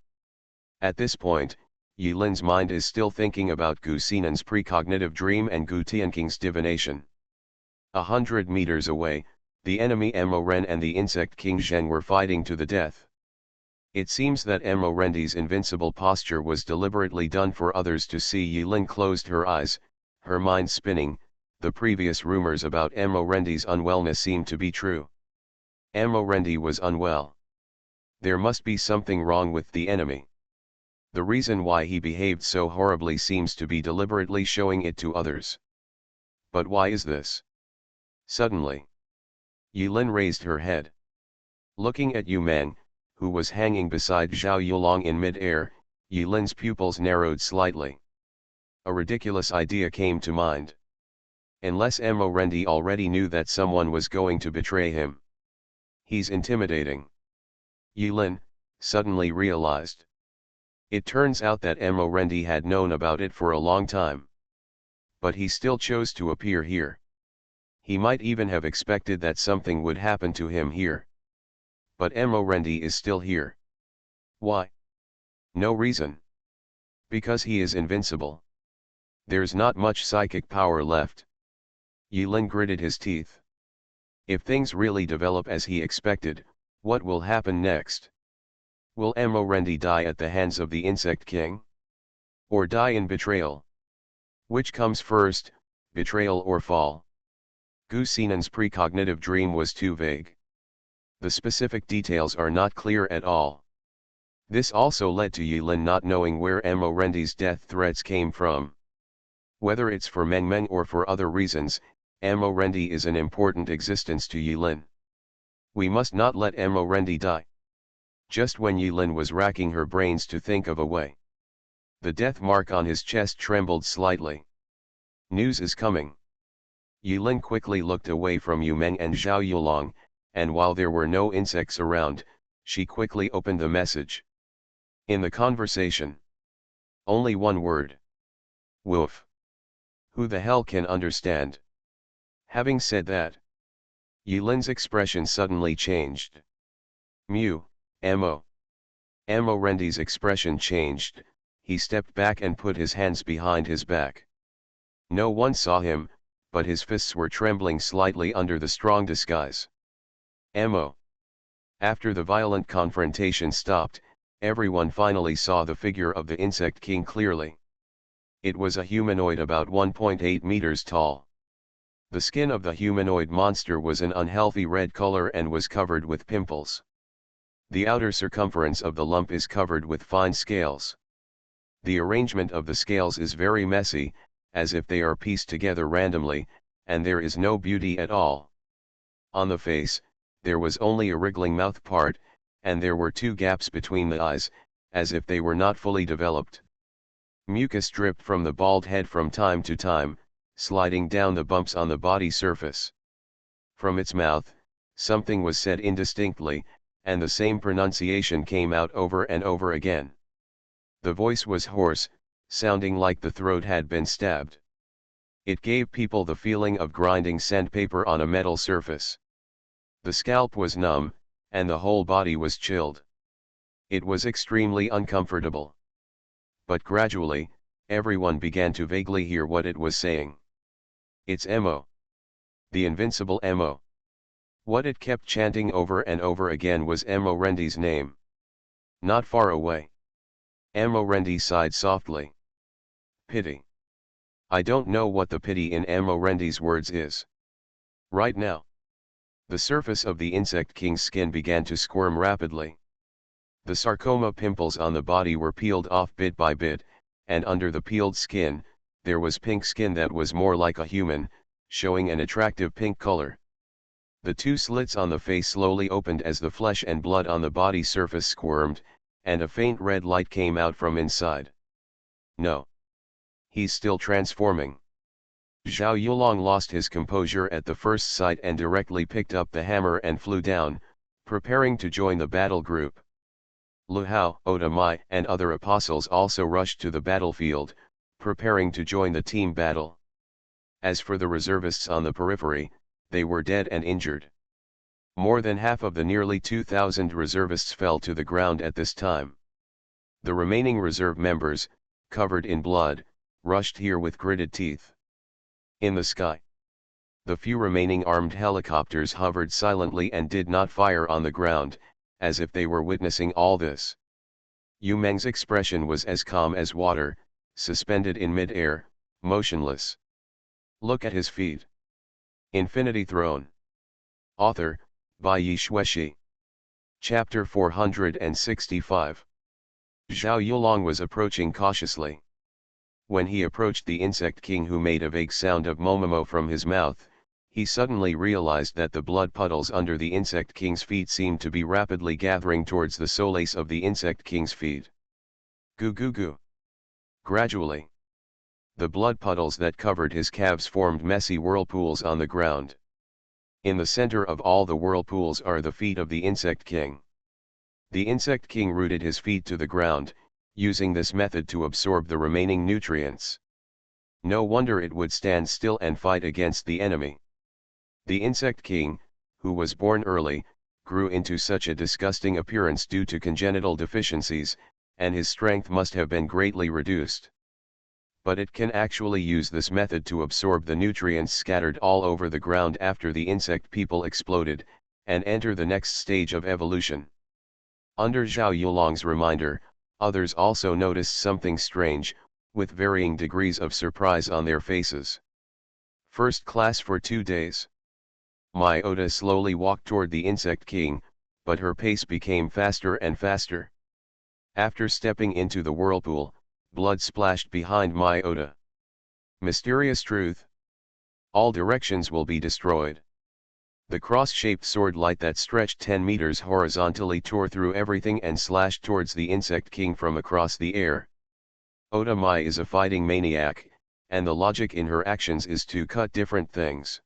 At this point, Yilin's mind is still thinking about Gu Xinan's precognitive dream and Gu Tianking's divination. 100 meters away, the enemy Amoren and the Insect King Zheng were fighting to the death. It seems that Amorendi's invincible posture was deliberately done for others to see. Yilin closed her eyes, her mind spinning. The previous rumors about Amorendi's unwellness seemed to be true. Amorendi was unwell. There must be something wrong with the enemy. The reason why he behaved so horribly seems to be deliberately showing it to others. But why is this? Suddenly, Yilin raised her head. Looking at Yu Meng, who was hanging beside Zhao Yulong in mid-air, Yilin's pupils narrowed slightly. A ridiculous idea came to mind. Unless Amorendi already knew that someone was going to betray him. He's intimidating. Yilin suddenly realized. It turns out that Amorendi had known about it for a long time. But he still chose to appear here. He might even have expected that something would happen to him here. But Amorendi is still here. Why? No reason. Because he is invincible. There's not much psychic power left. Yilin gritted his teeth. If things really develop as he expected, what will happen next? Will Amorendi die at the hands of the Insect King? Or die in betrayal? Which comes first, betrayal or fall? Gu Xinan's precognitive dream was too vague. The specific details are not clear at all. This also led to Yilin not knowing where Amorendi's death threats came from. Whether it's for Meng Meng or for other reasons, Amorendi is an important existence to Yilin. We must not let Amorendi die. Just when Yilin was racking her brains to think of a way, the death mark on his chest trembled slightly. News is coming. Yilin quickly looked away from Yu Meng and Zhao Yulong, and while there were no insects around, she quickly opened the message. In the conversation, only one word. Woof. Who the hell can understand? Having said that, Yilin's expression suddenly changed. Mew, Amo. Amorendi's expression changed. He stepped back and put his hands behind his back. No one saw him, but his fists were trembling slightly under the strong disguise. Amo. After the violent confrontation stopped, Everyone finally saw the figure of the insect king clearly. It was a humanoid about 1.8 meters tall. The skin of the humanoid monster was an unhealthy red color and was covered with pimples. The outer circumference of the lump is covered with fine scales. The arrangement of the scales is very messy, as if they are pieced together randomly, and there is no beauty at all. On the face, there was only a wriggling mouth part, and there were 2 gaps between the eyes, as if they were not fully developed. Mucus dripped from the bald head from time to time, sliding down the bumps on the body surface. From its mouth, something was said indistinctly, and the same pronunciation came out over and over again. The voice was hoarse, sounding like the throat had been stabbed. It gave people the feeling of grinding sandpaper on a metal surface. The scalp was numb, and the whole body was chilled. It was extremely uncomfortable. But gradually, everyone began to vaguely hear what it was saying. It's Emo. The invincible Emo. What it kept chanting over and over again was Emo Rendi's name. Not far away. Emo Rendi sighed softly. Pity. I don't know what the pity in Emo Rendi's words is. Right now. The surface of the insect king's skin began to squirm rapidly. The sarcoma pimples on the body were peeled off bit by bit, and under the peeled skin, there was pink skin that was more like a human, showing an attractive pink color. The 2 slits on the face slowly opened as the flesh and blood on the body surface squirmed, and a faint red light came out from inside. No. He's still transforming. Zhao Yulong lost his composure at the first sight and directly picked up the hammer and flew down, preparing to join the battle group. Lu Hao, Oda Mai and other apostles also rushed to the battlefield, preparing to join the team battle. As for the reservists on the periphery, they were dead and injured. More than half of the nearly 2,000 reservists fell to the ground at this time. The remaining reserve members, covered in blood, rushed here with gritted teeth. In the sky, the few remaining armed helicopters hovered silently and did not fire on the ground, as if they were witnessing all this. Yu Meng's expression was as calm as water, suspended in mid-air, motionless. Look at his feet. Infinity Throne. Author, Bai Xueshi. Chapter 465. Zhao Yulong was approaching cautiously. When he approached the insect king, who made a vague sound of momomo from his mouth, he suddenly realized that the blood puddles under the insect king's feet seemed to be rapidly gathering towards the solace of the insect king's feet. Goo goo goo. Gradually, the blood puddles that covered his calves formed messy whirlpools on the ground. In the center of all the whirlpools are the feet of the insect king. The insect king rooted his feet to the ground, using this method to absorb the remaining nutrients. No wonder it would stand still and fight against the enemy. The insect king, who was born early, grew into such a disgusting appearance due to congenital deficiencies, and his strength must have been greatly reduced. But it can actually use this method to absorb the nutrients scattered all over the ground after the insect people exploded, and enter the next stage of evolution. Under Zhao Yulong's reminder, others also noticed something strange, with varying degrees of surprise on their faces. First class for 2 days. Mai Oda slowly walked toward the insect king, but her pace became faster and faster. After stepping into the whirlpool, blood splashed behind Mai Oda. Mysterious truth. All directions will be destroyed. The cross-shaped sword light that stretched 10 meters horizontally tore through everything and slashed towards the insect king from across the air. Oda Mai is a fighting maniac, and the logic in her actions is to cut different things.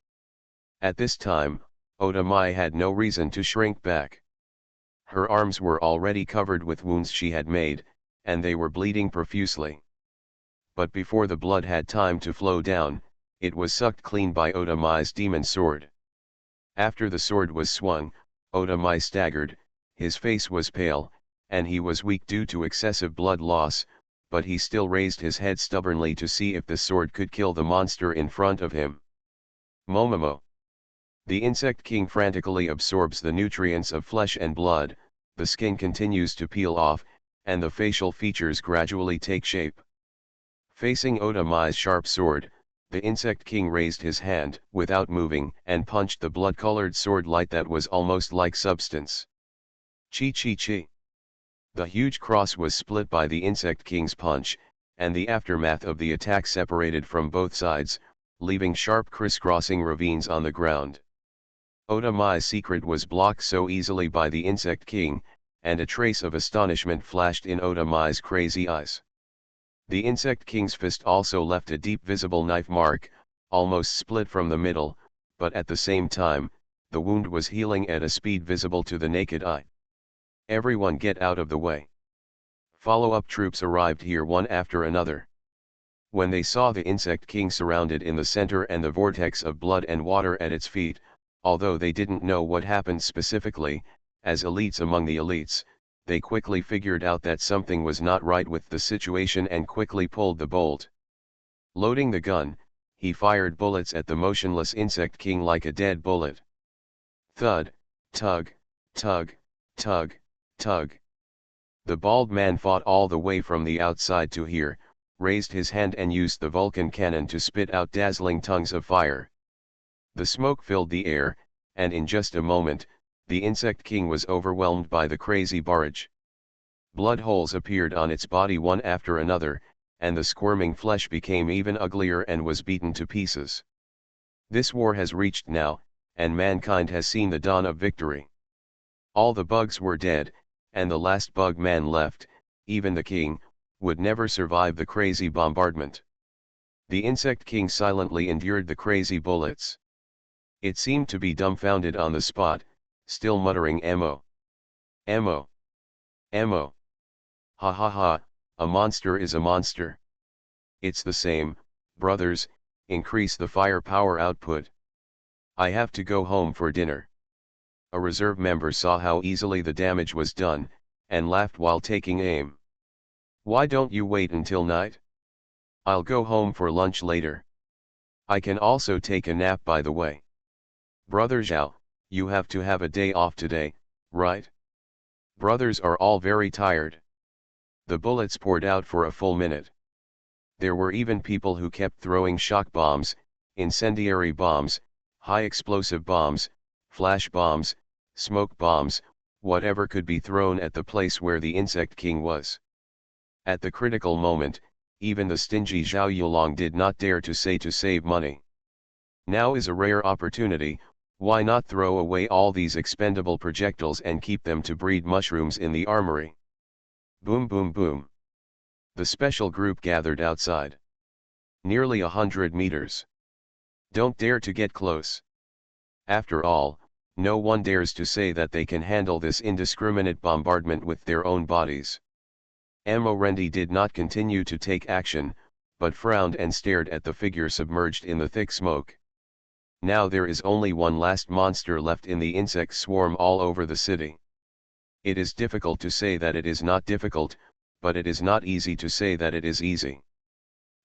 At this time, Oda Mai had no reason to shrink back. Her arms were already covered with wounds she had made, and they were bleeding profusely. But before the blood had time to flow down, it was sucked clean by Oda Mai's demon sword. After the sword was swung, Oda Mai staggered, his face was pale, and he was weak due to excessive blood loss, but he still raised his head stubbornly to see if the sword could kill the monster in front of him. Momomo. The insect king frantically absorbs the nutrients of flesh and blood, the skin continues to peel off, and the facial features gradually take shape. Facing Oda Mai's sharp sword, the insect king raised his hand, without moving, and punched the blood-colored sword light that was almost like substance. Chi chi chi. The huge cross was split by the insect king's punch, and the aftermath of the attack separated from both sides, leaving sharp crisscrossing ravines on the ground. Oda Mai's secret was blocked so easily by the insect king, and a trace of astonishment flashed in Oda Mai's crazy eyes. The insect king's fist also left a deep visible knife mark, almost split from the middle, but at the same time, the wound was healing at a speed visible to the naked eye. Everyone get out of the way. Follow-up troops arrived here one after another. When they saw the insect king surrounded in the center and the vortex of blood and water at its feet, although they didn't know what happened specifically, as elites among the elites, they quickly figured out that something was not right with the situation and quickly pulled the bolt. Loading the gun, he fired bullets at the motionless insect king like a dead bullet. Thud, tug, tug, tug, tug. The bald man fought all the way from the outside to here, raised his hand and used the Vulcan cannon to spit out dazzling tongues of fire. The smoke filled the air, and in just a moment, the insect king was overwhelmed by the crazy barrage. Blood holes appeared on its body one after another, and the squirming flesh became even uglier and was beaten to pieces. This war has reached now, and mankind has seen the dawn of victory. All the bugs were dead, and the last bug man left, even the king, would never survive the crazy bombardment. The insect king silently endured the crazy bullets. It seemed to be dumbfounded on the spot, still muttering ammo. Ammo. Ammo. Ha ha ha, a monster is a monster. It's the same, brothers, increase the firepower output. I have to go home for dinner. A reserve member saw how easily the damage was done, and laughed while taking aim. Why don't you wait until night? I'll go home for lunch later. I can also take a nap by the way. Brother Zhao, you have to have a day off today, right? Brothers are all very tired. The bullets poured out for a full minute. There were even people who kept throwing shock bombs, incendiary bombs, high explosive bombs, flash bombs, smoke bombs, whatever could be thrown at the place where the insect king was. At the critical moment, even the stingy Zhao Yulong did not dare to say to save money. Now is a rare opportunity, why not throw away all these expendable projectiles and keep them to breed mushrooms in the armory? Boom boom boom. The special group gathered outside. Nearly 100 meters. Don't dare to get close. After all, no one dares to say that they can handle this indiscriminate bombardment with their own bodies. Amorendi did not continue to take action, but frowned and stared at the figure submerged in the thick smoke. Now there is only one last monster left in the insect swarm all over the city. It is difficult to say that it is not difficult, but it is not easy to say that it is easy.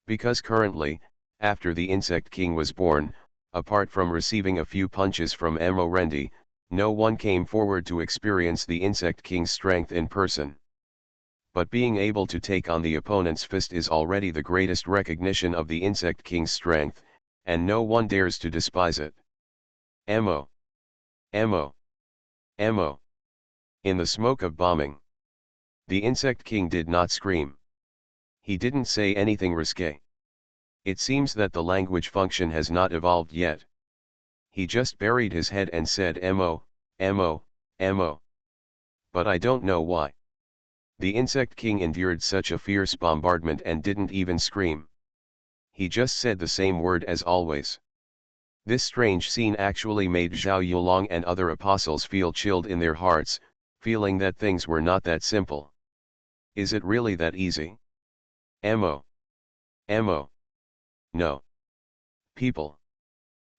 Because currently, after the insect king was born, apart from receiving a few punches from Amorendi, no one came forward to experience the insect king's strength in person. But being able to take on the opponent's fist is already the greatest recognition of the insect king's strength, and no one dares to despise it. Ammo. Ammo. Ammo. In the smoke of bombing. The insect king did not scream. He didn't say anything risque. It seems that the language function has not evolved yet. He just buried his head and said ammo, ammo, ammo. But I don't know why. The insect king endured such a fierce bombardment and didn't even scream. He just said the same word as always. This strange scene actually made Zhao Yulong and other apostles feel chilled in their hearts, feeling that things were not that simple. Is it really that easy? Ammo. Ammo. No. People.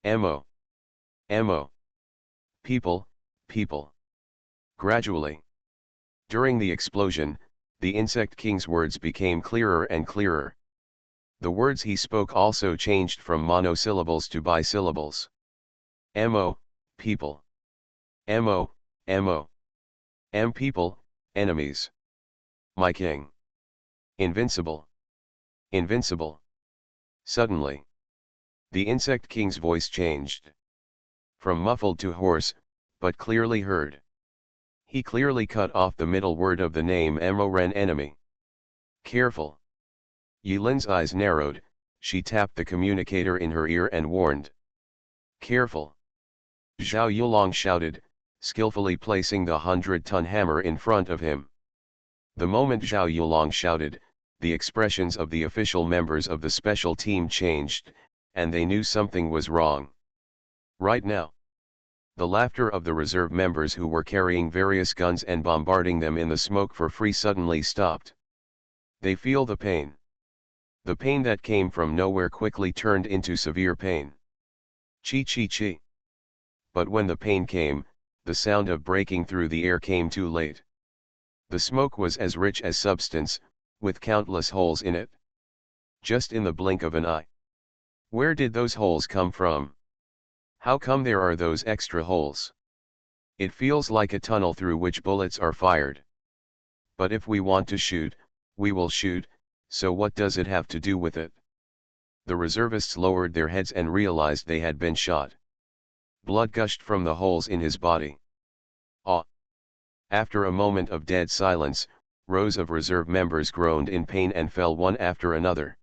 Ammo. Ammo. People, people. Gradually. During the explosion, the insect king's words became clearer and clearer. The words he spoke also changed from monosyllables to bisyllables. Ammo, people. Ammo, ammo. Am people, enemies. My king. Invincible. Invincible. Suddenly, the insect king's voice changed. From muffled to hoarse, but clearly heard. He clearly cut off the middle word of the name Emoren enemy. Careful. Yilin's eyes narrowed, she tapped the communicator in her ear and warned. Careful. Zhao Yulong shouted, skillfully placing the 100-ton hammer in front of him. The moment Zhao Yulong shouted, the expressions of the official members of the special team changed, and they knew something was wrong. Right now. The laughter of the reserve members who were carrying various guns and bombarding them in the smoke for free suddenly stopped. They feel the pain. The pain that came from nowhere quickly turned into severe pain. Chi chi chi. But when the pain came, the sound of breaking through the air came too late. The smoke was as rich as substance, with countless holes in it. Just in the blink of an eye. Where did those holes come from? How come there are those extra holes? It feels like a tunnel through which bullets are fired. But if we want to shoot, we will shoot, so what does it have to do with it? The reservists lowered their heads and realized they had been shot. Blood gushed from the holes in his body. Ah! After a moment of dead silence, rows of reserve members groaned in pain and fell one after another.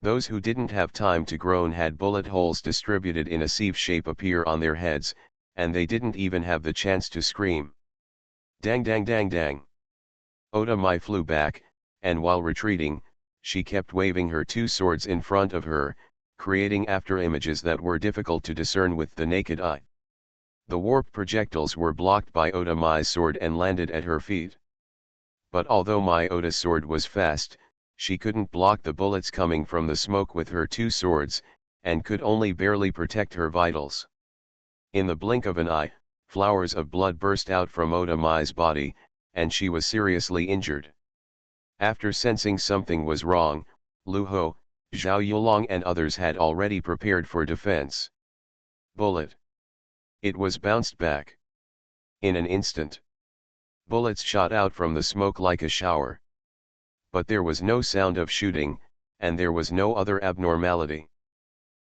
Those who didn't have time to groan had bullet holes distributed in a sieve shape appear on their heads, and they didn't even have the chance to scream. Dang dang dang dang. Oda Mai flew back, and while retreating, she kept waving her two swords in front of her, creating after-images that were difficult to discern with the naked eye. The warp projectiles were blocked by Oda Mai's sword and landed at her feet. But although Mai Oda's sword was fast, she couldn't block the bullets coming from the smoke with her two swords, and could only barely protect her vitals. In the blink of an eye, flowers of blood burst out from Oda Mai's body, and she was seriously injured. After sensing something was wrong, Lu Ho, Zhao Yulong and others had already prepared for defense. Bullet. It was bounced back. In an instant. Bullets shot out from the smoke like a shower. But there was no sound of shooting, and there was no other abnormality.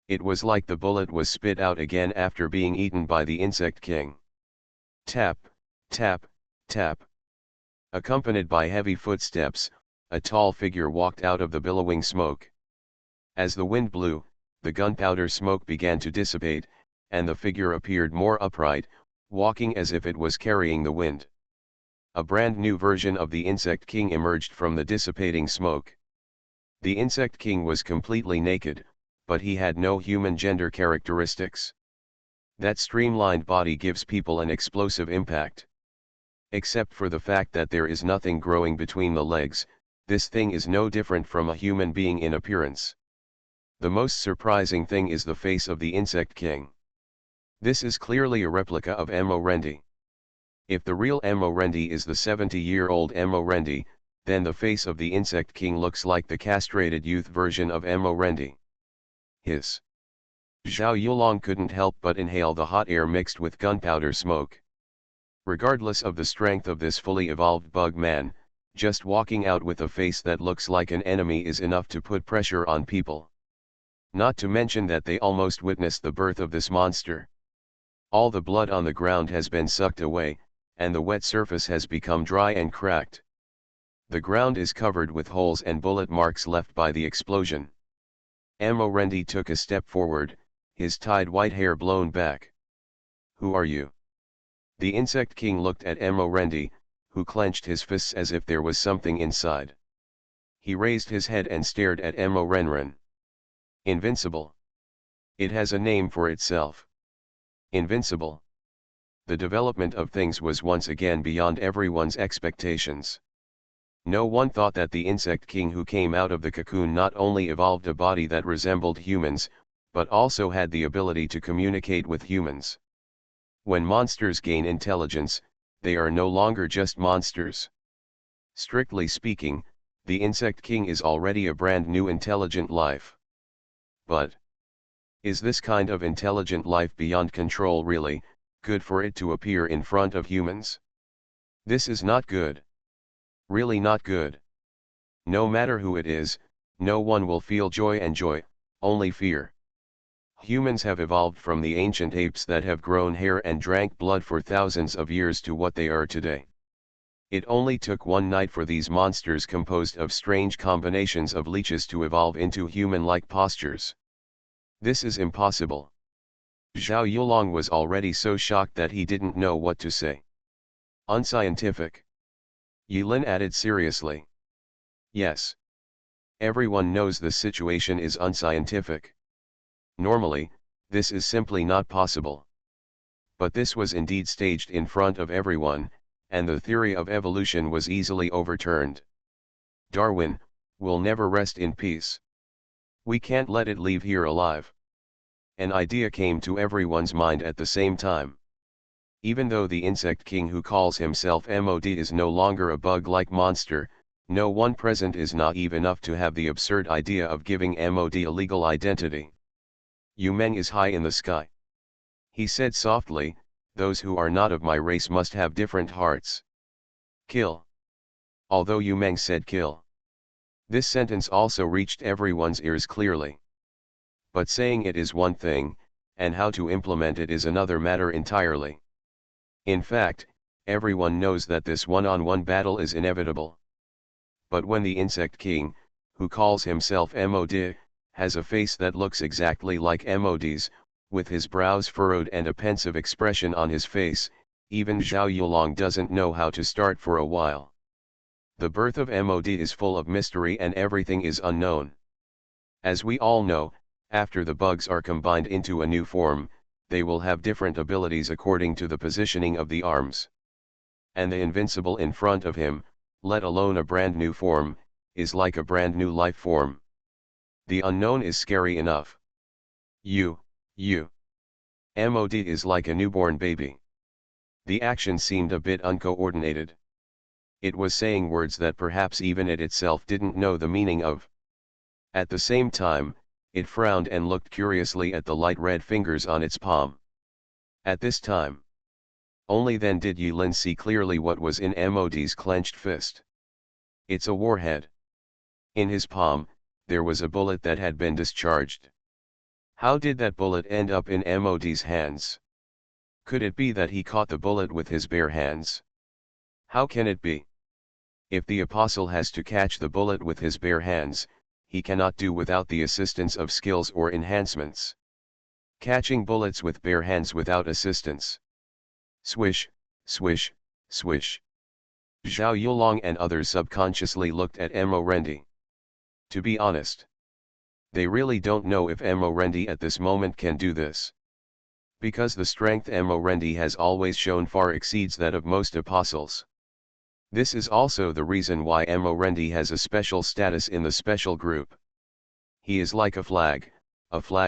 It was like the bullet was spit out again after being eaten by the insect king. Tap, tap, tap. Accompanied by heavy footsteps, a tall figure walked out of the billowing smoke. As the wind blew, the gunpowder smoke began to dissipate, and the figure appeared more upright, walking as if it was carrying the wind. A brand new version of the Insect King emerged from the dissipating smoke. The Insect King was completely naked, but he had no human gender characteristics. That streamlined body gives people an explosive impact. Except for the fact that there is nothing growing between the legs, this thing is no different from a human being in appearance. The most surprising thing is the face of the Insect King. This is clearly a replica of Emorendi. If the real Emorendi is the 70-year-old Emorendi, then the face of the Insect King looks like the castrated youth version of Emorendi. Hiss. Zhao Yulong couldn't help but inhale the hot air mixed with gunpowder smoke. Regardless of the strength of this fully evolved bug man, just walking out with a face that looks like an enemy is enough to put pressure on people. Not to mention that they almost witnessed the birth of this monster. All the blood on the ground has been sucked away, and the wet surface has become dry and cracked. The ground is covered with holes and bullet marks left by the explosion. Emorendi took a step forward, his tied white hair blown back. Who are you? The Insect King looked at Emorendi, who clenched his fists as if there was something inside. He raised his head and stared at Emorenren. Invincible. It has a name for itself. Invincible. The development of things was once again beyond everyone's expectations. No one thought that the Insect King who came out of the cocoon not only evolved a body that resembled humans, but also had the ability to communicate with humans. When monsters gain intelligence, they are no longer just monsters. Strictly speaking, the Insect King is already a brand new intelligent life. But is this kind of intelligent life beyond control really good for it to appear in front of humans? This is not good. Really not good. No matter who it is, no one will feel joy and joy, only fear. Humans have evolved from the ancient apes that have grown hair and drank blood for thousands of years to what they are today. It only took one night for these monsters composed of strange combinations of leeches to evolve into human-like postures. This is impossible. Zhao Yulong was already so shocked that he didn't know what to say. Unscientific. Yilin added seriously. Yes. Everyone knows the situation is unscientific. Normally, this is simply not possible. But this was indeed staged in front of everyone, and the theory of evolution was easily overturned. Darwin will never rest in peace. We can't let it leave here alive. An idea came to everyone's mind at the same time. Even though the insect king who calls himself MOD is no longer a bug-like monster, no one present is naive enough to have the absurd idea of giving MOD a legal identity. Yu Meng is high in the sky. He said softly, those who are not of my race must have different hearts. Kill. Although Yu Meng said kill. This sentence also reached everyone's ears clearly. But saying it is one thing, and how to implement it is another matter entirely. In fact, everyone knows that this one-on-one battle is inevitable. But when the insect king, who calls himself MOD, has a face that looks exactly like MOD's, with his brows furrowed and a pensive expression on his face, even Zhao Yulong doesn't know how to start for a while. The birth of MOD is full of mystery and everything is unknown. As we all know, after the bugs are combined into a new form, they will have different abilities according to the positioning of the arms. And the invincible in front of him, let alone a brand new form, is like a brand new life form. The unknown is scary enough. MOD is like a newborn baby. The action seemed a bit uncoordinated. It was saying words that perhaps even it itself didn't know the meaning of. At the same time, it frowned and looked curiously at the light red fingers on its palm. At this time, only then did Yilin see clearly what was in MOD's clenched fist. It's a warhead. In his palm, there was a bullet that had been discharged. How did that bullet end up in MOD's hands? Could it be that he caught the bullet with his bare hands? How can it be? If the apostle has to catch the bullet with his bare hands, he cannot do without the assistance of skills or enhancements. Catching bullets with bare hands without assistance. Swish, swish, swish. Zhao Yulong and others subconsciously looked at Mo-Rendi. To be honest, they really don't know if Mo-Rendi at this moment can do this. Because the strength Mo-Rendi has always shown far exceeds that of most apostles. This is also the reason why Mo-Rendi has a special status in the special group. He is like a flag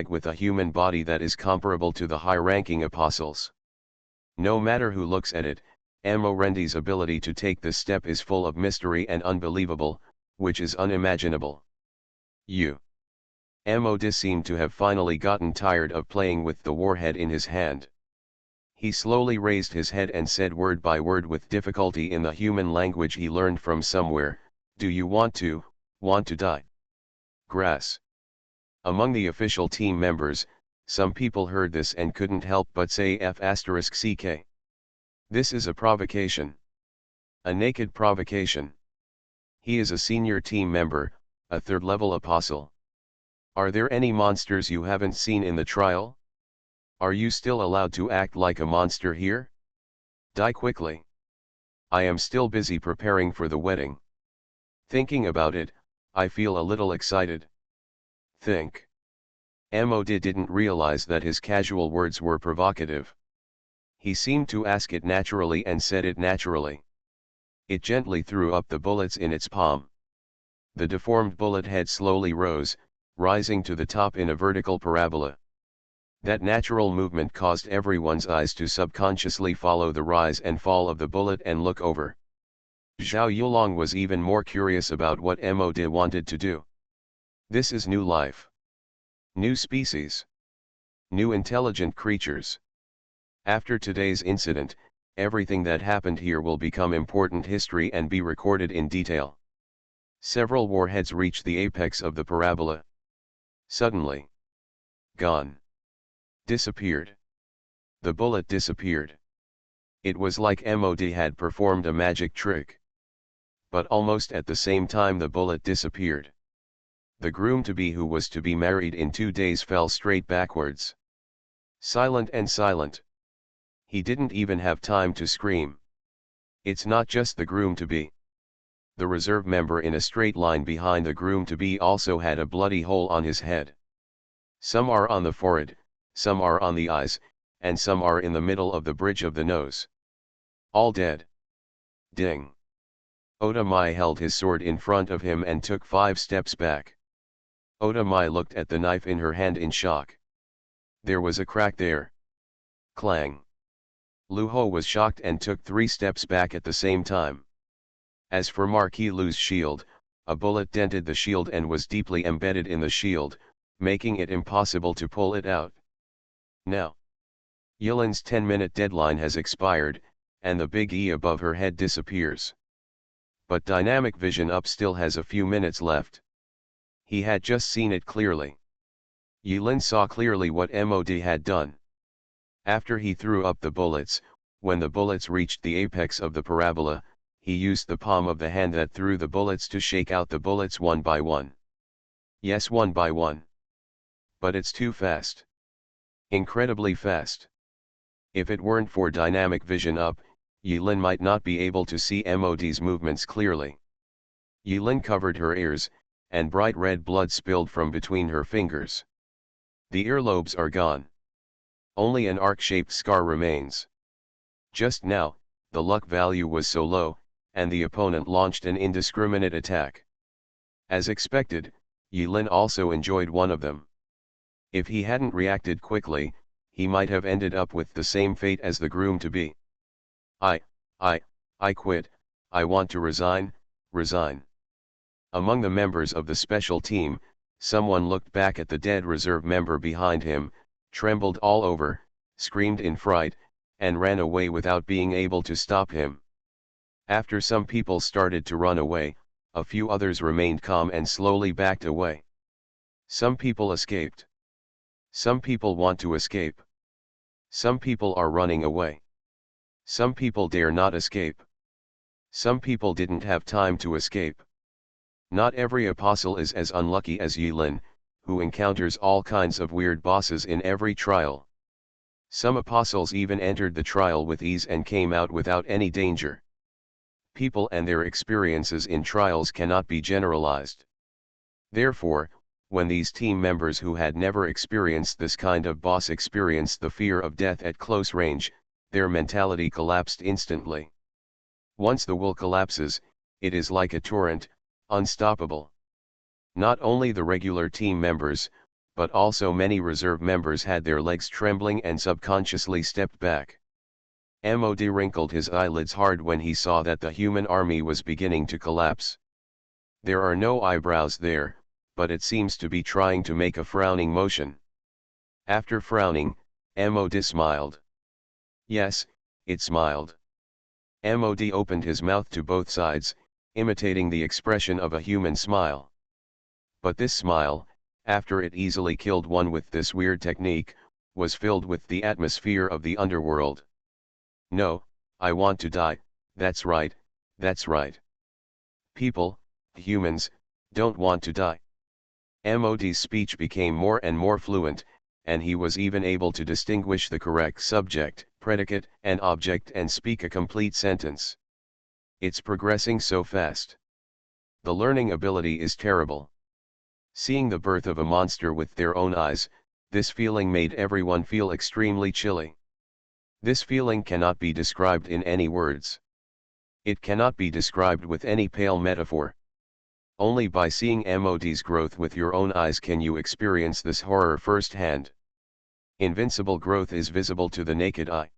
with a human body that is comparable to the high-ranking apostles. No matter who looks at it, Mo-Rendi's ability to take this step is full of mystery and unbelievable, which is unimaginable. Mo-Dis seemed to have finally gotten tired of playing with the warhead in his hand. He slowly raised his head and said word by word with difficulty in the human language he learned from somewhere, "Do you want to die?" Grass. Among the official team members, some people heard this and couldn't help but say F***ck. This is a provocation. A naked provocation. He is a senior team member, a third-level apostle. Are there any monsters you haven't seen in the trial? Are you still allowed to act like a monster here? Die quickly. I am still busy preparing for the wedding. Thinking about it, I feel a little excited. Think. Mo-Di didn't realize that his casual words were provocative. He seemed to ask it naturally and said it naturally. It gently threw up the bullets in its palm. The deformed bullet head slowly rose, rising to the top in a vertical parabola. That natural movement caused everyone's eyes to subconsciously follow the rise and fall of the bullet and look over. Zhao Yulong was even more curious about what Mo-Di wanted to do. This is new life. New species. New intelligent creatures. After today's incident, Everything that happened here will become important history and be recorded in detail. Several warheads reached the apex of the parabola. Suddenly. Gone. Disappeared. The bullet disappeared. It was like MOD had performed a magic trick. But almost at the same time the bullet disappeared. The groom-to-be who was to be married in 2 days fell straight backwards. Silent and silent. He didn't even have time to scream. It's not just the groom-to-be. The reserve member in a straight line behind the groom-to-be also had a bloody hole on his head. Some are on the forehead, some are on the eyes, and some are in the middle of the bridge of the nose. All dead. Ding. Oda Mai held his sword in front of him and took 5 steps back. Oda Mai looked at the knife in her hand in shock. There was a crack there. Clang. Lu Ho was shocked and took 3 steps back at the same time. As for Marquis Lu's shield, a bullet dented the shield and was deeply embedded in the shield, making it impossible to pull it out. Now. Yilin's 10-minute deadline has expired, and the big E above her head disappears. But dynamic vision up still has a few minutes left. He had just seen it clearly. Yilin saw clearly what MOD had done. After he threw up the bullets, when the bullets reached the apex of the parabola, he used the palm of the hand that threw the bullets to shake out the bullets one by one. Yes, one by one. But it's too fast. Incredibly fast. If it weren't for dynamic vision up, Yilin might not be able to see MOD's movements clearly. Yilin covered her ears, and bright red blood spilled from between her fingers. The earlobes are gone. Only an arc-shaped scar remains. Just now, the luck value was so low, and the opponent launched an indiscriminate attack. As expected, Yilin also enjoyed one of them. If he hadn't reacted quickly, he might have ended up with the same fate as the groom-to-be. I quit, I want to resign. Among the members of the special team, someone looked back at the dead reserve member behind him, trembled all over, screamed in fright, and ran away without being able to stop him. After some people started to run away, a few others remained calm and slowly backed away. Some people escaped. Some people want to escape. Some people are running away. Some people dare not escape. Some people didn't have time to escape. Not every apostle is as unlucky as Yilin, who encounters all kinds of weird bosses in every trial. Some apostles even entered the trial with ease and came out without any danger. People and their experiences in trials cannot be generalized. Therefore, when these team members who had never experienced this kind of boss experienced the fear of death at close range, their mentality collapsed instantly. Once the will collapses, it is like a torrent, unstoppable. Not only the regular team members, but also many reserve members had their legs trembling and subconsciously stepped back. MOD wrinkled his eyelids hard when he saw that the human army was beginning to collapse. There are no eyebrows there, but it seems to be trying to make a frowning motion. After frowning, MOD smiled. Yes, it smiled. MOD opened his mouth to both sides, imitating the expression of a human smile. But this smile, after it easily killed one with this weird technique, was filled with the atmosphere of the underworld. No, I want to die, that's right, that's right. People, humans, don't want to die. MOD's speech became more and more fluent, and he was even able to distinguish the correct subject, predicate, and object and speak a complete sentence. It's progressing so fast. The learning ability is terrible. Seeing the birth of a monster with their own eyes, this feeling made everyone feel extremely chilly. This feeling cannot be described in any words. It cannot be described with any pale metaphor. Only by seeing MOD's growth with your own eyes can you experience this horror firsthand. Invincible growth is visible to the naked eye.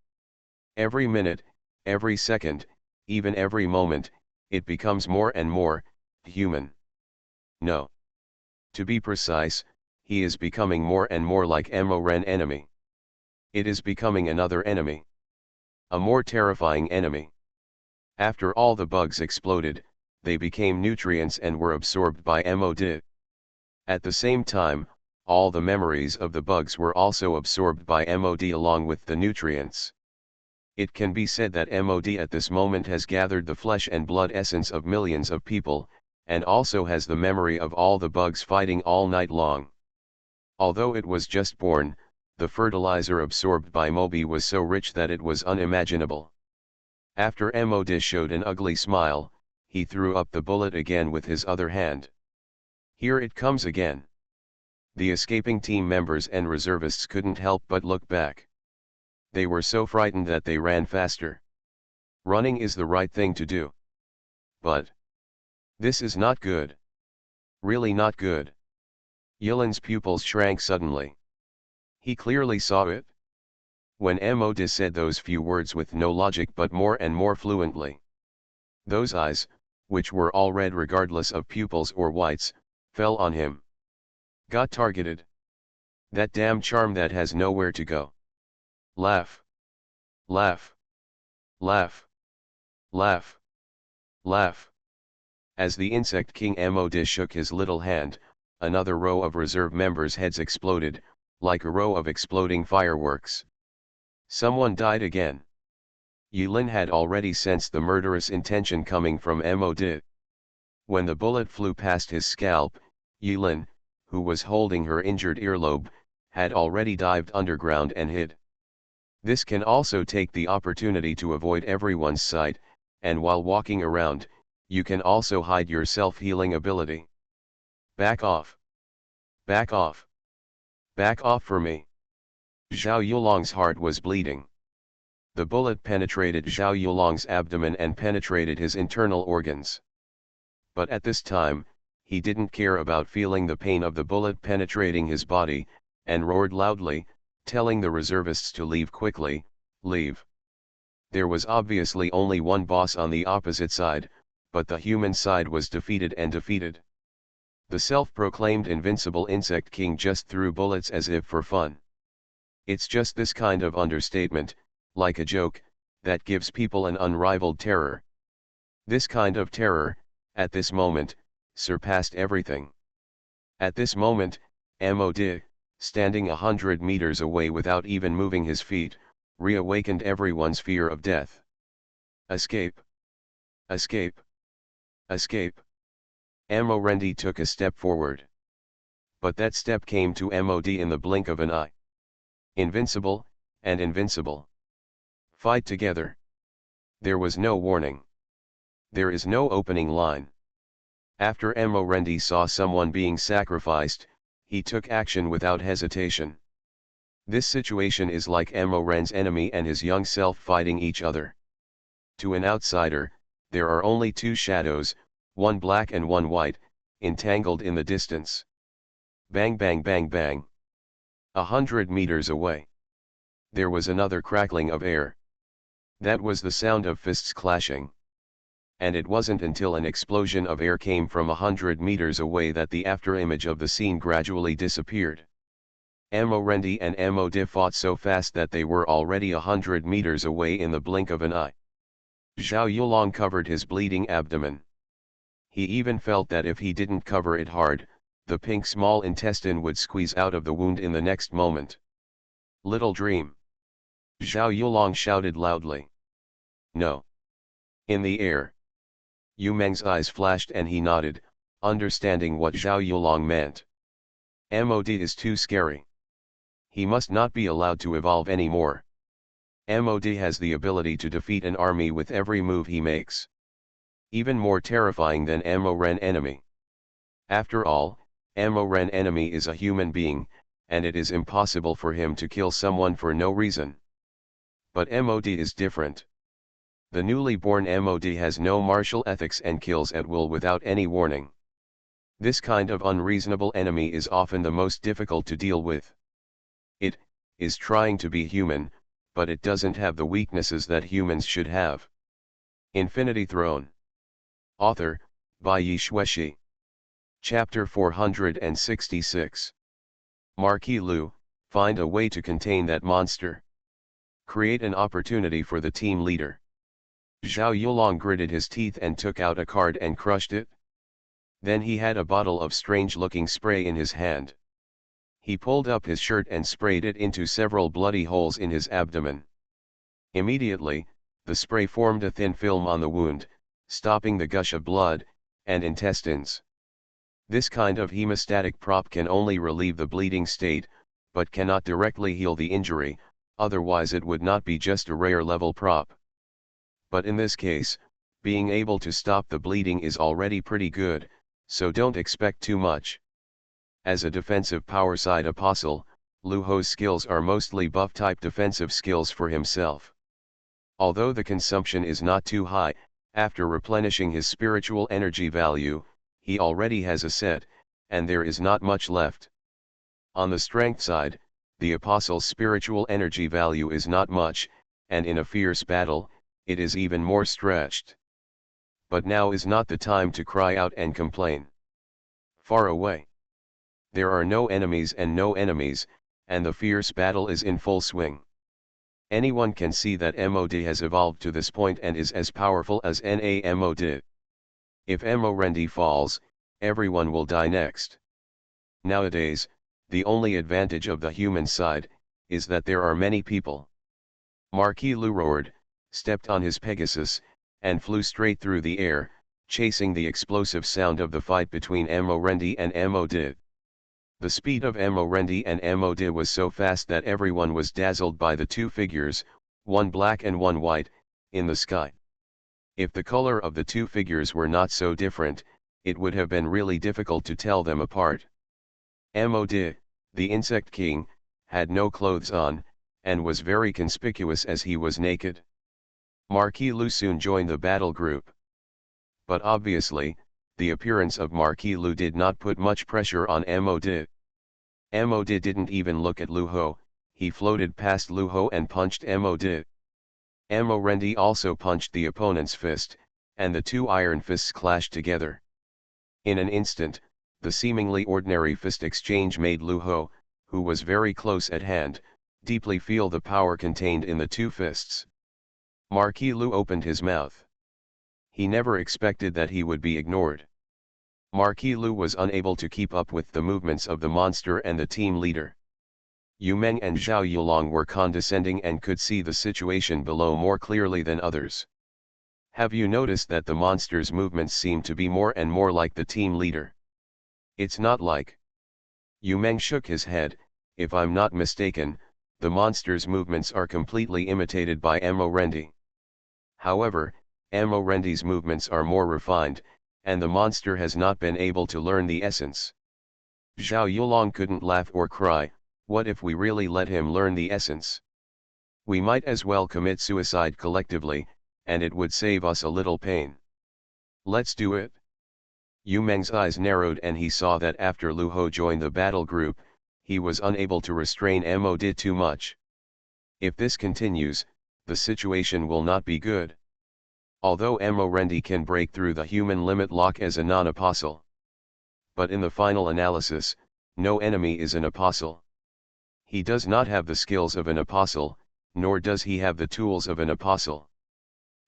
Every minute, every second, even every moment, it becomes more and more human. No. To be precise, he is becoming more and more like Mo Ren enemy. It is becoming another enemy. A more terrifying enemy. After all the bugs exploded, they became nutrients and were absorbed by MOD. At the same time, all the memories of the bugs were also absorbed by MOD along with the nutrients. It can be said that MOD at this moment has gathered the flesh and blood essence of millions of people, and also has the memory of all the bugs fighting all night long. Although it was just born, the fertilizer absorbed by Moby was so rich that it was unimaginable. After MOD showed an ugly smile, he threw up the bullet again with his other hand. Here it comes again. The escaping team members and reservists couldn't help but look back. They were so frightened that they ran faster. Running is the right thing to do. But this is not good. Really not good. Yilin's pupils shrank suddenly. He clearly saw it. When MOD said those few words with no logic but more and more fluently. Those eyes, which were all red regardless of pupils or whites, fell on him. Got targeted. That damn charm that has nowhere to go. Laugh. Laugh. Laugh. Laugh. Laugh. As the Insect King MOD shook his little hand, another row of reserve members' heads exploded, like a row of exploding fireworks. Someone died again. Yilin had already sensed the murderous intention coming from MOD. When the bullet flew past his scalp, Yilin, who was holding her injured earlobe, had already dived underground and hid. This can also take the opportunity to avoid everyone's sight, and while walking around, you can also hide your self-healing ability. Back off. Back off. Back off for me. Zhao Yulong's heart was bleeding. The bullet penetrated Zhao Yulong's abdomen and penetrated his internal organs. But at this time, he didn't care about feeling the pain of the bullet penetrating his body, and roared loudly, telling the reservists to leave quickly. Leave. There was obviously only one boss on the opposite side, but the human side was defeated and defeated. The self-proclaimed invincible Insect King just threw bullets as if for fun. It's just this kind of understatement, like a joke, that gives people an unrivaled terror. This kind of terror, at this moment, surpassed everything. At this moment, MOD, standing 100 meters away without even moving his feet, reawakened everyone's fear of death. Escape! Escape! Escape! Morendi took a step forward. But that step came to MOD in the blink of an eye. Invincible, and invincible. Fight together. There was no warning. There is no opening line. After Morendi saw someone being sacrificed, he took action without hesitation. This situation is like Moren's enemy and his young self fighting each other. To an outsider, there are only two shadows, one black and one white, entangled in the distance. Bang bang bang bang. 100 meters away. There was another crackling of air. That was the sound of fists clashing. And it wasn't until an explosion of air came from 100 meters away that the afterimage of the scene gradually disappeared. Morendi and MOD fought so fast that they were already 100 meters away in the blink of an eye. Zhao Yulong covered his bleeding abdomen. He even felt that if he didn't cover it hard, the pink small intestine would squeeze out of the wound in the next moment. Little dream. Zhao Yulong shouted loudly. No. In the air. Yu Meng's eyes flashed and he nodded, understanding what Zhao Yulong meant. MOD is too scary. He must not be allowed to evolve anymore. MOD has the ability to defeat an army with every move he makes. Even more terrifying than Moren enemy. After all, Moren enemy is a human being, and it is impossible for him to kill someone for no reason. But MOD is different. The newly born MOD has no martial ethics and kills at will without any warning. This kind of unreasonable enemy is often the most difficult to deal with. It is trying to be human, but it doesn't have the weaknesses that humans should have. Infinity Throne. Author, by Yi Shueshi. Chapter 466. Marquis Lu, find a way to contain that monster. Create an opportunity for the team leader. Zhao Yulong gritted his teeth and took out a card and crushed it. Then he had a bottle of strange-looking spray in his hand. He pulled up his shirt and sprayed it into several bloody holes in his abdomen. Immediately, the spray formed a thin film on the wound, stopping the gush of blood and intestines. This kind of hemostatic prop can only relieve the bleeding state, but cannot directly heal the injury, otherwise it would not be just a rare level prop. But in this case, being able to stop the bleeding is already pretty good, so don't expect too much. As a defensive power side apostle, Lu Ho's skills are mostly buff-type defensive skills for himself. Although the consumption is not too high, after replenishing his spiritual energy value, he already has a set, and there is not much left. On the strength side, the apostle's spiritual energy value is not much, and in a fierce battle, it is even more stretched. But now is not the time to cry out and complain. Far away. There are no enemies, and the fierce battle is in full swing. Anyone can see that MOD has evolved to this point and is as powerful as NAMOD. If MORENDI falls, everyone will die next. Nowadays, the only advantage of the human side is that there are many people. Marquis Lu roared, stepped on his Pegasus, and flew straight through the air, chasing the explosive sound of the fight between MORENDI and MOD. The speed of MORENDI and MOD was so fast that everyone was dazzled by the two figures, one black and one white, in the sky. If the color of the two figures were not so different, it would have been really difficult to tell them apart. MOD, the Insect King, had no clothes on, and was very conspicuous as he was naked. Marquis Lu soon joined the battle group. But obviously, the appearance of Marquis Lu did not put much pressure on MOD. MOD didn't even look at Lu Ho, he floated past Lu Ho and punched MOD. MORENDI also punched the opponent's fist, and the two iron fists clashed together. In an instant, the seemingly ordinary fist exchange made Lu Ho, who was very close at hand, deeply feel the power contained in the two fists. Marquis Lu opened his mouth. He never expected that he would be ignored. Marquis Lu was unable to keep up with the movements of the monster and the team leader. Yu Meng and Zhao Yulong were condescending and could see the situation below more clearly than others. Have you noticed that the monster's movements seem to be more and more like the team leader? It's not like. Yu Meng shook his head. If I'm not mistaken, the monster's movements are completely imitated by MORENDI. However, MORENDI's movements are more refined, and the monster has not been able to learn the essence. Zhao Yulong couldn't laugh or cry. What if we really let him learn the essence? We might as well commit suicide collectively, and it would save us a little pain. Let's do it. Yu Meng's eyes narrowed and he saw that after Lu Ho joined the battle group, he was unable to restrain MOD too much. If this continues, the situation will not be good. Although MORENDI can break through the human limit lock as a non-apostle. But in the final analysis, no enemy is an apostle. He does not have the skills of an apostle, nor does he have the tools of an apostle.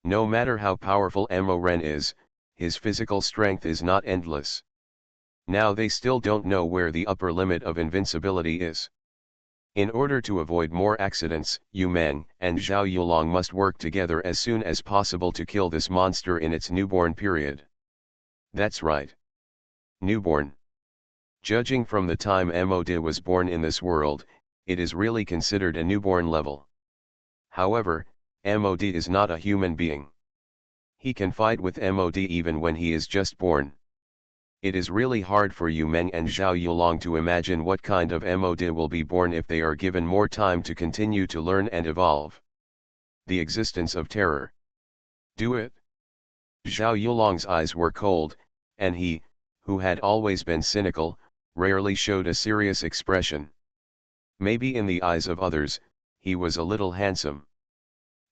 No matter how powerful MOREN is, his physical strength is not endless. Now they still don't know where the upper limit of invincibility is. In order to avoid more accidents, Yu Meng and Zhao Yulong must work together as soon as possible to kill this monster in its newborn period. That's right. Newborn. Judging from the time MOD was born in this world, it is really considered a newborn level. However, MOD is not a human being. He can fight with MOD even when he is just born. It is really hard for Yu Meng and Zhao Yulong to imagine what kind of MOD will be born if they are given more time to continue to learn and evolve. The existence of terror. Do it. Zhao Yulong's eyes were cold, and he, who had always been cynical, rarely showed a serious expression. Maybe in the eyes of others, he was a little handsome.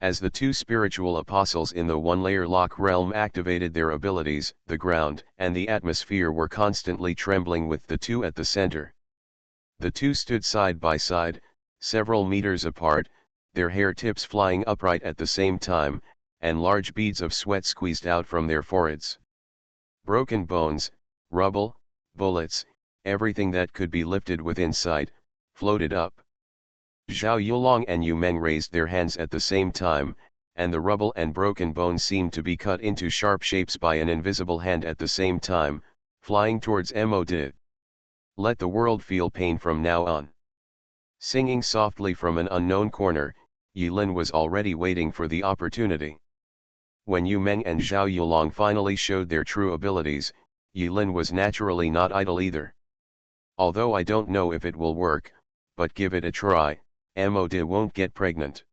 As the two spiritual apostles in the one-layer lock realm activated their abilities, the ground and the atmosphere were constantly trembling with the two at the center. The two stood side by side, several meters apart, their hair tips flying upright at the same time, and large beads of sweat squeezed out from their foreheads. Broken bones, rubble, bullets, everything that could be lifted within sight, floated up. Zhao Yulong and Yu Meng raised their hands at the same time, and the rubble and broken bones seemed to be cut into sharp shapes by an invisible hand at the same time, flying towards Mo. Let the world feel pain from now on. Singing softly from an unknown corner, Yilin was already waiting for the opportunity. When Yu Meng and Zhao Yulong finally showed their true abilities, Yilin was naturally not idle either. Although I don't know if it will work, but give it a try, Mo won't get pregnant.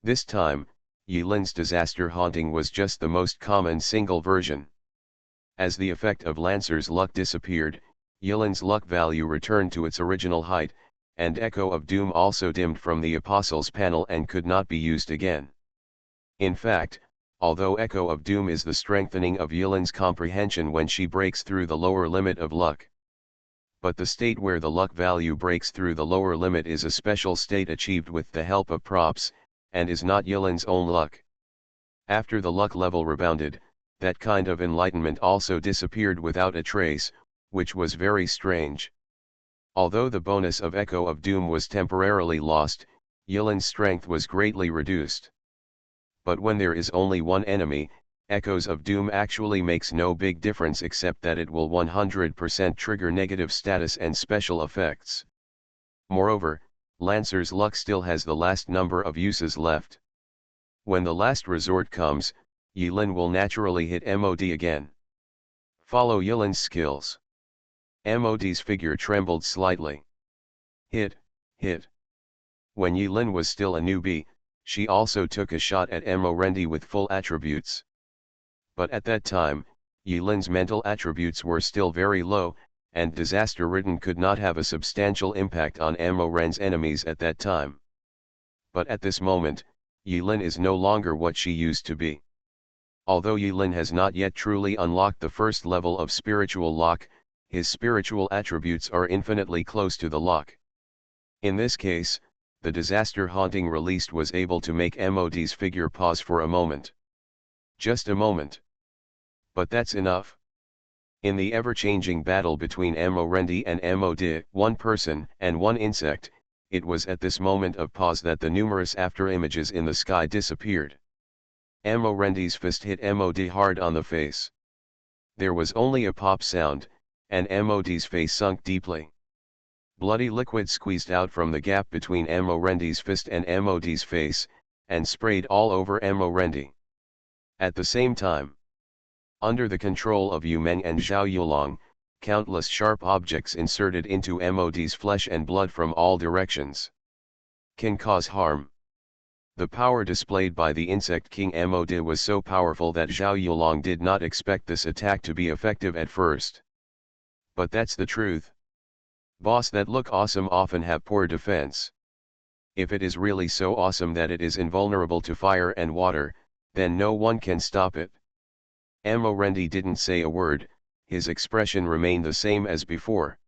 This time, Yilin's disaster haunting was just the most common single version. As the effect of Lancer's luck disappeared, Yilin's luck value returned to its original height, and Echo of Doom also dimmed from the Apostles panel and could not be used again. In fact, although Echo of Doom is the strengthening of Yilin's comprehension when she breaks through the lower limit of luck. But the state where the luck value breaks through the lower limit is a special state achieved with the help of props, and is not Yilin's own luck. After the luck level rebounded, that kind of enlightenment also disappeared without a trace, which was very strange. Although the bonus of Echo of Doom was temporarily lost, Yilin's strength was greatly reduced. But when there is only one enemy, Echoes of Doom actually makes no big difference except that it will 100% trigger negative status and special effects. Moreover, Lancer's luck still has the last number of uses left. When the last resort comes, Yilin will naturally hit MOD again. Follow Yilin's skills. MOD's figure trembled slightly. Hit, hit. When Yilin was still a newbie, she also took a shot at Mo with full attributes. But at that time, Yilin's mental attributes were still very low, and disaster-ridden could not have a substantial impact on Mo's enemies at that time. But at this moment, Yilin is no longer what she used to be. Although Yilin has not yet truly unlocked the first level of spiritual lock, his spiritual attributes are infinitely close to the lock. In this case, the disaster haunting released was able to make MOD's figure pause for a moment. Just a moment. But that's enough. In the ever-changing battle between Morendi and MOD, one person and one insect, it was at this moment of pause that the numerous after-images in the sky disappeared. Morendi's fist hit MOD hard on the face. There was only a pop sound, and MOD's face sunk deeply. Bloody liquid squeezed out from the gap between Morendi's fist and MOD's face, and sprayed all over Morendi. At the same time, under the control of Yu Meng and Zhao Yulong, countless sharp objects inserted into MOD's flesh and blood from all directions can cause harm. The power displayed by the Insect King MOD was so powerful that Zhao Yulong did not expect this attack to be effective at first. But that's the truth. Boss that look awesome often have poor defense. If it is really so awesome that it is invulnerable to fire and water, then no one can stop it. Morendi didn't say a word, his expression remained the same as before.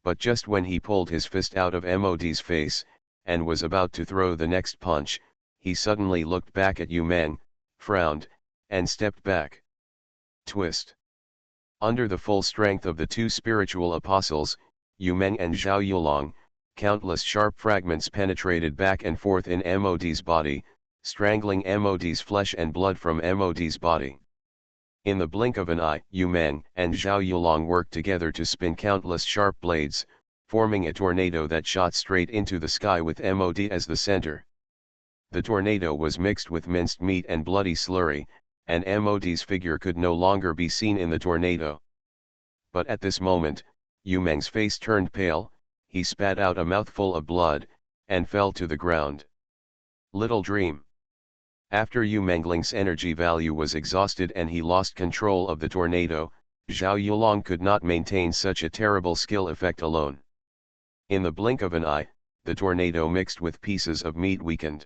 But just when he pulled his fist out of MOD's face, and was about to throw the next punch, he suddenly looked back at Yu Meng, frowned, and stepped back. Twist. Under the full strength of the two spiritual apostles, Yu Meng and Zhao Yulong, countless sharp fragments penetrated back and forth in MOD's body, strangling MOD's flesh and blood from MOD's body. In the blink of an eye, Yu Meng and Zhao Yulong worked together to spin countless sharp blades, forming a tornado that shot straight into the sky with MOD as the center. The tornado was mixed with minced meat and bloody slurry, and MOD's figure could no longer be seen in the tornado. But at this moment, Yu Meng's face turned pale, he spat out a mouthful of blood, and fell to the ground. Little dream. After Yu Mengling's energy value was exhausted and he lost control of the tornado, Zhao Yulong could not maintain such a terrible skill effect alone. In the blink of an eye, the tornado mixed with pieces of meat weakened.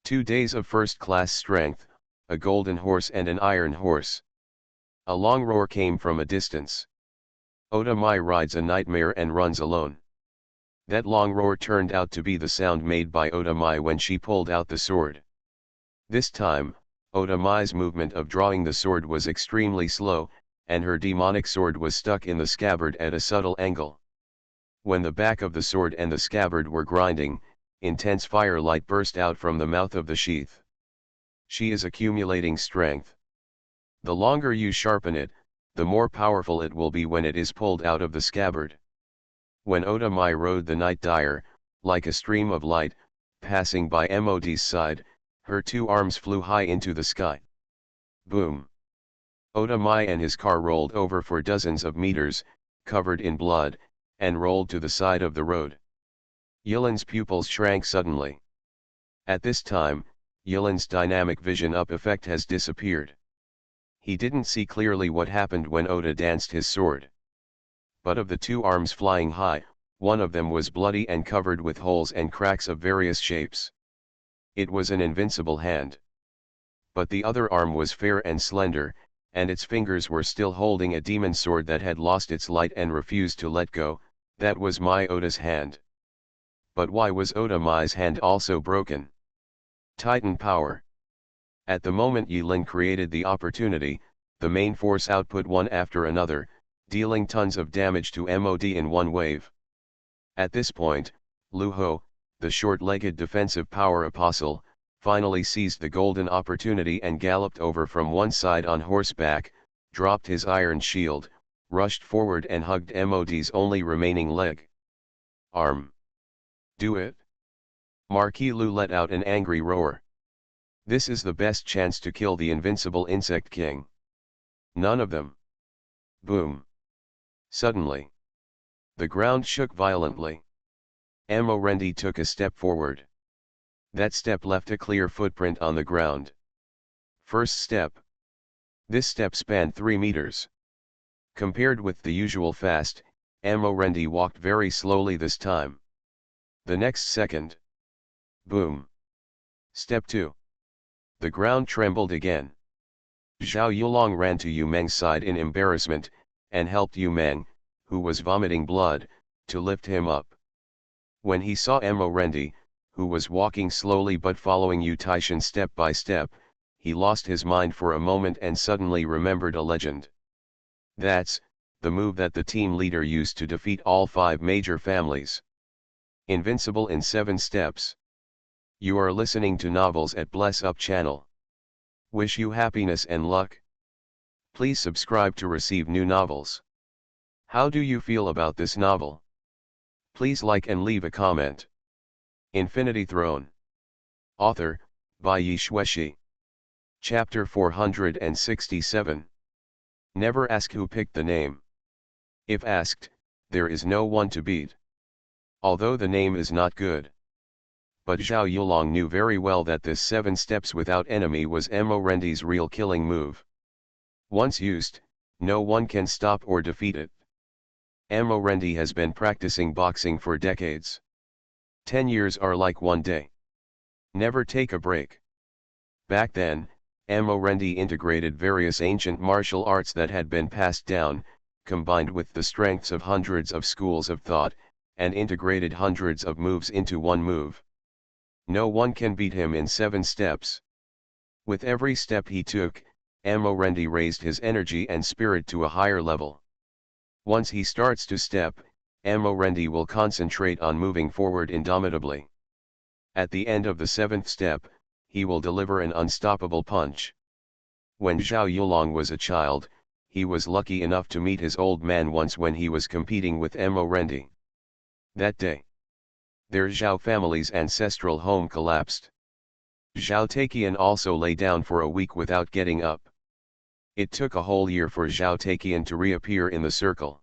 2 days of first-class strength, a golden horse and an iron horse. A long roar came from a distance. Oda Mai rides a nightmare and runs alone. That long roar turned out to be the sound made by Oda Mai when she pulled out the sword. This time, Oda Mai's movement of drawing the sword was extremely slow, and her demonic sword was stuck in the scabbard at a subtle angle. When the back of the sword and the scabbard were grinding, intense firelight burst out from the mouth of the sheath. She is accumulating strength. The longer you sharpen it, the more powerful it will be when it is pulled out of the scabbard. When Oda Mai rode the night dire, like a stream of light, passing by Mod's side, her two arms flew high into the sky. Boom! Oda Mai and his car rolled over for dozens of meters, covered in blood, and rolled to the side of the road. Yilan's pupils shrank suddenly. At this time, Yilan's dynamic vision up effect has disappeared. He didn't see clearly what happened when Oda danced his sword. But of the two arms flying high, one of them was bloody and covered with holes and cracks of various shapes. It was an invincible hand. But the other arm was fair and slender, and its fingers were still holding a demon sword that had lost its light and refused to let go. That was Mai Oda's hand. But why was Oda Mai's hand also broken? Titan power. At the moment Yilin created the opportunity, the main force output one after another, dealing tons of damage to Mod in one wave. At this point, Lu Ho, the short-legged defensive power apostle, finally seized the golden opportunity and galloped over from one side on horseback, dropped his iron shield, rushed forward and hugged Mod's only remaining leg. Arm. Do it. Marquis Lu let out an angry roar. This is the best chance to kill the invincible insect king. None of them. Boom. Suddenly, the ground shook violently. Morendi took a step forward. That step left a clear footprint on the ground. First step. This step spanned 3 meters. Compared with the usual fast, Morendi walked very slowly this time. The next second. Boom. Step 2. The ground trembled again. Zhao Yulong ran to Yu Meng's side in embarrassment, and helped Yu Meng, who was vomiting blood, to lift him up. When he saw Morendi, who was walking slowly but following Yu Taishan step by step, he lost his mind for a moment and suddenly remembered a legend. That's the move that the team leader used to defeat all 5 major families. Invincible in 7 steps. You are listening to Novels at Bless Up channel. Wish you happiness and luck. Please subscribe to receive new novels. How do you feel about this novel? Please like and leave a comment. Infinity Throne. Author, by Yi Shueshi. Chapter 467. Never ask who picked the name. If asked, there is no one to beat. Although the name is not good. But Zhao Yulong knew very well that this 7 steps without enemy was Morendi's real killing move. Once used, no one can stop or defeat it. Morendi has been practicing boxing for decades. 10 years are like one day. Never take a break. Back then, Morendi integrated various ancient martial arts that had been passed down, combined with the strengths of hundreds of schools of thought, and integrated hundreds of moves into one move. No one can beat him in 7 steps. With every step he took, Morendi raised his energy and spirit to a higher level. Once he starts to step, Morendi will concentrate on moving forward indomitably. At the end of the 7th step, he will deliver an unstoppable punch. When Zhao Yulong was a child, he was lucky enough to meet his old man once when he was competing with Morendi. That day, their Zhao family's ancestral home collapsed. Zhao Taiqian also lay down for a week without getting up. It took a whole year for Zhao Taiqian to reappear in the circle.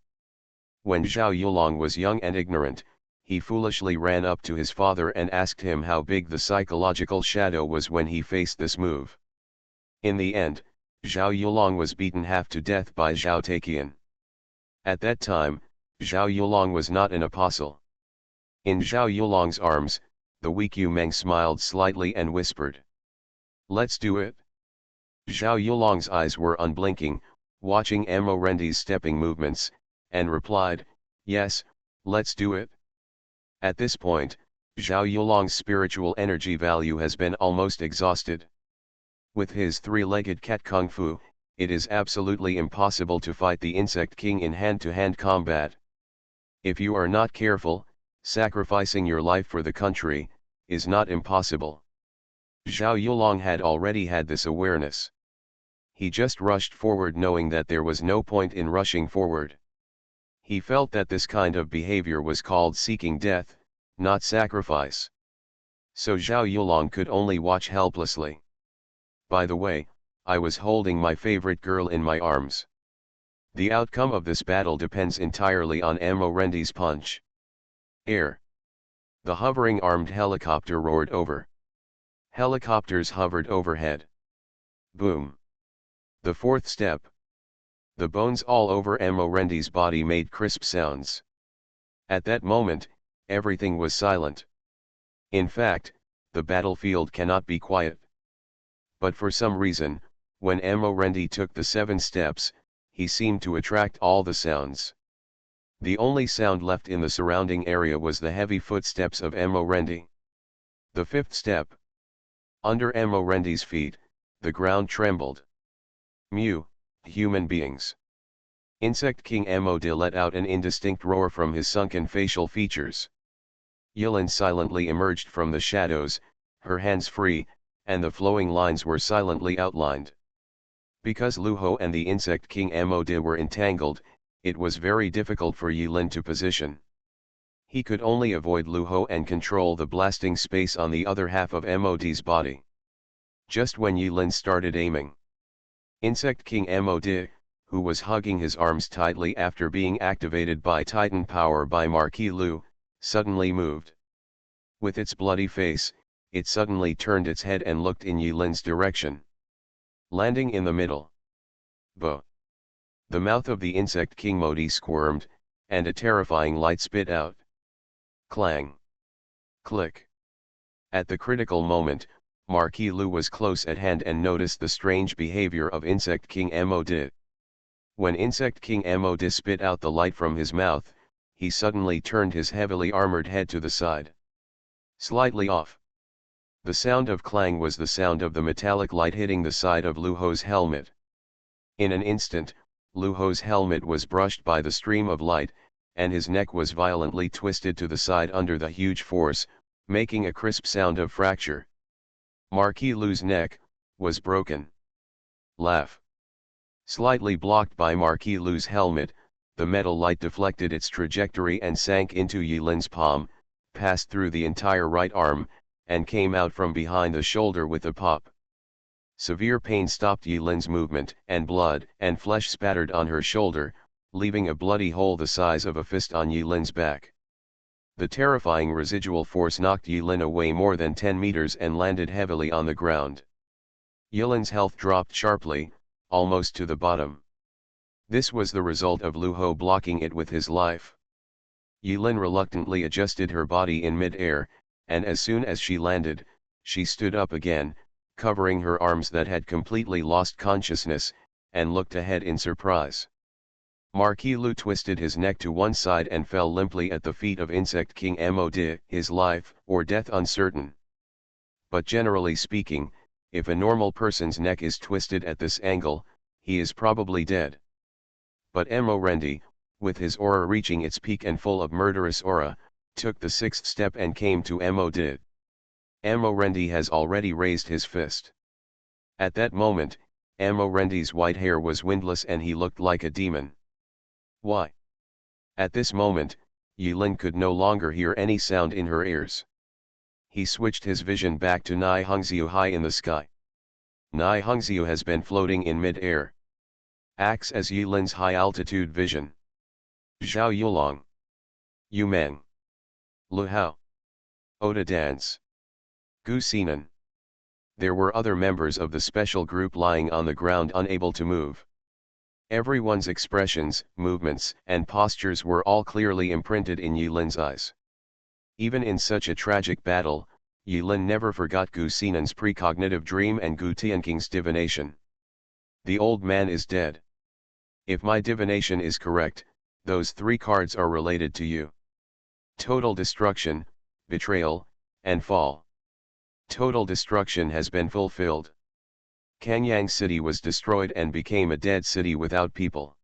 When Zhao Yulong was young and ignorant, he foolishly ran up to his father and asked him how big the psychological shadow was when he faced this move. In the end, Zhao Yulong was beaten half to death by Zhao Taiqian. At that time, Zhao Yulong was not an apostle. In Zhao Yulong's arms, the weak Yu Meng smiled slightly and whispered, "Let's do it." Zhao Yulong's eyes were unblinking, watching Morendi's stepping movements, and replied, "Yes, let's do it." At this point, Zhao Yulong's spiritual energy value has been almost exhausted. With his three-legged cat kung fu, it is absolutely impossible to fight the Insect King in hand-to-hand combat. If you are not careful, sacrificing your life for the country is not impossible. Zhao Yulong had already had this awareness. He just rushed forward knowing that there was no point in rushing forward. He felt that this kind of behavior was called seeking death, not sacrifice. So Zhao Yulong could only watch helplessly. By the way, I was holding my favorite girl in my arms. The outcome of this battle depends entirely on Rendi's punch. Air. The hovering armed helicopter roared over. Helicopters hovered overhead. Boom. The fourth step. The bones all over Rendi's body made crisp sounds. At that moment, everything was silent. In fact, the battlefield cannot be quiet. But for some reason, when Rendi took the 7 steps, he seemed to attract all the sounds. The only sound left in the surrounding area was the heavy footsteps of Rendi. The 5th step. Under Rendi's feet, the ground trembled. Mew, human beings. Insect King De let out an indistinct roar from his sunken facial features. Yilin silently emerged from the shadows, her hands free, and the flowing lines were silently outlined. Because Lu Ho and the Insect King De were entangled, it was very difficult for Yilin to position. He could only avoid Lu Ho and control the blasting space on the other half of De's body. Just when Yilin started aiming, Insect King De, who was hugging his arms tightly after being activated by Titan power by Marquis Lu, suddenly moved. With its bloody face, it suddenly turned its head and looked in Yilin's direction. Landing in the middle. Bo. The mouth of the Insect King Modi squirmed, and a terrifying light spit out. Clang. Click. At the critical moment, Marquis Lu was close at hand and noticed the strange behavior of Insect King De. When Insect King De spit out the light from his mouth, he suddenly turned his heavily armored head to the side. Slightly off. The sound of clang was the sound of the metallic light hitting the side of Lu Ho's helmet. In an instant, Lu Ho's helmet was brushed by the stream of light, and his neck was violently twisted to the side under the huge force, making a crisp sound of fracture. Marquis Lu's neck was broken. Laugh. Slightly blocked by Marquis Lu's helmet, the metal light deflected its trajectory and sank into Yilin's palm, passed through the entire right arm, and came out from behind the shoulder with a pop. Severe pain stopped Yilin's movement, and blood and flesh spattered on her shoulder, leaving a bloody hole the size of a fist on Yilin's back. The terrifying residual force knocked Yilin away more than 10 meters and landed heavily on the ground. Yilin's health dropped sharply, almost to the bottom. This was the result of Lu Ho blocking it with his life. Yilin reluctantly adjusted her body in mid-air, and as soon as she landed, she stood up again, covering her arms that had completely lost consciousness, and looked ahead in surprise. Marquis Lu twisted his neck to one side and fell limply at the feet of Insect King De, his life or death uncertain. But generally speaking, if a normal person's neck is twisted at this angle, he is probably dead. But Rendi, with his aura reaching its peak and full of murderous aura, took the 6th step and came to De. Rendi has already raised his fist. At that moment, Rendi's white hair was windless and he looked like a demon. Why? At this moment, Yilin could no longer hear any sound in her ears. He switched his vision back to Nai Hongxiu high in the sky. Nai Hongxiu has been floating in mid-air. Acts as Yilin's high-altitude vision. Zhao Yulong. Yu Meng. Lu Hao. Oda Dance. Gu Xinan. There were other members of the special group lying on the ground unable to move. Everyone's expressions, movements, and postures were all clearly imprinted in Yilin's eyes. Even in such a tragic battle, Yilin never forgot Gu Xinan's precognitive dream and Gu Tianking's divination. The old man is dead. If my divination is correct, those 3 cards are related to you. Total destruction, betrayal, and fall. Total destruction has been fulfilled. Kanyang City was destroyed and became a dead city without people.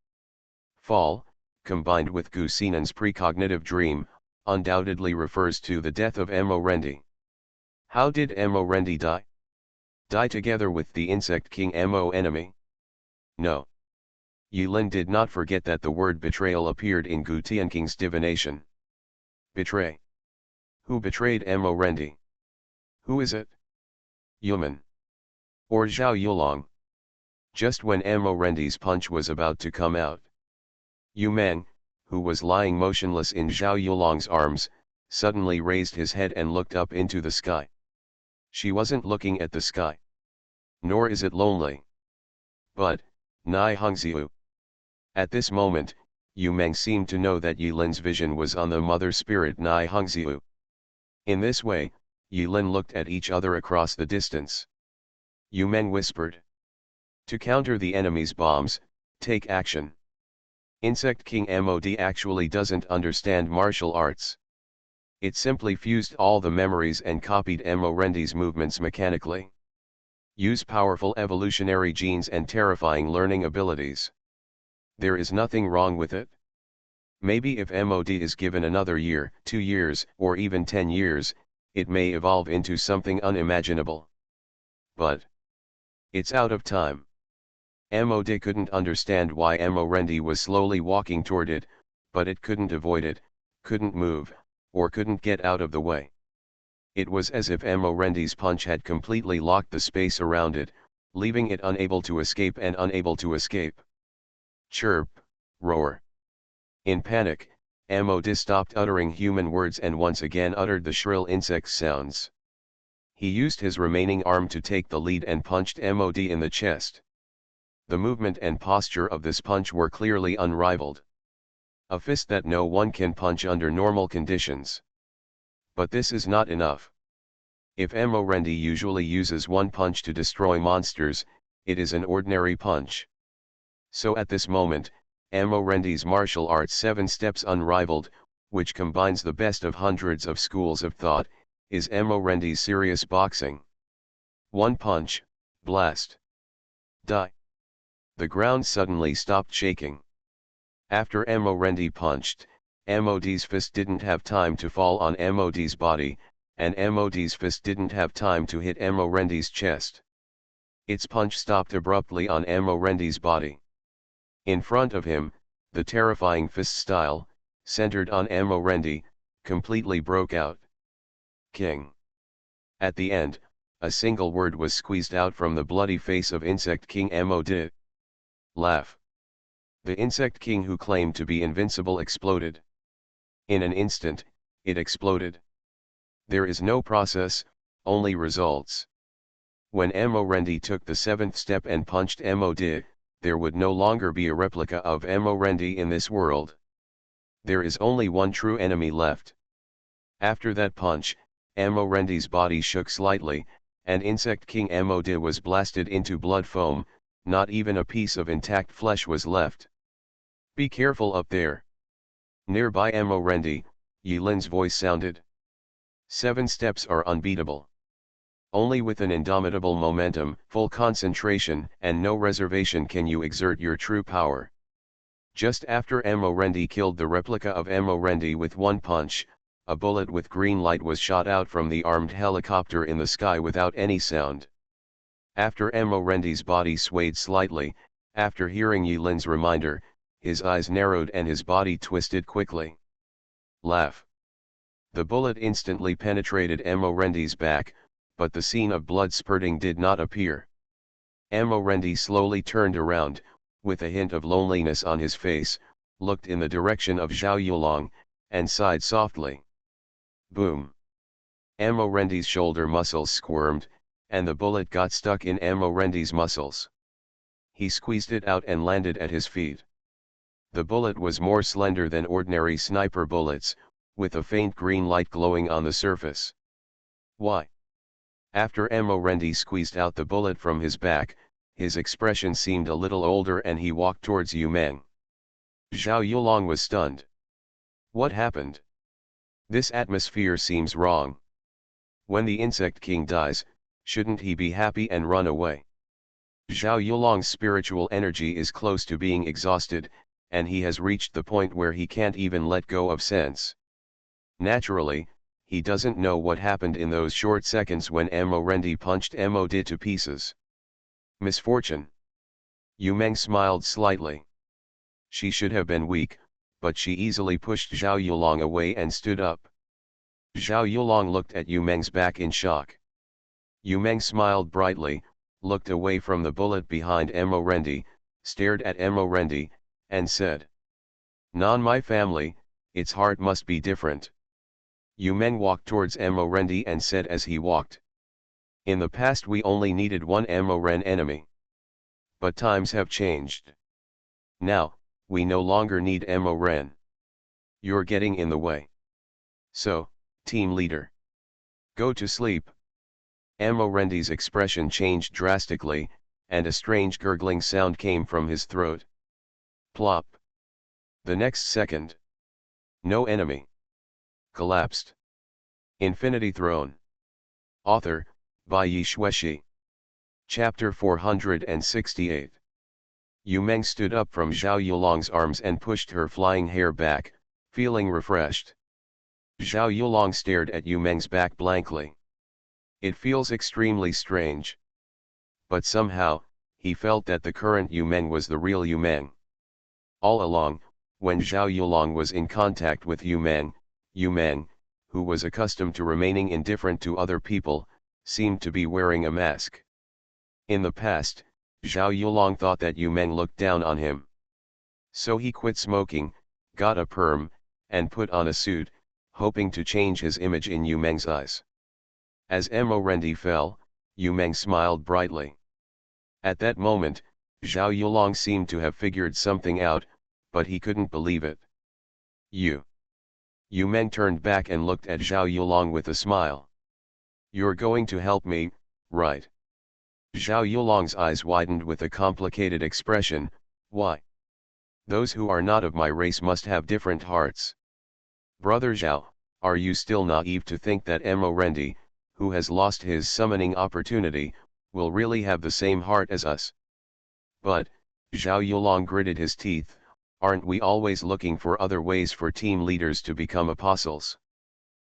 Fall, combined with Gusinan's precognitive dream, undoubtedly refers to the death of Mo-Rendi. How did Mo-Rendi die? Die together with the insect king Mo-Enemy? No. Yulin did not forget that the word betrayal appeared in Gu Tianking's divination. Betray. Who betrayed Mo-Rendi? Who is it? Yuman. Or Zhao Yulong? Just when Mo-Rendi's punch was about to come out, Yumeng, who was lying motionless in Zhao Yulong's arms, suddenly raised his head and looked up into the sky. She wasn't looking at the sky. Nor is it lonely. But, Nai Hongziu. At this moment, Yumeng seemed to know that Yulin's vision was on the mother spirit Nai Hongziu. In this way, Yulin looked at each other across the distance. Yumeng whispered. To counter the enemy's bombs, take action. Insect King Mod actually doesn't understand martial arts. It simply fused all the memories and copied Mo-Rendi's movements mechanically. Use powerful evolutionary genes and terrifying learning abilities. There is nothing wrong with it. Maybe if Mod is given another year, 2 years, or even 10 years, it may evolve into something unimaginable. But it's out of time. Mod couldn't understand why Mo-Rendi was slowly walking toward it, but it couldn't avoid it, couldn't move, or couldn't get out of the way. It was as if Mo-Rendi's punch had completely locked the space around it, leaving it unable to escape and unable to escape. Chirp, roar. In panic, Mod stopped uttering human words and once again uttered the shrill insect sounds. He used his remaining arm to take the lead and punched Mod in the chest. The movement and posture of this punch were clearly unrivaled. A fist that no one can punch under normal conditions. But this is not enough. If Mo-Rendi usually uses one punch to destroy monsters, it is an ordinary punch. So at this moment, Mo-Rendi's martial arts 7 steps unrivaled, which combines the best of hundreds of schools of thought, is Mo-Rendi's serious boxing. One punch, blast. Die. The ground suddenly stopped shaking. After Mo-Rendi punched, Mod's fist didn't have time to fall on Mod's body, and Mod's fist didn't have time to hit Mo-Rendi's chest. Its punch stopped abruptly on Mo-Rendi's body. In front of him, the terrifying fist style, centered on Mo-Rendi, completely broke out. King. At the end, a single word was squeezed out from the bloody face of Insect King Mod. Laugh. The Insect King who claimed to be invincible exploded. In an instant, it exploded. There is no process, only results. When Mo-Rendi took the 7th step and punched Mod, there would no longer be a replica of Mo-Rendi in this world. There is only one true enemy left. After that punch, Mo-Rendi's body shook slightly, and Insect King Mod was blasted into blood foam, not even a piece of intact flesh was left. Be careful up there. Nearby Mo-Rendi, Yulin's voice sounded. 7 steps are unbeatable. Only with an indomitable momentum, full concentration, and no reservation can you exert your true power. Just after Mo-Rendi killed the replica of Mo-Rendi with one punch, a bullet with green light was shot out from the armed helicopter in the sky without any sound. After Mo-Rendi's body swayed slightly, after hearing Yulin's reminder, his eyes narrowed and his body twisted quickly. Laugh. The bullet instantly penetrated Mo-Rendi's back, but the scene of blood spurting did not appear. Mo-Rendi slowly turned around, with a hint of loneliness on his face, looked in the direction of Zhao Yulong, and sighed softly. Boom. Mo-Rendi's shoulder muscles squirmed, and the bullet got stuck in Mo-Rendi's muscles. He squeezed it out and landed at his feet. The bullet was more slender than ordinary sniper bullets, with a faint green light glowing on the surface. Why? After Mo-Rendi squeezed out the bullet from his back, his expression seemed a little older and he walked towards Yumeng. Zhao Yulong was stunned. What happened? This atmosphere seems wrong. When the insect king dies, shouldn't he be happy and run away? Zhao Yulong's spiritual energy is close to being exhausted, and he has reached the point where he can't even let go of sense. Naturally, he doesn't know what happened in those short seconds when Mo Rendi punched Mo Di to pieces. Misfortune. Yu Meng smiled slightly. She should have been weak, but she easily pushed Zhao Yulong away and stood up. Zhao Yulong looked at Yu Meng's back in shock. Yu Meng smiled brightly, looked away from the bullet behind Mo Rendi, stared at Mo Rendi, and said, "Non my family, its heart must be different." Yu Meng walked towards Mo Rendi and said as he walked, "In the past we only needed one Mo Ren enemy. But times have changed. Now, we no longer need Mo Ren. You're getting in the way. So, team leader, go to sleep." Mo Rendi's expression changed drastically, and a strange gurgling sound came from his throat. Plop. The next second, no enemy. Collapsed. Infinity Throne. Author, by Yi Shueshi. Chapter 468. Yu Meng stood up from Zhao Yulong's arms and pushed her flying hair back, feeling refreshed. Zhao Yulong stared at Yu Meng's back blankly. It feels extremely strange. But somehow, he felt that the current Yu Meng was the real Yu Meng. All along, when Zhao Yulong was in contact with Yu Meng, who was accustomed to remaining indifferent to other people, seemed to be wearing a mask. In the past, Zhao Yulong thought that Yu Meng looked down on him. So he quit smoking, got a perm, and put on a suit, hoping to change his image in Yu Meng's eyes. As Mo Rendi fell, Yu Meng smiled brightly. At that moment, Zhao Yulong seemed to have figured something out, but he couldn't believe it. Yu Meng turned back and looked at Zhao Yulong with a smile. "You're going to help me, right?" Zhao Yulong's eyes widened with a complicated expression. "Why? Those who are not of my race must have different hearts." "Brother Zhao, are you still naive to think that Mo Rendi, who has lost his summoning opportunity, will really have the same heart as us?" "But," Zhao Yulong gritted his teeth, "aren't we always looking for other ways for team leaders to become apostles?"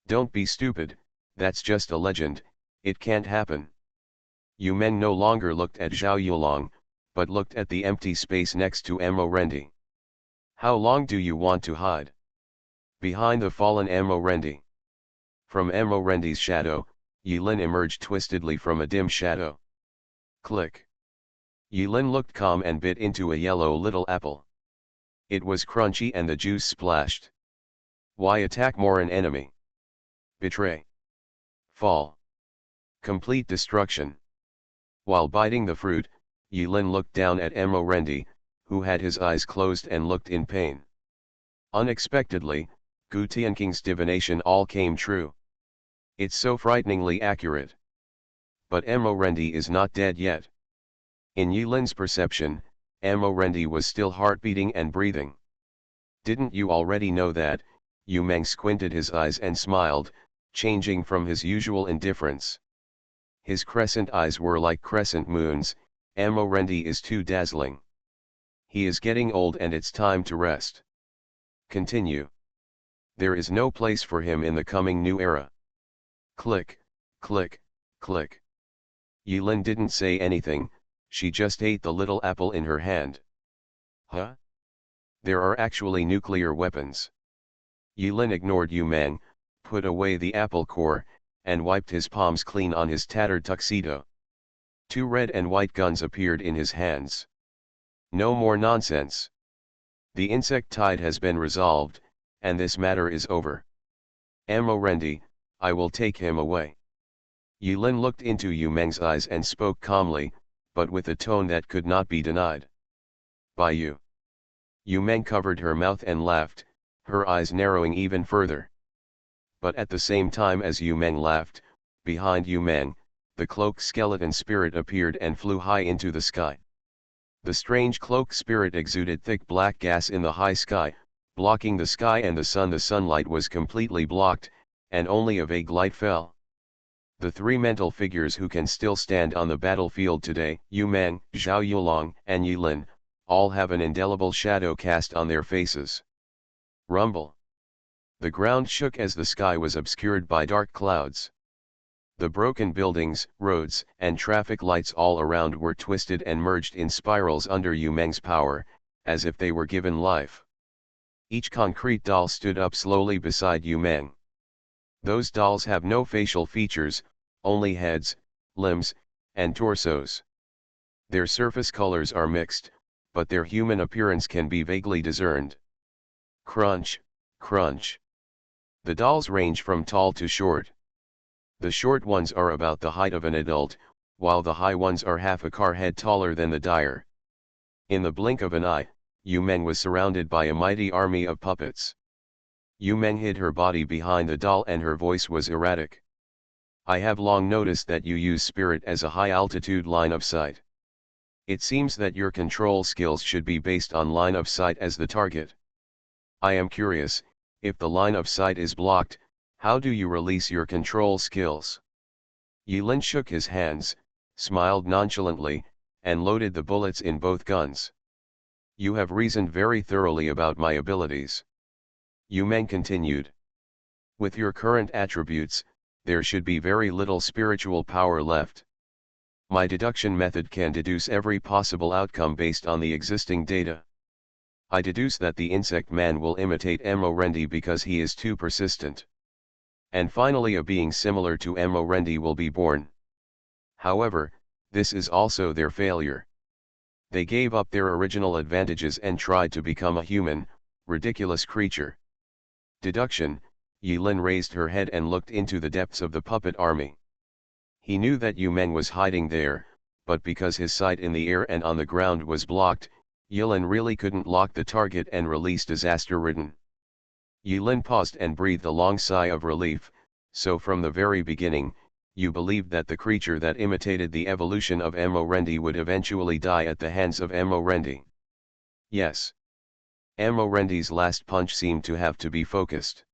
"Don't be stupid, that's just a legend, it can't happen." Yu Meng no longer looked at Zhao Yulong, but looked at the empty space next to Mo Rendi. "How long do you want to hide behind the fallen Mo Rendi?" From Mo Rendi's shadow, Yilin emerged twistedly from a dim shadow. Click. Yilin looked calm and bit into a yellow little apple. It was crunchy and the juice splashed. "Why attack more an enemy? Betray. Fall. Complete destruction." While biting the fruit, Yilin looked down at Mo Rendi, who had his eyes closed and looked in pain. Unexpectedly, Gu Tianking's divination all came true. It's so frighteningly accurate. But Mo Rendi is not dead yet. In Yilin's perception, Mo Rendi was still heart-beating and breathing. "Didn't you already know that?" Yu Meng squinted his eyes and smiled, changing from his usual indifference. His crescent eyes were like crescent moons. Mo Rendi is too dazzling. He is getting old and it's time to rest. Continue. There is no place for him in the coming new era. Click, click, click. Yilin didn't say anything, she just ate the little apple in her hand. Huh? There are actually nuclear weapons. Yilin ignored Yu Meng, put away the apple core, and wiped his palms clean on his tattered tuxedo. 2 red and white guns appeared in his hands. No more nonsense. The insect tide has been resolved, and this matter is over. Mo Rendi, I will take him away. Yilin looked into Yu Meng's eyes and spoke calmly, but with a tone that could not be denied. By you. Yu Meng covered her mouth and laughed, her eyes narrowing even further. But at the same time as Yu Meng laughed, behind Yu Meng, the cloak skeleton spirit appeared and flew high into the sky. The strange cloak spirit exuded thick black gas in the high sky, blocking the sky and the sun. The sunlight was completely blocked, and only a vague light fell. The three mental figures who can still stand on the battlefield today, Yu Meng, Zhao Yulong, and Yilin, all have an indelible shadow cast on their faces. Rumble. The ground shook as the sky was obscured by dark clouds. The broken buildings, roads, and traffic lights all around were twisted and merged in spirals under Yu Meng's power, as if they were given life. Each concrete doll stood up slowly beside Yu Meng. Those dolls have no facial features, only heads, limbs, and torsos. Their surface colors are mixed, but their human appearance can be vaguely discerned. Crunch, crunch. The dolls range from tall to short. The short ones are about the height of an adult, while the high ones are half a car head taller than the dyer. In the blink of an eye, Yu Meng was surrounded by a mighty army of puppets. Yu Meng hid her body behind the doll and her voice was erratic. I have long noticed that you use spirit as a high-altitude line of sight. It seems that your control skills should be based on line of sight as the target. I am curious, if the line of sight is blocked, how do you release your control skills? Yilin shook his hands, smiled nonchalantly, and loaded the bullets in both guns. You have reasoned very thoroughly about my abilities. Yu Meng continued. With your current attributes, there should be very little spiritual power left. My deduction method can deduce every possible outcome based on the existing data. I deduce that the insect man will imitate Emorendi because he is too persistent. And finally a being similar to Emorendi will be born. However, this is also their failure. They gave up their original advantages and tried to become a human, ridiculous creature. Deduction. Yilin raised her head and looked into the depths of the puppet army. He knew that Yu Meng was hiding there, but because his sight in the air and on the ground was blocked, Yilin really couldn't lock the target and release disaster-ridden. Yilin paused and breathed a long sigh of relief. So from the very beginning, you believed that the creature that imitated the evolution of Emorendi would eventually die at the hands of Emorendi. Yes. Emorendi's last punch seemed to have to be focused.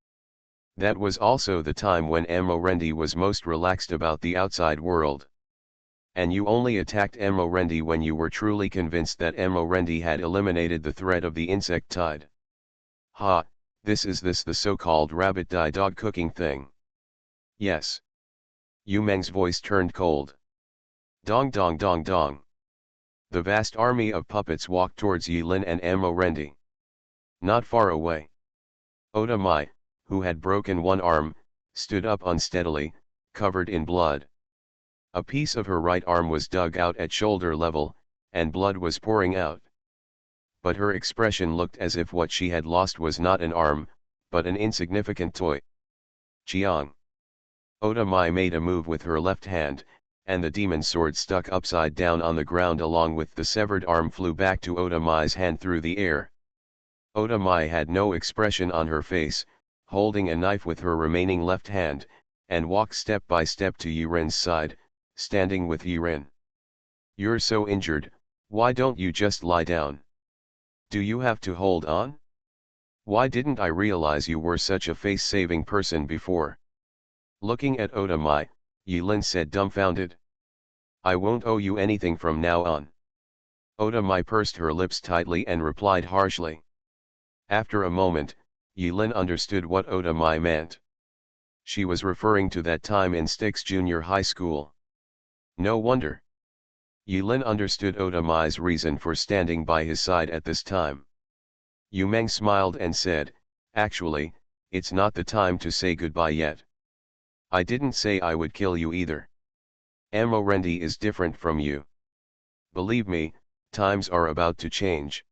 That was also the time when Emorendi was most relaxed about the outside world. And you only attacked Emorendi when you were truly convinced that Emorendi had eliminated the threat of the insect tide. Ha, this the so-called rabbit dog cooking thing. Yes. Yu Meng's voice turned cold. Dong dong dong dong. The vast army of puppets walked towards Yilin and Emorendi. Not far away. Oda Mai, who had broken one arm, stood up unsteadily, covered in blood. A piece of her right arm was dug out at shoulder level, and blood was pouring out. But her expression looked as if what she had lost was not an arm, but an insignificant toy. Chiang. Oda Mai made a move with her left hand, and the demon sword stuck upside down on the ground along with the severed arm flew back to Oda Mai's hand through the air. Oda Mai had no expression on her face, holding a knife with her remaining left hand, and walked step by step to Yiren's side, standing with Yiren. You're so injured, why don't you just lie down? Do you have to hold on? Why didn't I realize you were such a face-saving person before? Looking at Oda Mai, Yilin said dumbfounded. I won't owe you anything from now on. Oda Mai pursed her lips tightly and replied harshly. After a moment, Yilin understood what Oda Mai meant. She was referring to that time in Styx Junior High School. No wonder. Yilin understood Oda Mai's reason for standing by his side at this time. Yu Meng smiled and said, actually, it's not the time to say goodbye yet. I didn't say I would kill you either. Emorendi is different from you. Believe me, times are about to change.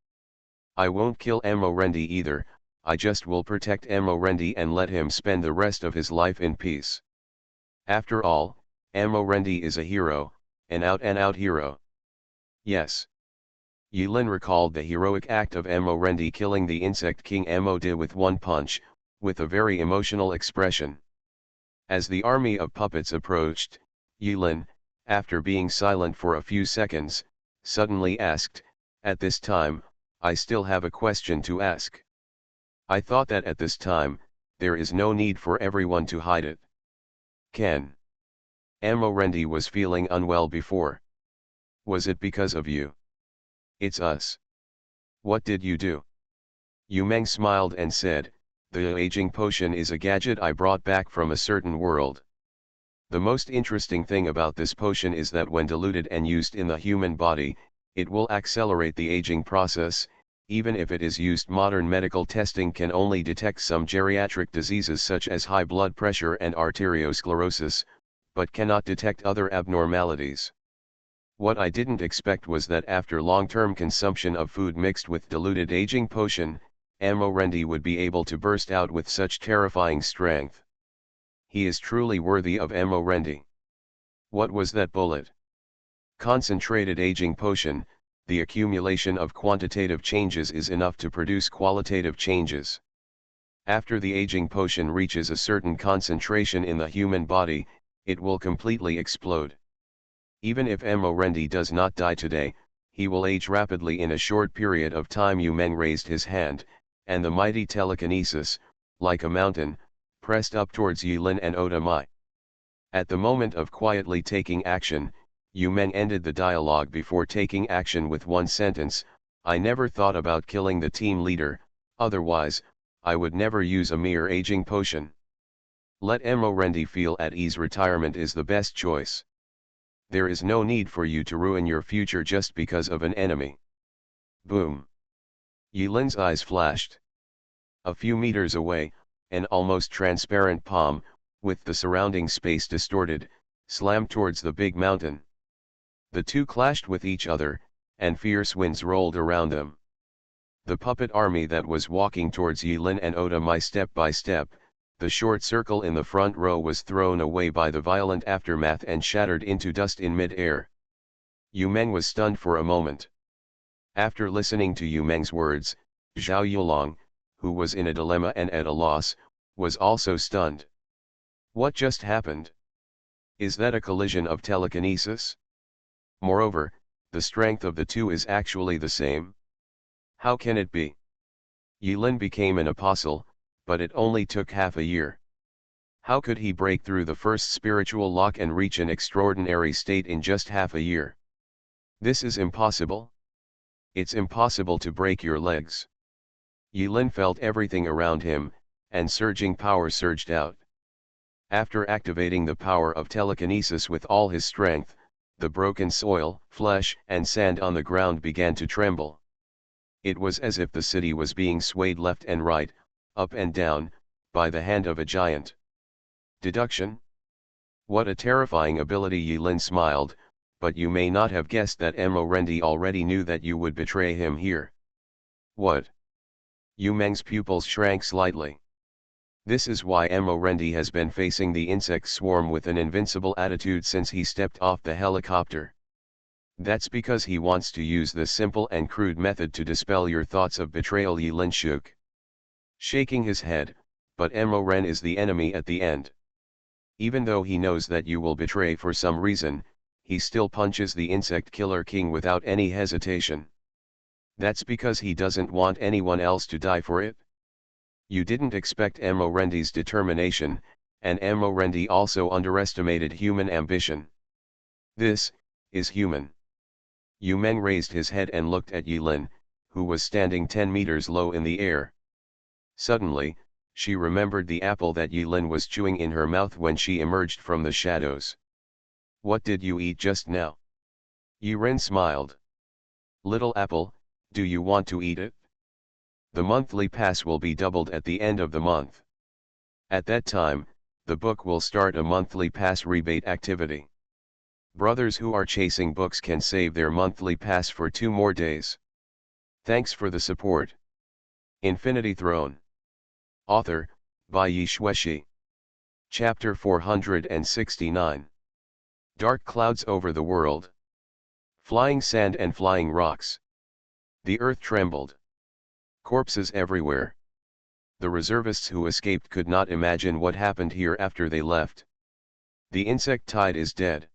I won't kill Emorendi either, I just will protect Emorendi and let him spend the rest of his life in peace. After all, Emorendi is a hero, an out-and-out hero. Yes. Yilin recalled the heroic act of Emorendi killing the insect king Emode with one punch, with a very emotional expression. As the army of puppets approached, Yilin, after being silent for a few seconds, suddenly asked, at this time, I still have a question to ask. I thought that at this time, there is no need for everyone to hide it. Ken. Amorendi was feeling unwell before. Was it because of you? It's us. What did you do? Yu Meng smiled and said, the aging potion is a gadget I brought back from a certain world. The most interesting thing about this potion is that when diluted and used in the human body, it will accelerate the aging process. Even if it is used, modern medical testing can only detect some geriatric diseases such as high blood pressure and arteriosclerosis, but cannot detect other abnormalities. What I didn't expect was that after long-term consumption of food mixed with diluted aging potion, Amorendi would be able to burst out with such terrifying strength. He is truly worthy of Amorendi. What was that bullet? Concentrated aging potion. The accumulation of quantitative changes is enough to produce qualitative changes. After the aging potion reaches a certain concentration in the human body, it will completely explode. Even if Amorendi does not die today, he will age rapidly in a short period of time. Yu Meng raised his hand, and the mighty telekinesis, like a mountain, pressed up towards Yulin and Oda Mai. At the moment of quietly taking action, Yu Meng ended the dialogue before taking action with one sentence: I never thought about killing the team leader, otherwise, I would never use a mere aging potion. Let Amorendi feel at ease. Retirement is the best choice. There is no need for you to ruin your future just because of an enemy. Boom. Yulin's eyes flashed. A few meters away, an almost transparent palm, with the surrounding space distorted, slammed towards the big mountain. The two clashed with each other, and fierce winds rolled around them. The puppet army that was walking towards Yulin and Oda Mai step by step, the short circle in the front row was thrown away by the violent aftermath and shattered into dust in mid-air. Yu Meng was stunned for a moment. After listening to Yu Meng's words, Zhao Yulong, who was in a dilemma and at a loss, was also stunned. What just happened? Is that a collision of telekinesis? Moreover, the strength of the two is actually the same. How can it be? Yulin became an apostle, but it only took half a year. How could he break through the first spiritual lock and reach an extraordinary state in just half a year? This is impossible. It's impossible to break your legs. Yulin felt everything around him, and surging power surged out. After activating the power of telekinesis with all his strength, the broken soil, flesh, and sand on the ground began to tremble. It was as if the city was being swayed left and right, up and down, by the hand of a giant. Deduction? What a terrifying ability! Yulin smiled, but you may not have guessed that Amorendi already knew that you would betray him here. What? Yu Meng's pupils shrank slightly. This is why Amorendi has been facing the insect swarm with an invincible attitude since he stepped off the helicopter. That's because he wants to use this simple and crude method to dispel your thoughts of betrayal. Yulin shook, shaking his head, but Amoren is the enemy at the end. Even though he knows that you will betray for some reason, he still punches the insect killer king without any hesitation. That's because he doesn't want anyone else to die for it. You didn't expect Amorendi's determination, and Amorendi also underestimated human ambition. This is human. Yu Meng raised his head and looked at Yulin, who was standing 10 meters low in the air. Suddenly, she remembered the apple that Yulin was chewing in her mouth when she emerged from the shadows. What did you eat just now? Yulin smiled. Little apple, do you want to eat it? The monthly pass will be doubled at the end of the month. At that time, the book will start a monthly pass rebate activity. Brothers who are chasing books can save their monthly pass for 2 more days. Thanks for the support. Infinity Throne. Author, by Yi Shueshi. Chapter 469. Dark clouds over the world. Flying sand and flying rocks. The earth trembled. Corpses everywhere. The reservists who escaped could not imagine what happened here after they left. The insect tide is dead.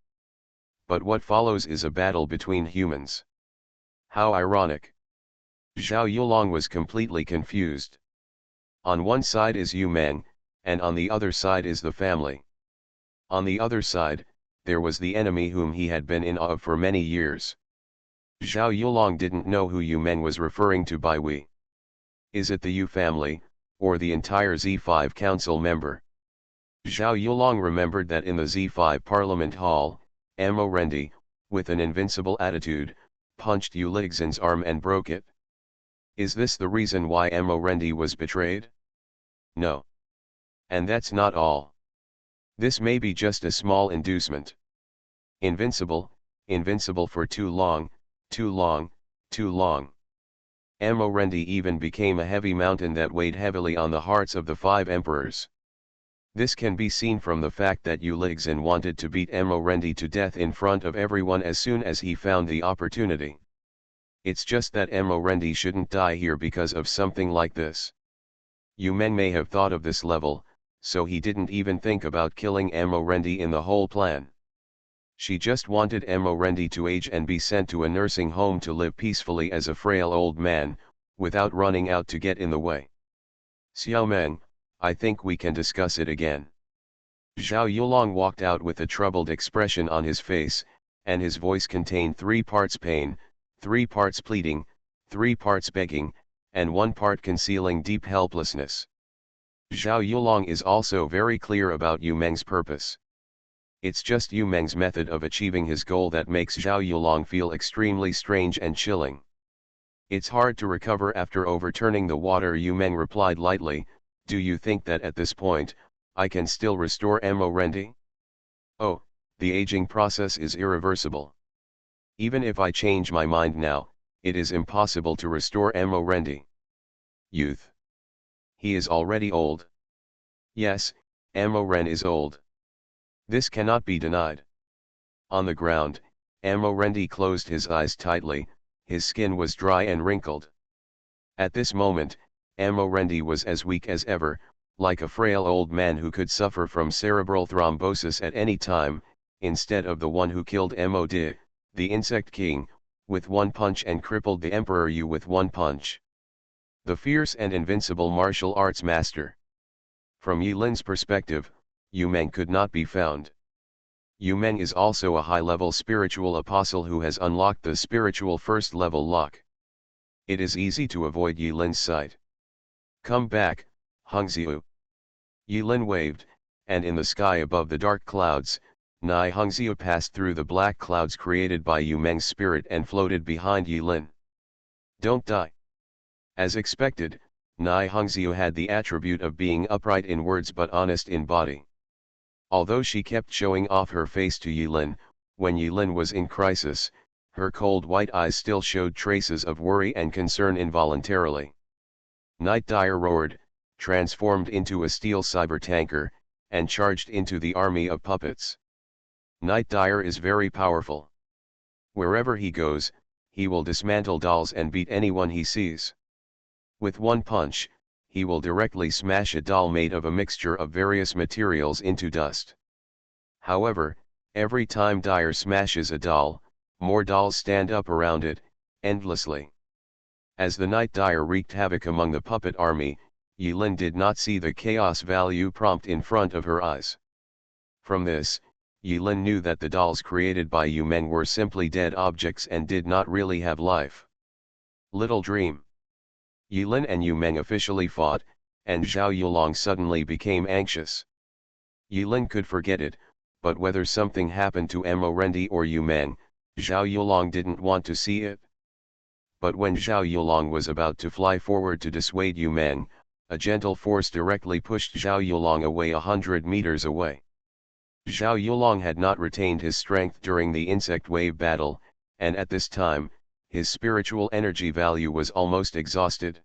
But what follows is a battle between humans. How ironic. Zhao Yulong was completely confused. On one side is Yu Meng, and on the other side is the family. On the other side, there was the enemy whom he had been in awe of for many years. Zhao Yulong didn't know who Yu Meng was referring to by we. Is it the Yu family, or the entire Z5 council member? Zhao Yulong remembered that in the Z5 Parliament Hall, Amo Rendi, with an invincible attitude, punched Yu Lixin's arm and broke it. Is this the reason why Amo Rendi was betrayed? No. And that's not all. This may be just a small inducement. Invincible, invincible for too long, too long, too long. Amo Rendi even became a heavy mountain that weighed heavily on the hearts of the 5 emperors. This can be seen from the fact that Yu Lixin wanted to beat Amo Rendi to death in front of everyone as soon as he found the opportunity. It's just that Amo Rendi shouldn't die here because of something like this. Yu Meng may have thought of this level, so he didn't even think about killing Amo Rendi in the whole plan. She just wanted Amo Rendi to age and be sent to a nursing home to live peacefully as a frail old man, without running out to get in the way. Xiao Meng, I think we can discuss it again. Zhao Yulong walked out with a troubled expression on his face, and his voice contained 3 parts pain, 3 parts pleading, 3 parts begging, and 1 part concealing deep helplessness. Zhao Yulong is also very clear about Yu Meng's purpose. It's just Yu Meng's method of achieving his goal that makes Zhao Yulong feel extremely strange and chilling. It's hard to recover after overturning the water. Yu Meng replied lightly, do you think that at this point, I can still restore Amo Rendi? Oh, the aging process is irreversible. Even if I change my mind now, it is impossible to restore Amo Rendi. Youth. He is already old. Yes, Amo Ren is old. This cannot be denied. On the ground, Amo Rendi closed his eyes tightly, his skin was dry and wrinkled. At this moment, Amo Rendi was as weak as ever, like a frail old man who could suffer from cerebral thrombosis at any time, instead of the one who killed Amo Di, the insect king, with 1 punch and crippled the Emperor Yu with 1 punch. The fierce and invincible martial arts master. From Yi Lin's perspective, Yu Meng could not be found. Yu Meng is also a high-level spiritual apostle who has unlocked the spiritual first-level lock. It is easy to avoid Yi Lin's sight. Come back, Hongxiu. Yi Lin waved, and in the sky above the dark clouds, Nai Hongxiu passed through the black clouds created by Yu Meng's spirit and floated behind Yi Lin. Don't die. As expected, Nai Hongxiu had the attribute of being upright in words but honest in body. Although she kept showing off her face to Yi Lin, when Yi Lin was in crisis, her cold white eyes still showed traces of worry and concern involuntarily. Night Dire roared, transformed into a steel cyber tanker, and charged into the army of puppets. Night Dire is very powerful. Wherever he goes, he will dismantle dolls and beat anyone he sees. With 1 punch, he will directly smash a doll made of a mixture of various materials into dust. However, every time Dire smashes a doll, more dolls stand up around it, endlessly. As the Night Dire wreaked havoc among the puppet army, Yi Lin did not see the chaos value prompt in front of her eyes. From this, Yi Lin knew that the dolls created by Yu Meng were simply dead objects and did not really have life. Little dream. Yi Lin and Yu Meng officially fought, and Zhao Yulong suddenly became anxious. Yi Lin could forget it, but whether something happened to Amo Rendi or Yu Meng, Zhao Yulong didn't want to see it. But when Zhao Yulong was about to fly forward to dissuade Yu Meng, a gentle force directly pushed Zhao Yulong away 100 meters away. Zhao Yulong had not retained his strength during the insect wave battle, and at this time, his spiritual energy value was almost exhausted.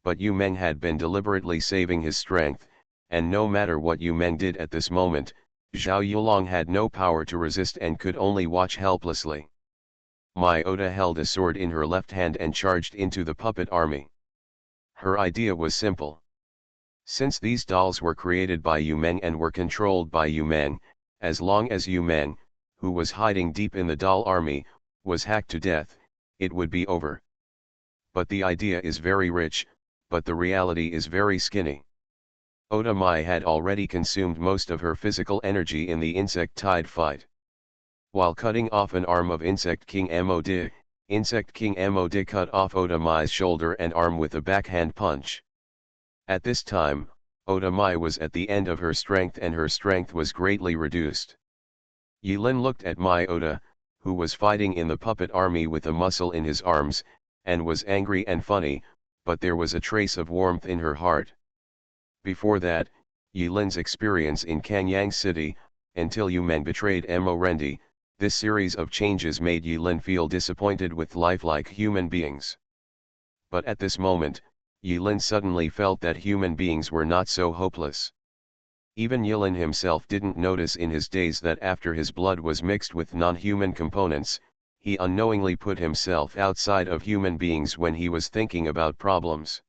But Yu Meng had been deliberately saving his strength, and no matter what Yu Meng did at this moment, Zhao Yulong had no power to resist and could only watch helplessly. Mai Ota held a sword in her left hand and charged into the puppet army. Her idea was simple. Since these dolls were created by Yu Meng and were controlled by Yu Meng, as long as Yu Meng, who was hiding deep in the doll army, was hacked to death, it would be over. But the idea is very rich, but the reality is very skinny. Oda Mai had already consumed most of her physical energy in the insect tide fight. While cutting off an arm of Insect King Mo-de cut off Oda Mai's shoulder and arm with a backhand punch. At this time, Oda Mai was at the end of her strength and her strength was greatly reduced. Yilin looked at Mai Oda, who was fighting in the puppet army with a muscle in his arms, and was angry and funny, but there was a trace of warmth in her heart. Before that, Yilin's experience in Kanyang City, until Yumeng betrayed Mo Rendi, this series of changes made Yilin feel disappointed with life like human beings. But at this moment, Yilin suddenly felt that human beings were not so hopeless. Even Yilin himself didn't notice in his days that after his blood was mixed with non-human components, he unknowingly put himself outside of human beings when he was thinking about problems.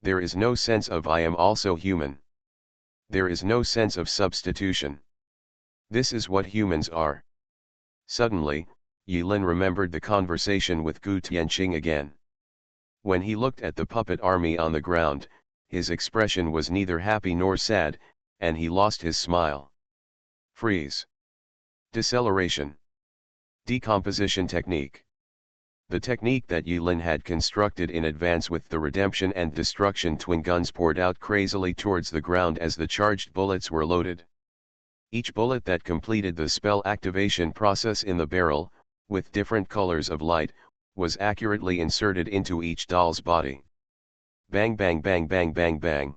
There is no sense of I am also human. There is no sense of substitution. This is what humans are. Suddenly, Yilin remembered the conversation with Gu Tianqing again. When he looked at the puppet army on the ground, his expression was neither happy nor sad, and he lost his smile. Freeze. Deceleration. Decomposition technique. The technique that Yilin had constructed in advance with the redemption and destruction twin guns poured out crazily towards the ground as the charged bullets were loaded. Each bullet that completed the spell activation process in the barrel, with different colors of light, was accurately inserted into each doll's body. Bang bang bang bang bang bang.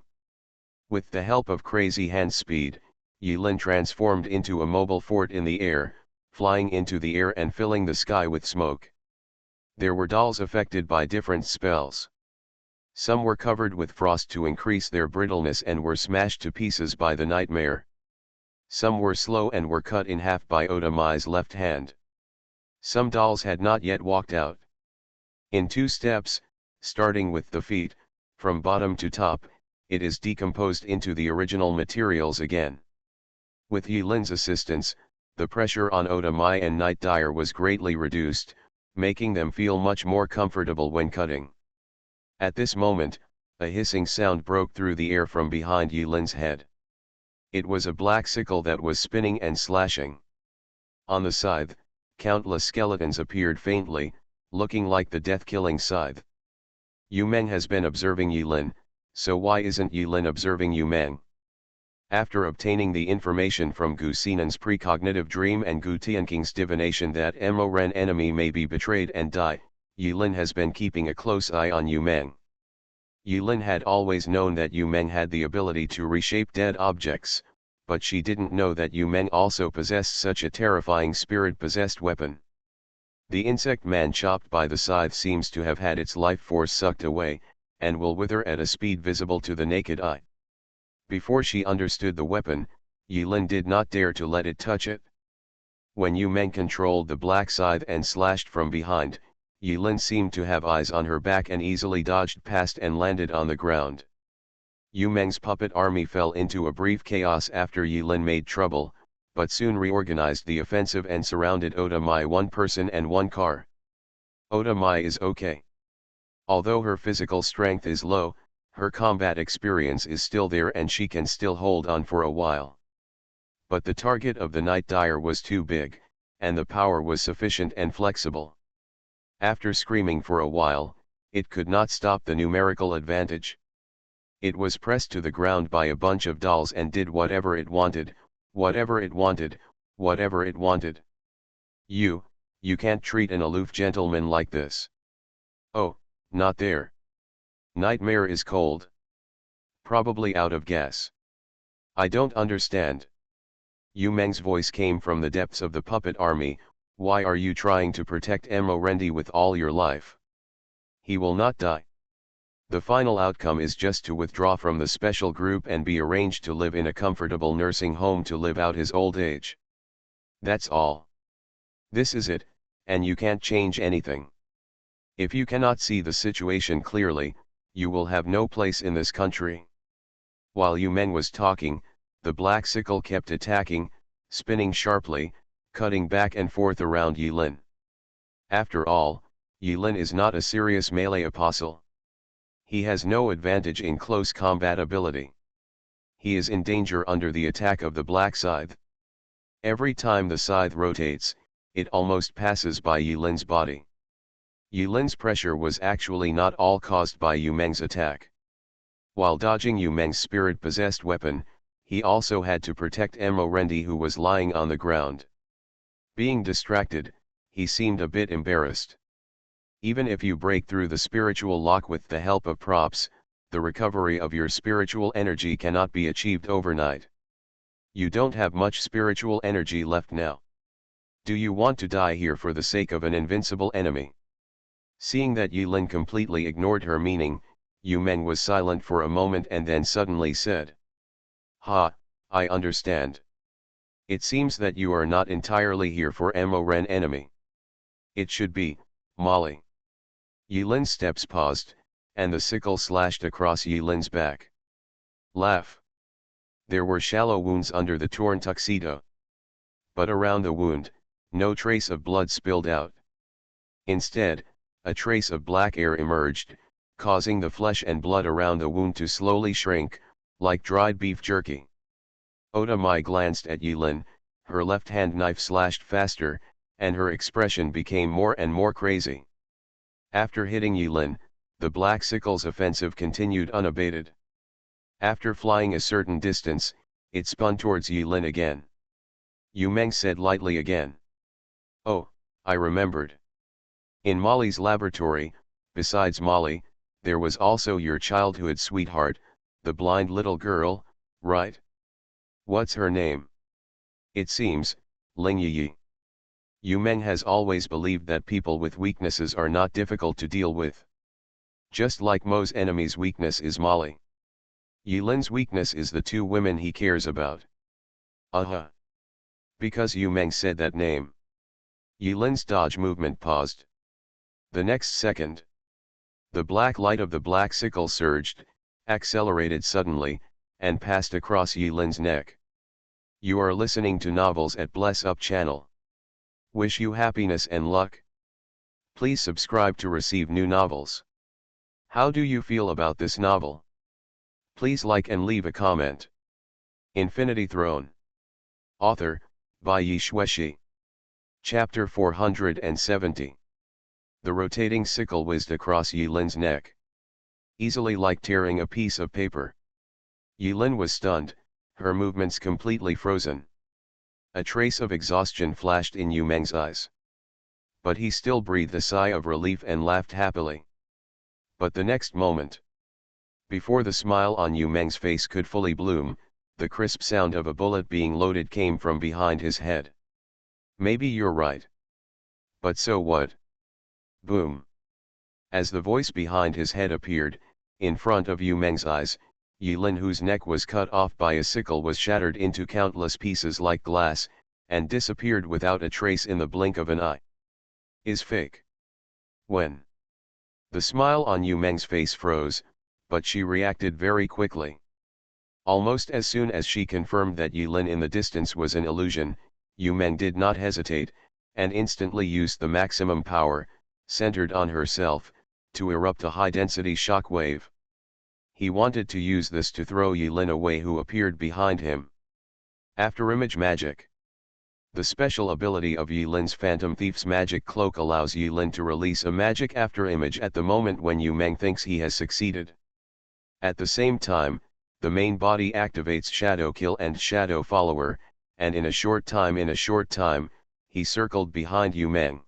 With the help of crazy hand speed, Yilin transformed into a mobile fort in the air, flying into the air and filling the sky with smoke. There were dolls affected by different spells. Some were covered with frost to increase their brittleness and were smashed to pieces by the nightmare. Some were slow and were cut in half by Oda Mai's left hand. Some dolls had not yet walked out. In 2 steps, starting with the feet, from bottom to top, it is decomposed into the original materials again. With Yilin's assistance, the pressure on Oda Mai and Night Dyer was greatly reduced, making them feel much more comfortable when cutting. At this moment, a hissing sound broke through the air from behind Yilin's head. It was a black sickle that was spinning and slashing. On the scythe, countless skeletons appeared faintly, looking like the death-killing scythe. Yumeng has been observing Yilin, so why isn't Yilin observing Yumeng? After obtaining the information from Gu Xinan's precognitive dream and Gu Tianqing's divination that Mo Ren enemy may be betrayed and die, Yilin has been keeping a close eye on Yumeng. Yilin had always known that Yumeng had the ability to reshape dead objects, but she didn't know that Yumeng also possessed such a terrifying spirit-possessed weapon. The insect man chopped by the scythe seems to have had its life force sucked away, and will wither at a speed visible to the naked eye. Before she understood the weapon, Yilin did not dare to let it touch it. When Yumeng controlled the black scythe and slashed from behind, Yilin seemed to have eyes on her back and easily dodged past and landed on the ground. Yumeng's puppet army fell into a brief chaos after Yilin made trouble, but soon reorganized the offensive and surrounded Oda Mai one person and one car. Oda Mai is okay. Although her physical strength is low, her combat experience is still there and she can still hold on for a while. But the target of the Night Dyer was too big, and the power was sufficient and flexible. After screaming for a while, it could not stop the numerical advantage. It was pressed to the ground by a bunch of dolls and did whatever it wanted, whatever it wanted, whatever it wanted. You can't treat an aloof gentleman like this. Oh, not there. Nightmare is cold. Probably out of gas. I don't understand. Yumeng's voice came from the depths of the puppet army. Why are you trying to protect Mo Rendi with all your life? He will not die. The final outcome is just to withdraw from the special group and be arranged to live in a comfortable nursing home to live out his old age. That's all. This is it, and you can't change anything. If you cannot see the situation clearly, you will have no place in this country. While Yumeng was talking, the black sickle kept attacking, spinning sharply, cutting back and forth around Yilin. After all, Yilin is not a serious melee apostle. He has no advantage in close combat ability. He is in danger under the attack of the black scythe. Every time the scythe rotates, it almost passes by Yilin's body. Yilin's pressure was actually not all caused by Yu Meng's attack. While dodging Yu Meng's spirit-possessed weapon, he also had to protect Emo Rendi, who was lying on the ground. Being distracted, he seemed a bit embarrassed. Even if you break through the spiritual lock with the help of props, the recovery of your spiritual energy cannot be achieved overnight. You don't have much spiritual energy left now. Do you want to die here for the sake of an invincible enemy? Seeing that Yilin completely ignored her meaning, Yu Meng was silent for a moment and then suddenly said, "Ha, I understand. It seems that you are not entirely here for Emo Ren enemy. It should be, Molly." Yilin's steps paused, and the sickle slashed across Yilin's back. Laugh. There were shallow wounds under the torn tuxedo. But around the wound, no trace of blood spilled out. Instead, a trace of black air emerged, causing the flesh and blood around the wound to slowly shrink, like dried beef jerky. Oda Mai glanced at Yilin, her left-hand knife slashed faster, and her expression became more and more crazy. After hitting Yilin, the black sickle's offensive continued unabated. After flying a certain distance, it spun towards Yilin again. Yu Meng said lightly again, "Oh, I remembered. In Molly's laboratory, besides Molly, there was also your childhood sweetheart, the blind little girl, right? What's her name?" "It seems, Ling Yi." Yu Meng has always believed that people with weaknesses are not difficult to deal with. Just like Mo's enemy's weakness is Molly. Yilin's weakness is the two women he cares about. Because Yu Meng said that name. Yilin's dodge movement paused. The next second, the black light of the black sickle surged, accelerated suddenly, and passed across Yilin's neck. You are listening to Novels at Bless Up channel. Wish you happiness and luck. Please subscribe to receive new novels. How do you feel about this novel? Please like and leave a comment. Infinity Throne. Author, by Yi Shueshi. Chapter 470. The rotating sickle whizzed across Yilin's neck. Easily like tearing a piece of paper. Yilin was stunned, her movements completely frozen. A trace of exhaustion flashed in Yu Meng's eyes. But he still breathed a sigh of relief and laughed happily. But the next moment, before the smile on Yu Meng's face could fully bloom, the crisp sound of a bullet being loaded came from behind his head. Maybe you're right. But so what? Boom. As the voice behind his head appeared, in front of Yu Meng's eyes, Yilin, whose neck was cut off by a sickle, was shattered into countless pieces like glass, and disappeared without a trace in the blink of an eye. Is fake. When? The smile on Yu Meng's face froze, but she reacted very quickly. Almost as soon as she confirmed that Yilin in the distance was an illusion, Yu Meng did not hesitate, and instantly used the maximum power, centered on herself, to erupt a high-density shock wave. He wanted to use this to throw Yilin away, who appeared behind him. Afterimage magic. The special ability of Yilin's Phantom Thief's magic cloak allows Yilin to release a magic afterimage at the moment when Yu Meng thinks he has succeeded. At the same time, the main body activates Shadow Kill and Shadow Follower, and in a short time, he circled behind Yu Meng.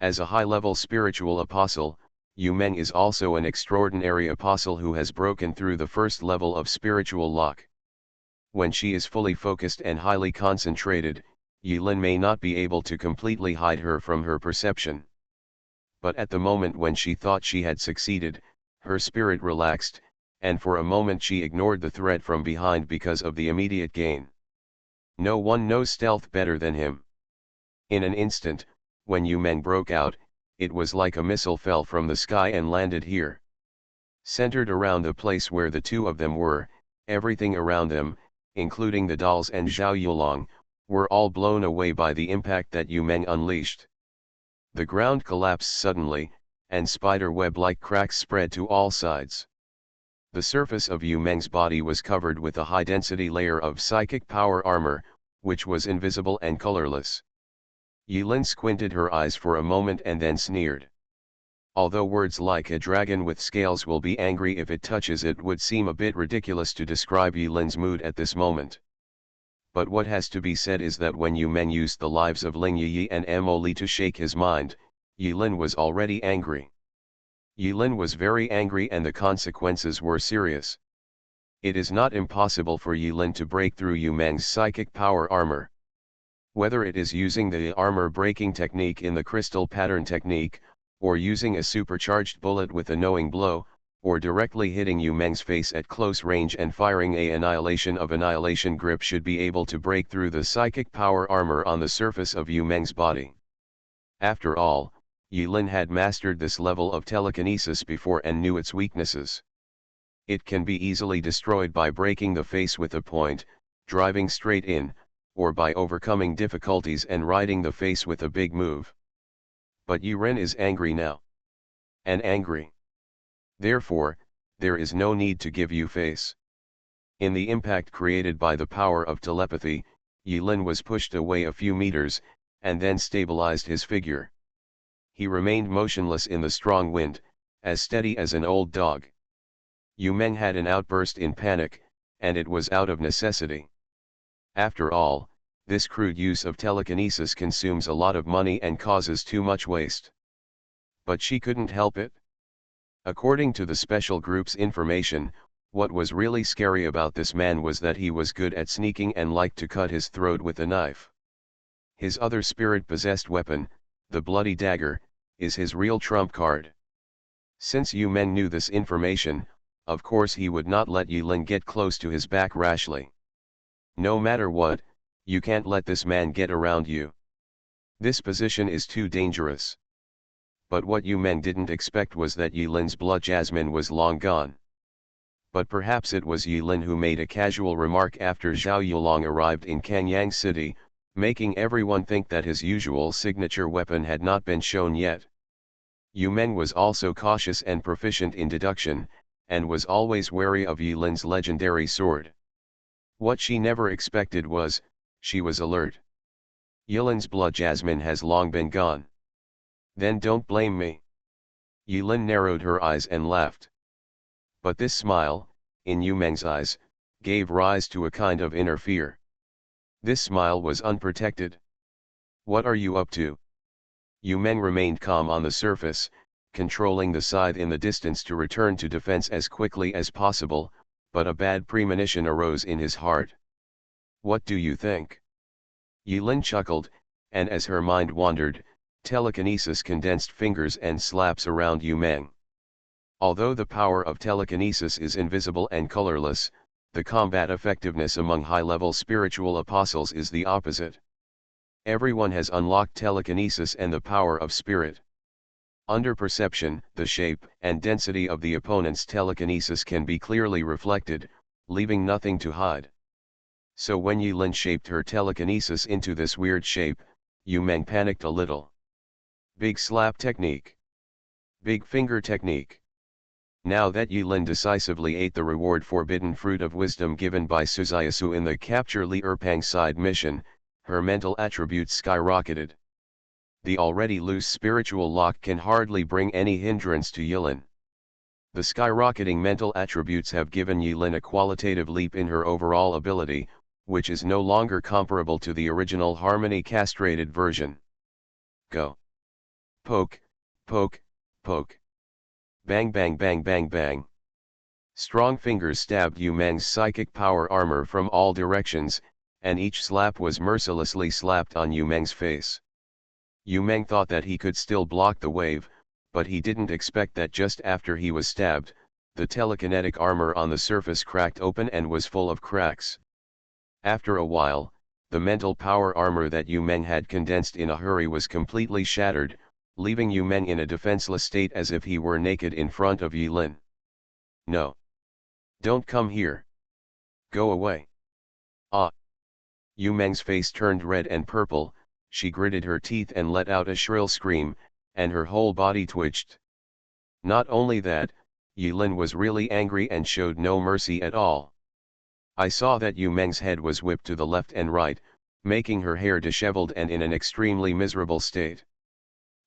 As a high-level spiritual apostle, Yu Meng is also an extraordinary apostle who has broken through the first level of spiritual lock. When she is fully focused and highly concentrated, Yilin may not be able to completely hide her from her perception. But at the moment when she thought she had succeeded, her spirit relaxed, and for a moment she ignored the threat from behind because of the immediate gain. No one knows stealth better than him. In an instant, when Yu Meng broke out, it was like a missile fell from the sky and landed here. Centered around the place where the two of them were, everything around them, including the dolls and Zhao Yulong, were all blown away by the impact that Yu Meng unleashed. The ground collapsed suddenly, and spider web-like cracks spread to all sides. The surface of Yu Meng's body was covered with a high-density layer of psychic power armor, which was invisible and colorless. Yilin squinted her eyes for a moment and then sneered. Although words like a dragon with scales will be angry if it touches it would seem a bit ridiculous to describe Yilin's mood at this moment. But what has to be said is that when Yu Meng used the lives of Ling Yi and Mo Li to shake his mind, Yilin was already angry. Yilin was very angry and the consequences were serious. It is not impossible for Yilin to break through Yu Meng's psychic power armor. Whether it is using the armor breaking technique in the crystal pattern technique, or using a supercharged bullet with a knowing blow, or directly hitting Yu Meng's face at close range and firing a annihilation grip should be able to break through the psychic power armor on the surface of Yu Meng's body. After all, Yilin had mastered this level of telekinesis before and knew its weaknesses. It can be easily destroyed by breaking the face with a point, driving straight in, or by overcoming difficulties and riding the face with a big move. But Yilin is angry now. And angry. Therefore, there is no need to give you face. In the impact created by the power of telepathy, Yilin was pushed away a few meters, and then stabilized his figure. He remained motionless in the strong wind, as steady as an old dog. Yu Meng had an outburst in panic, and it was out of necessity. After all, this crude use of telekinesis consumes a lot of money and causes too much waste. But she couldn't help it. According to the special group's information, what was really scary about this man was that he was good at sneaking and liked to cut his throat with a knife. His other spirit-possessed weapon, the bloody dagger, is his real trump card. Since Yu Meng knew this information, of course he would not let Yilin get close to his back rashly. No matter what, you can't let this man get around you. This position is too dangerous. But what Yu Meng didn't expect was that Yilin's blood jasmine was long gone. But perhaps it was Yilin who made a casual remark after Zhao Yulong arrived in Kanyang City, making everyone think that his usual signature weapon had not been shown yet. Yu Meng was also cautious and proficient in deduction, and was always wary of Yilin's legendary sword. What she never expected was, she was alert. Yilin's blood jasmine has long been gone. Then don't blame me. Yilin narrowed her eyes and laughed. But this smile, in Yu Meng's eyes, gave rise to a kind of inner fear. This smile was unprotected. What are you up to? Yu Meng remained calm on the surface, controlling the scythe in the distance to return to defense as quickly as possible, but a bad premonition arose in his heart. What do you think? Yilin chuckled, and as her mind wandered, telekinesis condensed fingers and slaps around Yu Meng. Although the power of telekinesis is invisible and colorless, the combat effectiveness among high-level spiritual apostles is the opposite. Everyone has unlocked telekinesis and the power of spirit. Under perception, the shape and density of the opponent's telekinesis can be clearly reflected, leaving nothing to hide. So when Yilin shaped her telekinesis into this weird shape, Yu Meng panicked a little. Big slap technique. Big finger technique. Now that Yilin decisively ate the reward forbidden fruit of wisdom given by Suzayasu in the Capture Li Erpang side mission, her mental attributes skyrocketed. The already loose spiritual lock can hardly bring any hindrance to Yilin. The skyrocketing mental attributes have given Yilin a qualitative leap in her overall ability, which is no longer comparable to the original Harmony castrated version. Go. Poke, poke, poke. Bang bang bang bang bang. Strong fingers stabbed Yu Meng's psychic power armor from all directions, and each slap was mercilessly slapped on Yu Meng's face. Yu Meng thought that he could still block the wave, but he didn't expect that just after he was stabbed, the telekinetic armor on the surface cracked open and was full of cracks. After a while, the mental power armor that Yu Meng had condensed in a hurry was completely shattered, leaving Yu Meng in a defenseless state as if he were naked in front of Yilin. No. Don't come here. Go away. Ah. Yu Meng's face turned red and purple, she gritted her teeth and let out a shrill scream, and her whole body twitched. Not only that, Yilin was really angry and showed no mercy at all. I saw that Yu Meng's head was whipped to the left and right, making her hair disheveled and in an extremely miserable state.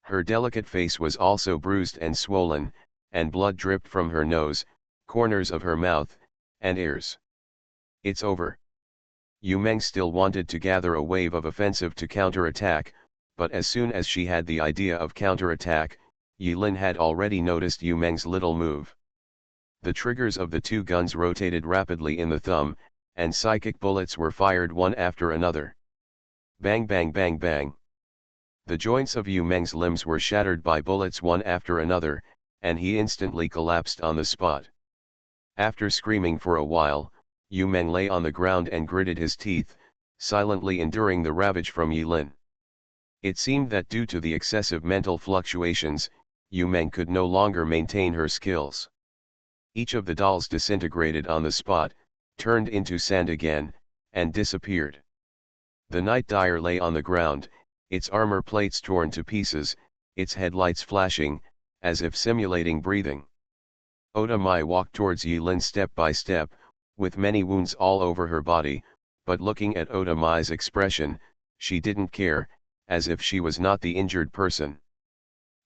Her delicate face was also bruised and swollen, and blood dripped from her nose, corners of her mouth, and ears. It's over. Yu Meng still wanted to gather a wave of offensive to counterattack, but as soon as she had the idea of counterattack, Yilin had already noticed Yu Meng's little move. The triggers of the two guns rotated rapidly in the thumb, and psychic bullets were fired one after another. Bang bang bang bang. The joints of Yu Meng's limbs were shattered by bullets one after another, and he instantly collapsed on the spot. After screaming for a while, Yu Meng lay on the ground and gritted his teeth, silently enduring the ravage from Yilin. It seemed that due to the excessive mental fluctuations, Yu Meng could no longer maintain her skills. Each of the dolls disintegrated on the spot, turned into sand again, and disappeared. The Night Dyer lay on the ground, its armor plates torn to pieces, its headlights flashing, as if simulating breathing. Oda Mai walked towards Yilin step by step, with many wounds all over her body, but looking at Oda Mai's expression, she didn't care, as if she was not the injured person.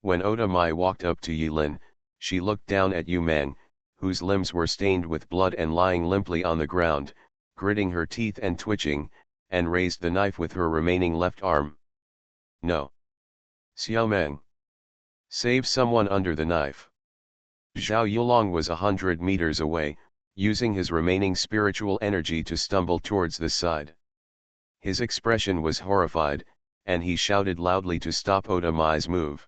When Oda Mai walked up to Yilin, she looked down at Yu Meng, whose limbs were stained with blood and lying limply on the ground, gritting her teeth and twitching, and raised the knife with her remaining left arm. No. Xiao Meng. Save someone under the knife. Zhao Yulong was 100 meters away, using his remaining spiritual energy to stumble towards the side. His expression was horrified, and he shouted loudly to stop Oda Mai's move.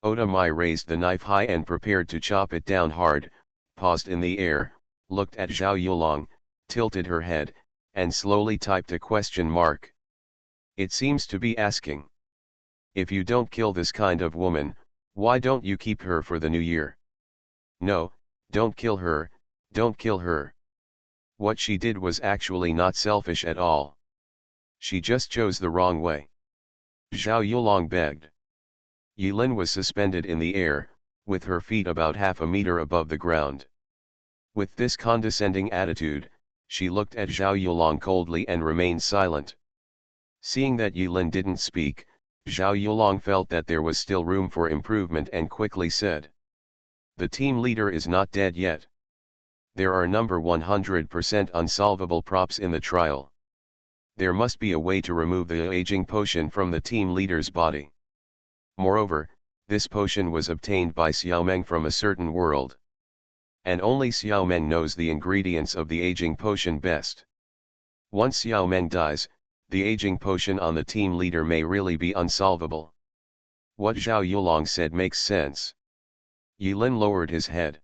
Oda Mai raised the knife high and prepared to chop it down hard, paused in the air, looked at Zhao Yulong, tilted her head, and slowly typed a question mark. It seems to be asking. If you don't kill this kind of woman, why don't you keep her for the new year? No, don't kill her, don't kill her. What she did was actually not selfish at all. She just chose the wrong way. Zhao Yulong begged. Yilin was suspended in the air, with her feet about half a meter above the ground. With this condescending attitude, she looked at Zhao Yulong coldly and remained silent. Seeing that Yilin didn't speak, Zhao Yulong felt that there was still room for improvement and quickly said. The team leader is not dead yet. There are number 100% unsolvable props in the trial. There must be a way to remove the aging potion from the team leader's body. Moreover, this potion was obtained by Xiao Meng from a certain world. And only Xiao Meng knows the ingredients of the aging potion best. Once Xiao Meng dies, the aging potion on the team leader may really be unsolvable. What Zhao Yulong said makes sense. Yilin lowered his head.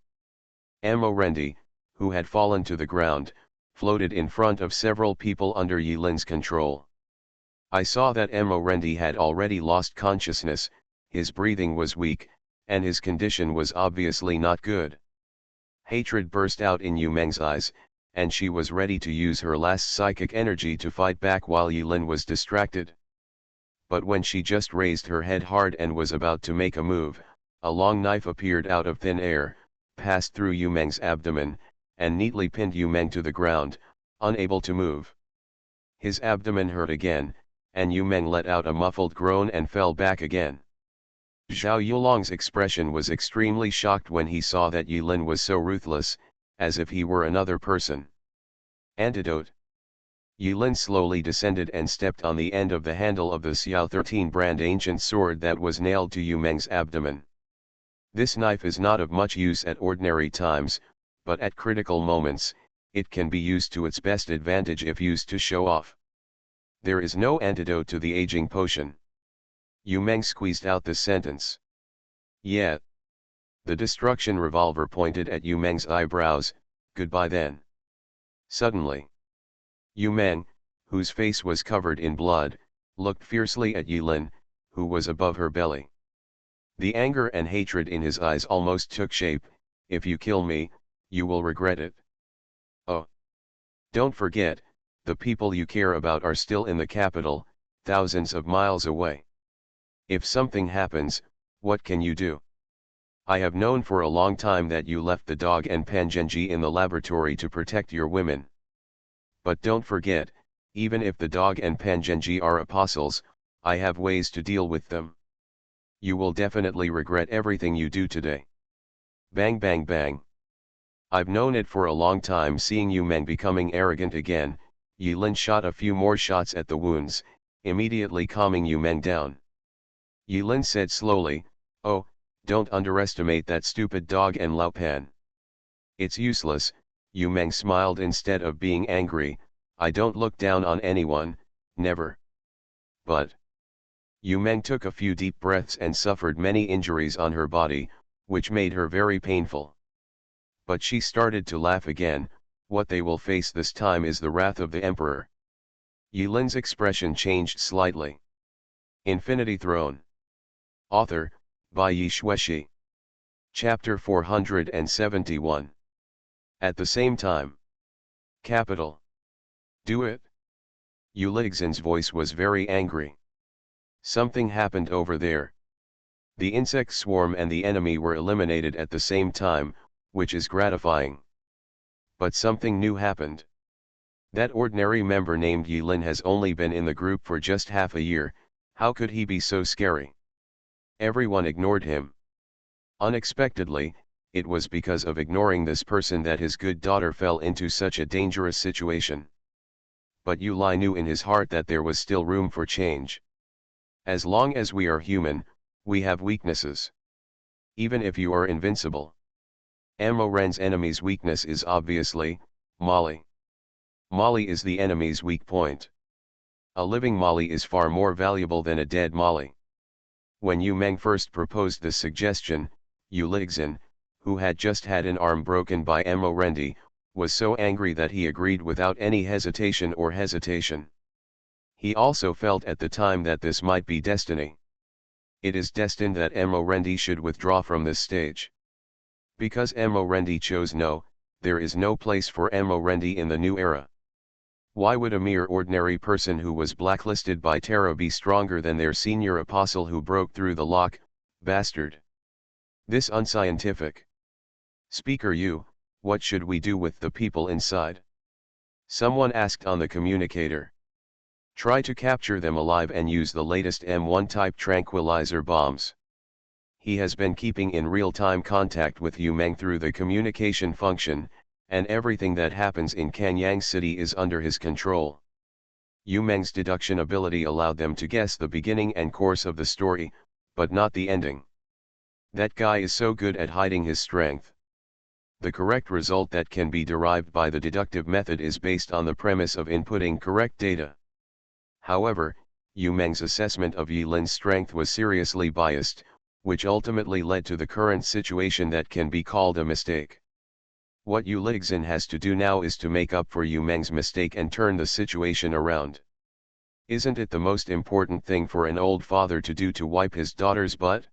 Amo Rendi, who had fallen to the ground, floated in front of several people under Yilin's control. I saw that Amo Rendi had already lost consciousness, his breathing was weak, and his condition was obviously not good. Hatred burst out in Yu Meng's eyes, and she was ready to use her last psychic energy to fight back while Yilin was distracted. But when she just raised her head hard and was about to make a move, a long knife appeared out of thin air, passed through Yu Meng's abdomen, and neatly pinned Yu Meng to the ground, unable to move. His abdomen hurt again, and Yu Meng let out a muffled groan and fell back again. Zhao Yulong's expression was extremely shocked when he saw that Yilin was so ruthless, as if he were another person. Antidote. Yilin slowly descended and stepped on the end of the handle of the Xiao 13 brand ancient sword that was nailed to Yu Meng's abdomen. This knife is not of much use at ordinary times, but at critical moments, it can be used to its best advantage if used to show off. There is no antidote to the aging potion. Yu Meng squeezed out the sentence. Yeah. The destruction revolver pointed at Yu Meng's eyebrows. Goodbye then. Suddenly, Yu Meng, whose face was covered in blood, looked fiercely at Yilin, who was above her belly. The anger and hatred in his eyes almost took shape. If you kill me, you will regret it. Oh. Don't forget, the people you care about are still in the capital, thousands of miles away. If something happens, what can you do? I have known for a long time that you left the dog and Pangenji in the laboratory to protect your women. But don't forget, even if the dog and Pangenji are apostles, I have ways to deal with them. You will definitely regret everything you do today. Bang bang bang. I've known it for a long time, seeing you men becoming arrogant again. Yilin shot a few more shots at the wounds, immediately calming Yu Meng down. Yilin said slowly, "Oh, don't underestimate that stupid dog and Lao Pan. It's useless." Yu Meng smiled instead of being angry. "I don't look down on anyone, never. But..." Yu Meng took a few deep breaths and suffered many injuries on her body, which made her very painful. But she started to laugh again. What they will face this time is the wrath of the Emperor. Yilin's expression changed slightly. Infinity Throne. Author, by Yi Xueshi. Chapter 471. At the same time. Capital. Do it. Yu Lixin's voice was very angry. Something happened over there. The insect swarm and the enemy were eliminated at the same time, which is gratifying. But something new happened. That ordinary member named Yilin has only been in the group for just half a year. How could he be so scary? Everyone ignored him. Unexpectedly, it was because of ignoring this person that his good daughter fell into such a dangerous situation. But Yu Lai knew in his heart that there was still room for change. As long as we are human, we have weaknesses. Even if you are invincible. Ammo Ren's enemy's weakness is obviously, Molly. Molly is the enemy's weak point. A living Molly is far more valuable than a dead Molly. When Yu Meng first proposed this suggestion, Yu Lixin, who had just had an arm broken by Ammo Rendi, was so angry that he agreed without any hesitation. He also felt at the time that this might be destiny. It is destined that Ammo Rendi should withdraw from this stage. Because Ammo Rendi chose no, there is no place for Ammo Rendi in the new era. Why would a mere ordinary person who was blacklisted by Terra be stronger than their senior apostle who broke through the lock, bastard? This unscientific. Speaker Yu, what should we do with the people inside? Someone asked on the communicator. Try to capture them alive and use the latest M1 type tranquilizer bombs. He has been keeping in real-time contact with Yu Meng through the communication function, and everything that happens in Kanyang City is under his control. Yu Meng's deduction ability allowed them to guess the beginning and course of the story, but not the ending. That guy is so good at hiding his strength. The correct result that can be derived by the deductive method is based on the premise of inputting correct data. However, Yu Meng's assessment of Yilin's strength was seriously biased, which ultimately led to the current situation that can be called a mistake. What Yu Lixin has to do now is to make up for Yu Meng's mistake and turn the situation around. Isn't it the most important thing for an old father to do to wipe his daughter's butt?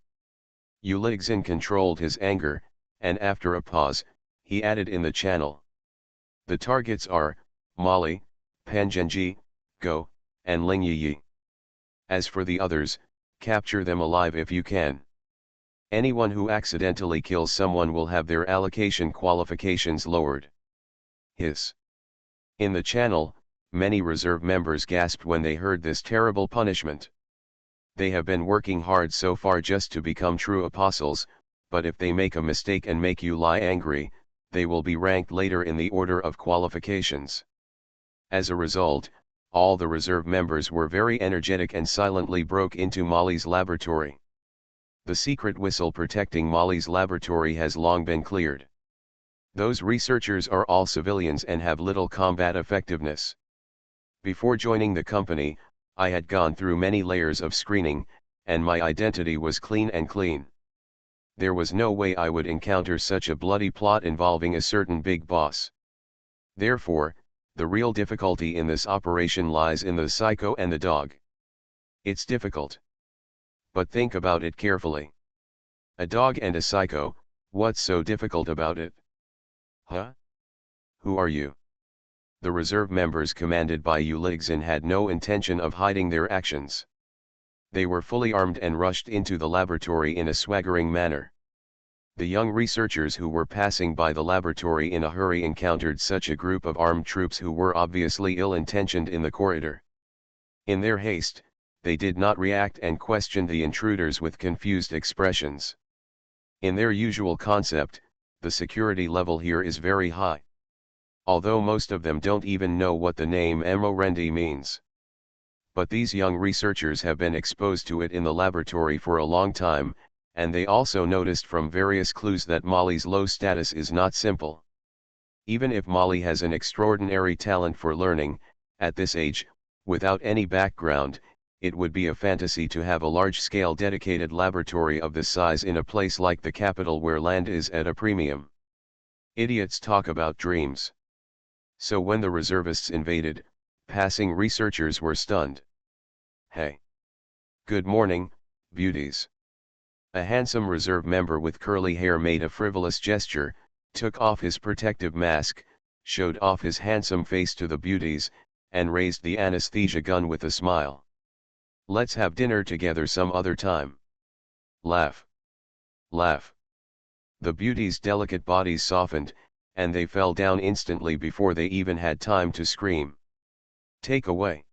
Yu Lixin controlled his anger, and after a pause, he added in the channel. The targets are, Molly, Pangenji, Go, and Ling Yi. As for the others, capture them alive if you can. Anyone who accidentally kills someone will have their allocation qualifications lowered. Hiss. In the channel, many reserve members gasped when they heard this terrible punishment. They have been working hard so far just to become true apostles, but if they make a mistake and make Yu Lai angry, they will be ranked later in the order of qualifications. As a result, all the reserve members were very energetic and silently broke into Molly's laboratory. The secret whistle protecting Molly's laboratory has long been cleared. Those researchers are all civilians and have little combat effectiveness. Before joining the company, I had gone through many layers of screening, and my identity was clean and clean. There was no way I would encounter such a bloody plot involving a certain big boss. Therefore, the real difficulty in this operation lies in the psycho and the dog. It's difficult. But think about it carefully. A dog and a psycho, what's so difficult about it? Huh? Who are you? The reserve members commanded by Yu Lixin had no intention of hiding their actions. They were fully armed and rushed into the laboratory in a swaggering manner. The young researchers who were passing by the laboratory in a hurry encountered such a group of armed troops who were obviously ill-intentioned in the corridor. In their haste, they did not react and questioned the intruders with confused expressions. In their usual concept, the security level here is very high. Although most of them don't even know what the name Emorendi means. But these young researchers have been exposed to it in the laboratory for a long time, and they also noticed from various clues that Molly's low status is not simple. Even if Molly has an extraordinary talent for learning, at this age, without any background, it would be a fantasy to have a large-scale dedicated laboratory of this size in a place like the capital where land is at a premium. Idiots talk about dreams. So when the reservists invaded, passing researchers were stunned. Hey! Good morning, beauties. A handsome reserve member with curly hair made a frivolous gesture, took off his protective mask, showed off his handsome face to the beauties, and raised the anesthesia gun with a smile. Let's have dinner together some other time. Laugh. Laugh. The beauties' delicate bodies softened, and they fell down instantly before they even had time to scream. Take away.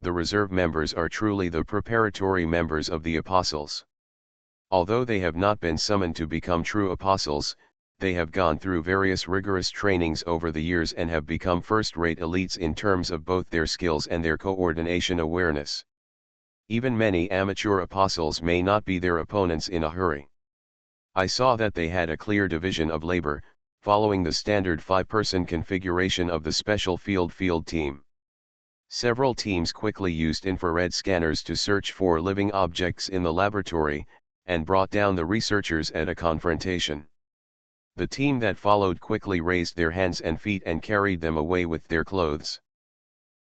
The reserve members are truly the preparatory members of the apostles. Although they have not been summoned to become true apostles, they have gone through various rigorous trainings over the years and have become first-rate elites in terms of both their skills and their coordination awareness. Even many amateur apostles may not be their opponents in a hurry. I saw that they had a clear division of labor, following the standard 5-person configuration of the special field team. Several teams quickly used infrared scanners to search for living objects in the laboratory, and brought down the researchers at a confrontation. The team that followed quickly raised their hands and feet and carried them away with their clothes.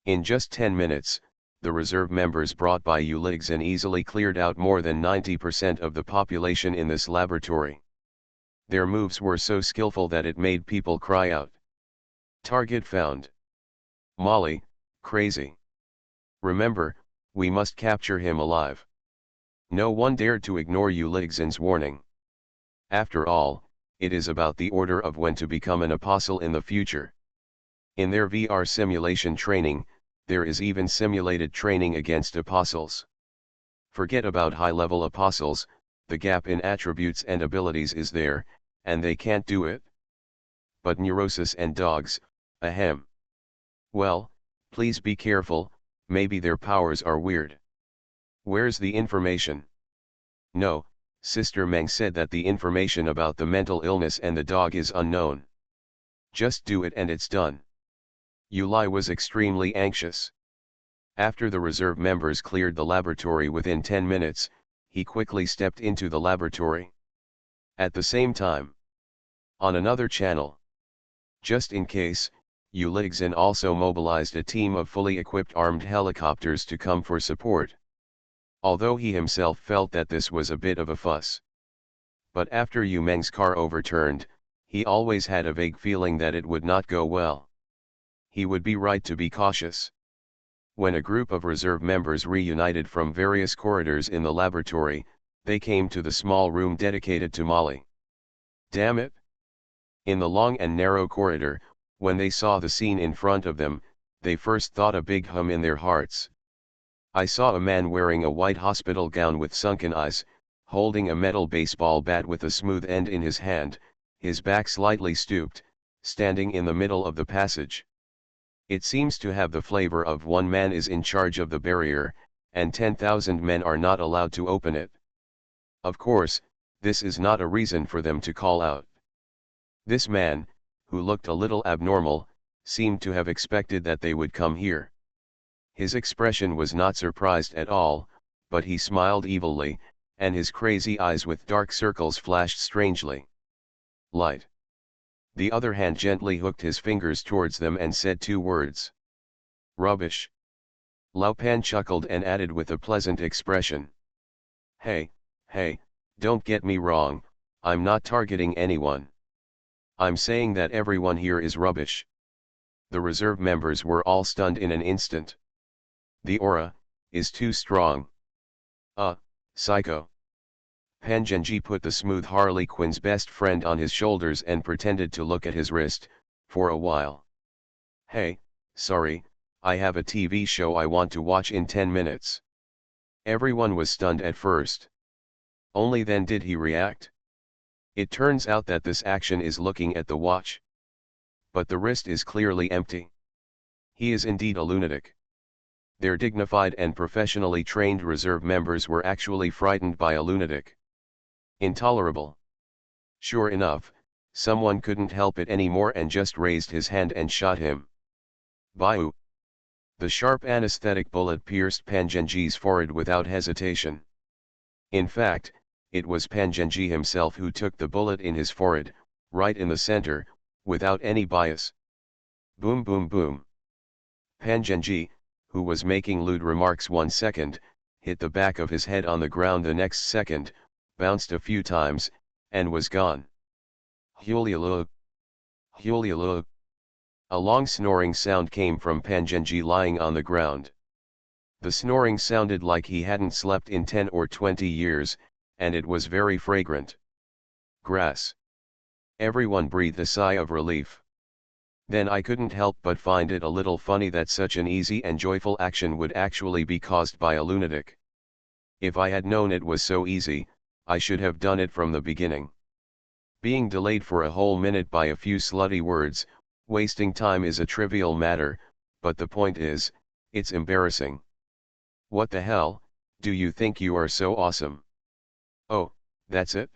In just 10 minutes, the reserve members brought by UnlimitedFlow easily cleared out more than 90% of the population in this laboratory. Their moves were so skillful that it made people cry out. Target found. Molly, crazy. Remember, we must capture him alive. No one dared to ignore UnlimitedFlow's warning. After all, it is about the order of when to become an apostle in the future. In their VR simulation training, there is even simulated training against apostles. Forget about high-level apostles, the gap in attributes and abilities is there, and they can't do it. But neurosis and dogs, ahem. Well, please be careful, maybe their powers are weird. Where's the information? No, Sister Meng said that the information about the mental illness and the dog is unknown. Just do it and it's done. Yulai was extremely anxious. After the reserve members cleared the laboratory within 10 minutes, he quickly stepped into the laboratory. At the same time, on another channel, just in case, UnlimitedFlow also mobilized a team of fully equipped armed helicopters to come for support. Although he himself felt that this was a bit of a fuss. But after Yu Meng's car overturned, he always had a vague feeling that it would not go well. He would be right to be cautious. When a group of reserve members reunited from various corridors in the laboratory, they came to the small room dedicated to Molly. Damn it! In the long and narrow corridor, when they saw the scene in front of them, they first thought a big hum in their hearts. I saw a man wearing a white hospital gown with sunken eyes, holding a metal baseball bat with a smooth end in his hand, his back slightly stooped, standing in the middle of the passage. It seems to have the flavor of one man is in charge of the barrier, and 10,000 men are not allowed to open it. Of course, this is not a reason for them to call out. This man, who looked a little abnormal, seemed to have expected that they would come here. His expression was not surprised at all, but he smiled evilly, and his crazy eyes with dark circles flashed strangely. Light. The other hand gently hooked his fingers towards them and said 2 words. Rubbish. Lao Pan chuckled and added with a pleasant expression. Hey, don't get me wrong, I'm not targeting anyone. I'm saying that everyone here is rubbish. The reserve members were all stunned in an instant. The aura is too strong. Psycho. Pan Zhenji put the smooth Harley Quinn's best friend on his shoulders and pretended to look at his wrist, for a while. Hey, sorry, I have a TV show I want to watch in 10 minutes. Everyone was stunned at first. Only then did he react. It turns out that this action is looking at the watch. But the wrist is clearly empty. He is indeed a lunatic. Their dignified and professionally trained reserve members were actually frightened by a lunatic. Intolerable. Sure enough, someone couldn't help it anymore and just raised his hand and shot him. Baiu. The sharp anesthetic bullet pierced Pan Zhenji's forehead without hesitation. In fact, it was Pan Zhenji himself who took the bullet in his forehead, right in the center, without any bias. Boom boom boom. Pan Zhenji, who was making lewd remarks 1 second, hit the back of his head on the ground the next second, bounced a few times, and was gone. Hulialug. Hulialug. A long snoring sound came from Pan Zhenji lying on the ground. The snoring sounded like he hadn't slept in 10 or 20 years, and it was very fragrant. Grass. Everyone breathed a sigh of relief. Then I couldn't help but find it a little funny that such an easy and joyful action would actually be caused by a lunatic. If I had known it was so easy, I should have done it from the beginning. Being delayed for a whole minute by a few slutty words, wasting time is a trivial matter, but the point is, it's embarrassing. What the hell, do you think you are so awesome? Oh, that's it?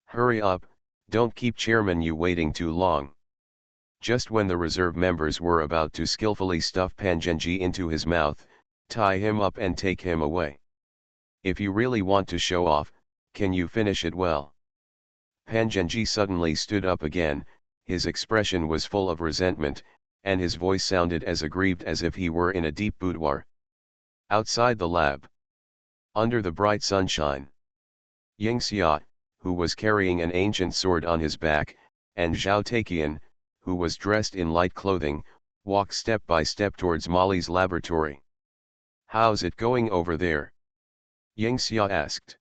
Hurry up, don't keep Chairman Yu waiting too long. Just when the reserve members were about to skillfully stuff Pan Zhenji into his mouth, tie him up and take him away. If you really want to show off, can you finish it well? Pan Zhenji suddenly stood up again, his expression was full of resentment, and his voice sounded as aggrieved as if he were in a deep boudoir. Outside the lab. Under the bright sunshine. Yingxia, who was carrying an ancient sword on his back, and Zhao Taiqian, who was dressed in light clothing, walked step by step towards Molly's laboratory. How's it going over there? Yingxia asked.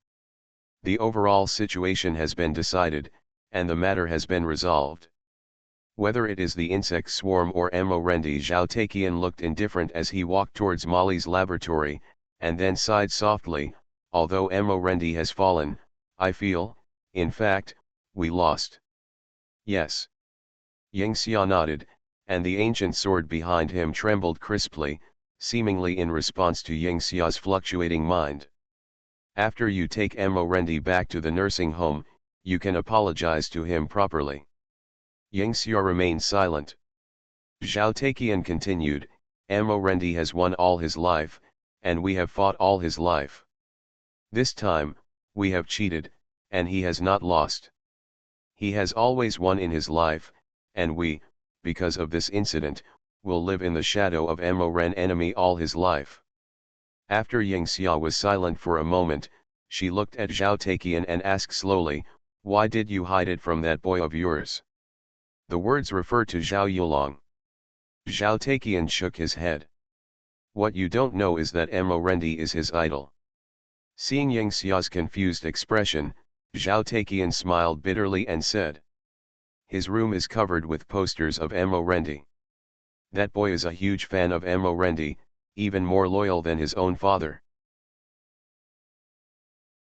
The overall situation has been decided, and the matter has been resolved. Whether it is the insect swarm or Emorendi, Zhao Taiqian looked indifferent as he walked towards Molly's laboratory, and then sighed softly, although Emorendi has fallen, I feel, in fact, we lost. Yes. Yingxia nodded, and the ancient sword behind him trembled crisply, seemingly in response to Yingxia's fluctuating mind. After you take Emorendi back to the nursing home, you can apologize to him properly. Yingxia remained silent. Zhao Taiqian continued, Emorendi has won all his life, and we have fought all his life. This time, we have cheated, and he has not lost. He has always won in his life, and we, because of this incident, will live in the shadow of Emoren enemy all his life. After Yingxia was silent for a moment, she looked at Zhao Taiqian and asked slowly, why did you hide it from that boy of yours? The words refer to Zhao Yulong. Zhao Taiqian shook his head. What you don't know is that Emorendi is his idol. Seeing Yingxia's confused expression, Zhao Taiqian smiled bitterly and said. His room is covered with posters of Emorendi. That boy is a huge fan of Emorendi, even more loyal than his own father.